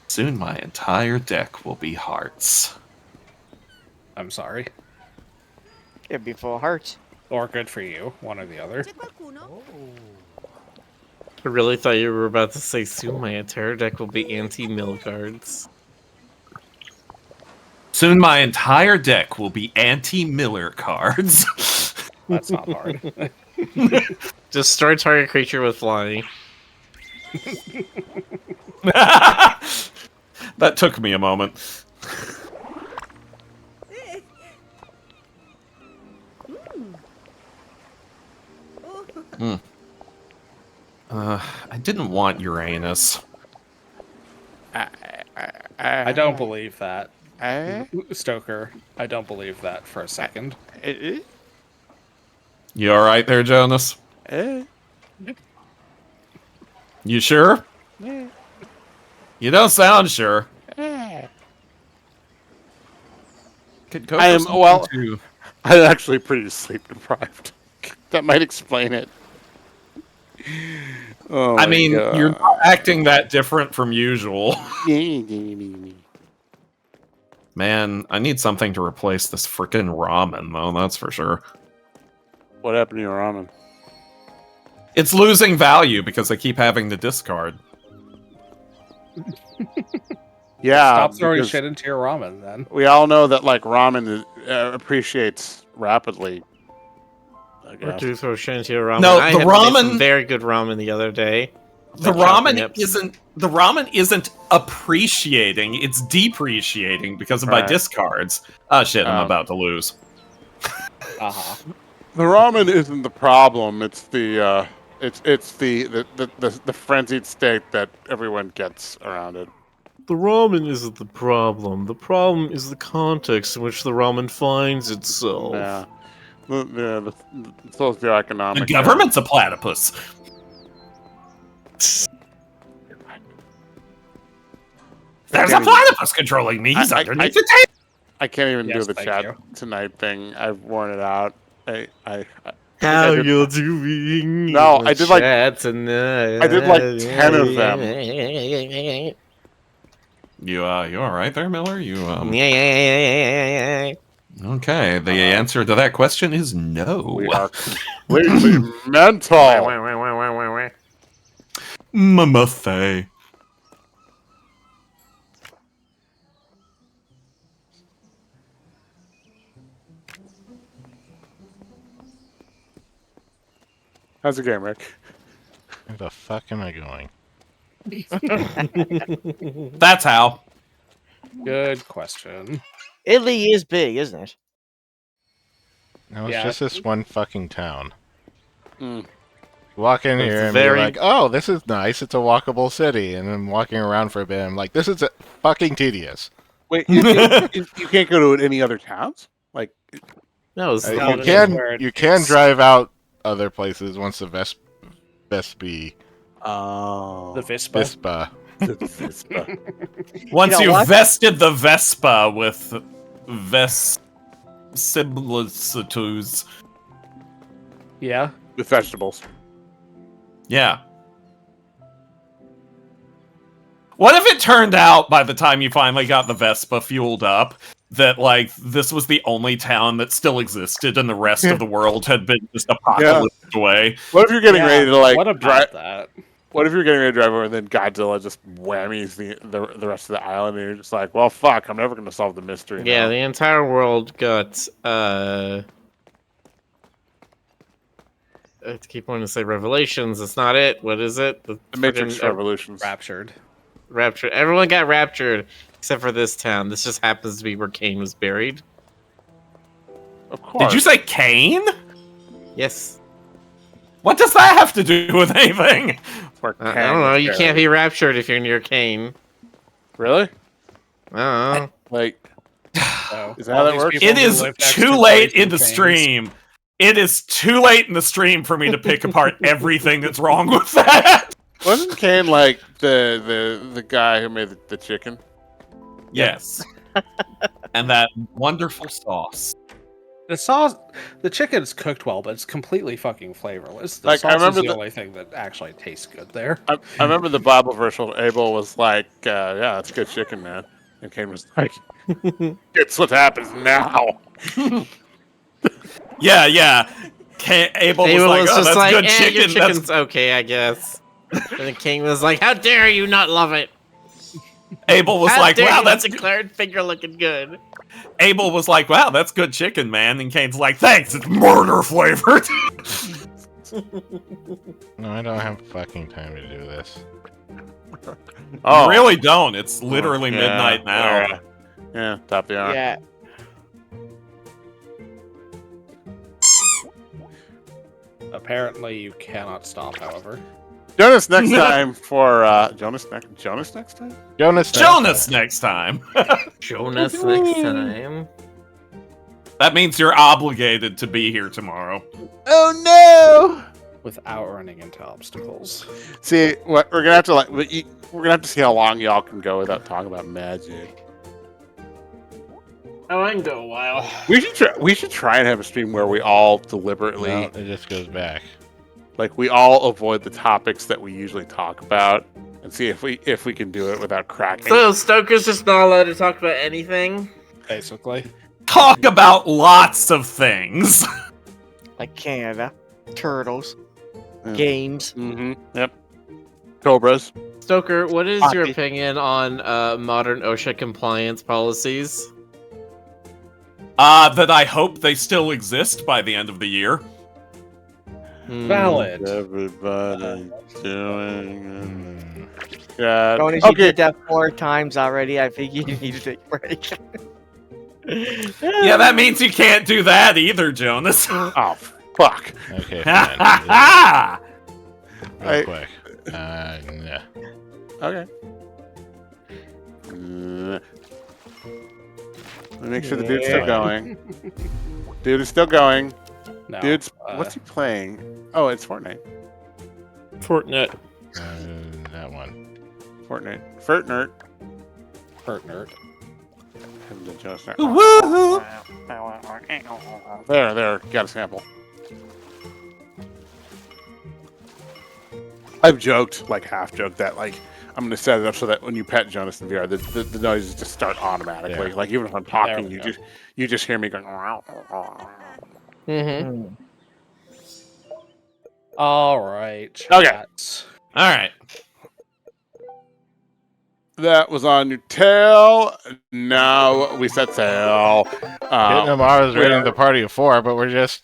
[SPEAKER 4] Soon my entire deck will be hearts.
[SPEAKER 1] I'm sorry.
[SPEAKER 3] It'd be full of hearts.
[SPEAKER 1] Or good for you, one or the other.
[SPEAKER 6] I really thought you were about to say soon my entire deck will be anti-mill cards.
[SPEAKER 4] Soon my entire deck will be anti-Miller cards.
[SPEAKER 1] That's not hard.
[SPEAKER 6] Destroy target creature with flying.
[SPEAKER 4] That took me a moment. I didn't want Uranus.
[SPEAKER 1] I don't believe that. Stoker, I don't believe that for a second.
[SPEAKER 4] You alright there, Jonas? You sure? You don't sound sure. Could go
[SPEAKER 2] I
[SPEAKER 4] for
[SPEAKER 2] am
[SPEAKER 4] something
[SPEAKER 2] well.
[SPEAKER 4] to-
[SPEAKER 2] I'm actually pretty sleep deprived. That might explain it. Oh
[SPEAKER 4] I
[SPEAKER 2] my
[SPEAKER 4] mean,
[SPEAKER 2] God.
[SPEAKER 4] you're not acting that different from usual. Man, I need something to replace this frickin' ramen, though, that's for sure.
[SPEAKER 2] What happened to your ramen?
[SPEAKER 4] It's losing value because I keep having to discard.
[SPEAKER 2] Yeah,
[SPEAKER 1] Stop throwing
[SPEAKER 2] because
[SPEAKER 1] shit into your ramen, then.
[SPEAKER 2] we all know that like ramen appreciates rapidly. I
[SPEAKER 6] Or
[SPEAKER 2] guess.
[SPEAKER 6] do throw shit into your ramen.
[SPEAKER 4] No,
[SPEAKER 6] I
[SPEAKER 4] the
[SPEAKER 6] had made some
[SPEAKER 4] ramen-
[SPEAKER 6] very good ramen the other day.
[SPEAKER 4] The
[SPEAKER 6] Like chopping
[SPEAKER 4] ramen
[SPEAKER 6] up-
[SPEAKER 4] isn't appreciating, it's depreciating because of my
[SPEAKER 2] Right.
[SPEAKER 4] discards. Oh shit, I'm about to lose.
[SPEAKER 1] Uh-huh.
[SPEAKER 2] The ramen isn't the problem. It's the the frenzied state that everyone gets around it.
[SPEAKER 6] The ramen isn't the problem. The problem is the context in which the ramen finds itself.
[SPEAKER 2] Yeah. The socioeconomic.
[SPEAKER 4] The government's a platypus. There's a platypus controlling me. He's underneath the table.
[SPEAKER 2] I can't even
[SPEAKER 1] Yes,
[SPEAKER 2] do the
[SPEAKER 1] thank
[SPEAKER 2] chat
[SPEAKER 1] you.
[SPEAKER 2] tonight thing. I've worn it out.
[SPEAKER 6] How
[SPEAKER 2] I did-
[SPEAKER 6] you're doing?
[SPEAKER 2] No,
[SPEAKER 6] in
[SPEAKER 2] I
[SPEAKER 6] the
[SPEAKER 2] did like-
[SPEAKER 6] chat tonight.
[SPEAKER 2] I did like 10 of them.
[SPEAKER 4] You all right there, Miller?
[SPEAKER 6] Yeah.
[SPEAKER 4] Okay, the answer to that question is no.
[SPEAKER 2] We are completely mental.
[SPEAKER 4] Mamathe.
[SPEAKER 2] How's the game, Rick?
[SPEAKER 7] Where the fuck am I going?
[SPEAKER 4] That's how.
[SPEAKER 1] Good question.
[SPEAKER 3] Italy is big, isn't it?
[SPEAKER 7] No, it's
[SPEAKER 1] Yeah.
[SPEAKER 7] just this one fucking town.
[SPEAKER 2] Mm.
[SPEAKER 7] You walk in
[SPEAKER 6] It's
[SPEAKER 7] here and
[SPEAKER 6] very-
[SPEAKER 7] be like, oh, this is nice. It's a walkable city. And then walking around for a bit, I'm like, this is fucking tedious.
[SPEAKER 2] Wait, you can't go to any other towns? Like,
[SPEAKER 6] No, it's
[SPEAKER 1] No,
[SPEAKER 7] You
[SPEAKER 1] this
[SPEAKER 7] can
[SPEAKER 1] is where
[SPEAKER 7] you can
[SPEAKER 1] it's-
[SPEAKER 7] drive out other places once the Vespa
[SPEAKER 2] oh,
[SPEAKER 1] The Vispa.
[SPEAKER 4] Once
[SPEAKER 3] You know
[SPEAKER 4] you've
[SPEAKER 3] what?
[SPEAKER 4] vested the Vespa with similitudes.
[SPEAKER 1] Yeah.
[SPEAKER 2] with vegetables.
[SPEAKER 4] Yeah. What if it turned out by the time you finally got the Vespa fueled up that like this was the only town that still existed, and the rest of the world had been just apocalypsed away.
[SPEAKER 2] What if you're getting ready to like
[SPEAKER 1] what about
[SPEAKER 2] drive?
[SPEAKER 1] that?
[SPEAKER 2] What if you're getting ready to drive over and then Godzilla just whammies the rest of the island, and you're just like, well, fuck, I'm never going to solve the mystery.
[SPEAKER 6] Yeah,
[SPEAKER 2] now.
[SPEAKER 6] the entire world got I keep wanting to say revelations. It's not it. What is it?
[SPEAKER 2] The Matrix Revolutions.
[SPEAKER 1] Raptured.
[SPEAKER 6] Raptured. Everyone got raptured except for this town. This just happens to be where Kane was buried.
[SPEAKER 2] Of course.
[SPEAKER 4] Did you say Kane?
[SPEAKER 6] Yes.
[SPEAKER 4] What does that have to do with anything?
[SPEAKER 6] I don't know. You can't be raptured if you're near Kane.
[SPEAKER 2] Really?
[SPEAKER 6] I don't know.
[SPEAKER 2] Like,
[SPEAKER 1] So,
[SPEAKER 2] is that how that works?
[SPEAKER 4] It is too late in the stream. It is too late in the stream for me to pick apart everything that's wrong with that.
[SPEAKER 2] Wasn't Kane like the guy who made the chicken?
[SPEAKER 4] Yes. And that wonderful sauce.
[SPEAKER 1] The sauce, the chicken's cooked well, but it's completely fucking flavorless. The
[SPEAKER 2] Like,
[SPEAKER 1] sauce
[SPEAKER 2] I remember
[SPEAKER 1] is the
[SPEAKER 2] the-
[SPEAKER 1] only thing that actually tastes good there.
[SPEAKER 2] I remember the Bible verse where Abel was like, yeah, that's good chicken, man. And Kane was like, it's what happens now.
[SPEAKER 4] Yeah. Abel was like, oh, that's good
[SPEAKER 6] your
[SPEAKER 4] chicken.
[SPEAKER 6] chicken's okay, I guess. And then King was like, how dare you not love it?
[SPEAKER 4] Abel was
[SPEAKER 6] How
[SPEAKER 4] like,
[SPEAKER 6] dare
[SPEAKER 4] wow,
[SPEAKER 6] you
[SPEAKER 4] that's
[SPEAKER 6] declared finger looking good.
[SPEAKER 4] Abel was like, wow, that's good chicken, man. And Kane's like, thanks, it's murder flavored.
[SPEAKER 7] No, I don't have fucking time to do this.
[SPEAKER 4] You really don't. It's literally
[SPEAKER 2] Yeah,
[SPEAKER 4] midnight now.
[SPEAKER 2] Yeah, top of the hour.
[SPEAKER 3] Yeah.
[SPEAKER 1] Apparently, you cannot stop. However,
[SPEAKER 2] Jonas next time for Jonas next time.
[SPEAKER 4] Jonas next time.
[SPEAKER 6] Jonas next time.
[SPEAKER 4] That means you're obligated to be here tomorrow.
[SPEAKER 2] Oh no!
[SPEAKER 1] without running into obstacles.
[SPEAKER 2] See, what we're gonna have to we're gonna have to see how long y'all can go without talking about magic.
[SPEAKER 6] Oh, I can go a while.
[SPEAKER 2] We should try and have a stream where we all deliberately,
[SPEAKER 7] No, it just goes back.
[SPEAKER 2] like, we all avoid the topics that we usually talk about, and see if we can do it without cracking.
[SPEAKER 6] So Stoker's just not allowed to talk about anything?
[SPEAKER 1] Basically.
[SPEAKER 4] Talk about lots of things.
[SPEAKER 3] Like Canada, turtles,
[SPEAKER 2] Yeah.
[SPEAKER 3] games.
[SPEAKER 2] Mm-hmm. Yep. Cobras.
[SPEAKER 6] Stoker, what is your
[SPEAKER 3] Hockey.
[SPEAKER 6] opinion on modern OSHA compliance policies?
[SPEAKER 4] That I hope they still exist by the end of the year.
[SPEAKER 1] Valid.
[SPEAKER 2] Everybody doing.
[SPEAKER 7] Hmm.
[SPEAKER 2] Yeah.
[SPEAKER 3] Jonas, you
[SPEAKER 2] Okay.
[SPEAKER 3] did that 4 times already. I think you need to take a break.
[SPEAKER 4] Yeah, that means you can't do that either, Jonas.
[SPEAKER 2] Oh fuck.
[SPEAKER 7] Okay,
[SPEAKER 4] Ha
[SPEAKER 7] fine.
[SPEAKER 4] ha
[SPEAKER 7] Real quick. Nah.
[SPEAKER 2] Okay. Let me make sure the dude's still
[SPEAKER 3] Yeah.
[SPEAKER 2] going. Dude is still going.
[SPEAKER 1] No.
[SPEAKER 2] Dude's what's he playing? Oh, it's Fortnite.
[SPEAKER 6] Fortnite.
[SPEAKER 7] That one.
[SPEAKER 2] Fortnite. Fortnite.
[SPEAKER 1] Hurt nerd.
[SPEAKER 4] Woohoo!
[SPEAKER 2] There. Got a sample. I've joked, like half joked, that like I'm gonna set it up so that when you pet Jonas in VR, the noises just start automatically.
[SPEAKER 7] Yeah.
[SPEAKER 2] Like even if I'm
[SPEAKER 1] There
[SPEAKER 2] talking,
[SPEAKER 1] we
[SPEAKER 2] you
[SPEAKER 1] go.
[SPEAKER 2] just hear me going.
[SPEAKER 6] Mm-hmm.
[SPEAKER 1] All right.
[SPEAKER 2] Okay.
[SPEAKER 1] Chat.
[SPEAKER 4] All right.
[SPEAKER 2] That was on your tail. Now we set sail.
[SPEAKER 7] Hitting them, I was
[SPEAKER 2] we
[SPEAKER 7] rating
[SPEAKER 2] are-
[SPEAKER 7] the party of 4, but we're just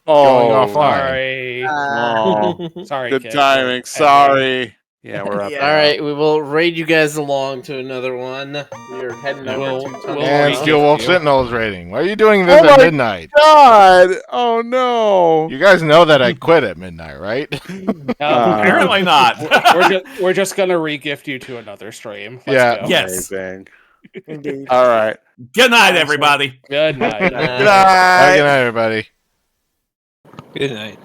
[SPEAKER 7] going
[SPEAKER 2] Oh,
[SPEAKER 7] offline.
[SPEAKER 1] Sorry.
[SPEAKER 2] oh,
[SPEAKER 1] Sorry.
[SPEAKER 2] good
[SPEAKER 1] kid.
[SPEAKER 2] timing. Sorry. Yeah, we're up.
[SPEAKER 3] Yeah.
[SPEAKER 6] All right, we will raid you guys along to another one. We are heading over
[SPEAKER 1] We'll-
[SPEAKER 6] to
[SPEAKER 1] we'll
[SPEAKER 6] Tunnel
[SPEAKER 7] And
[SPEAKER 1] raid
[SPEAKER 6] Run.
[SPEAKER 7] Steel Wolf
[SPEAKER 1] you.
[SPEAKER 7] Sentinel's rating. Why are you doing this
[SPEAKER 2] Oh
[SPEAKER 7] at
[SPEAKER 2] my-
[SPEAKER 7] midnight?
[SPEAKER 2] God. Oh no.
[SPEAKER 7] You guys know that I quit at midnight, right?
[SPEAKER 4] Apparently not.
[SPEAKER 1] We're just gonna re-gift you to another stream. Let's
[SPEAKER 7] Yeah.
[SPEAKER 1] go.
[SPEAKER 4] Yes.
[SPEAKER 2] Amazing.
[SPEAKER 3] Indeed.
[SPEAKER 2] All right.
[SPEAKER 4] Good night, everybody.
[SPEAKER 1] Good night.
[SPEAKER 2] Good night.
[SPEAKER 7] Good night, everybody.
[SPEAKER 5] Good night.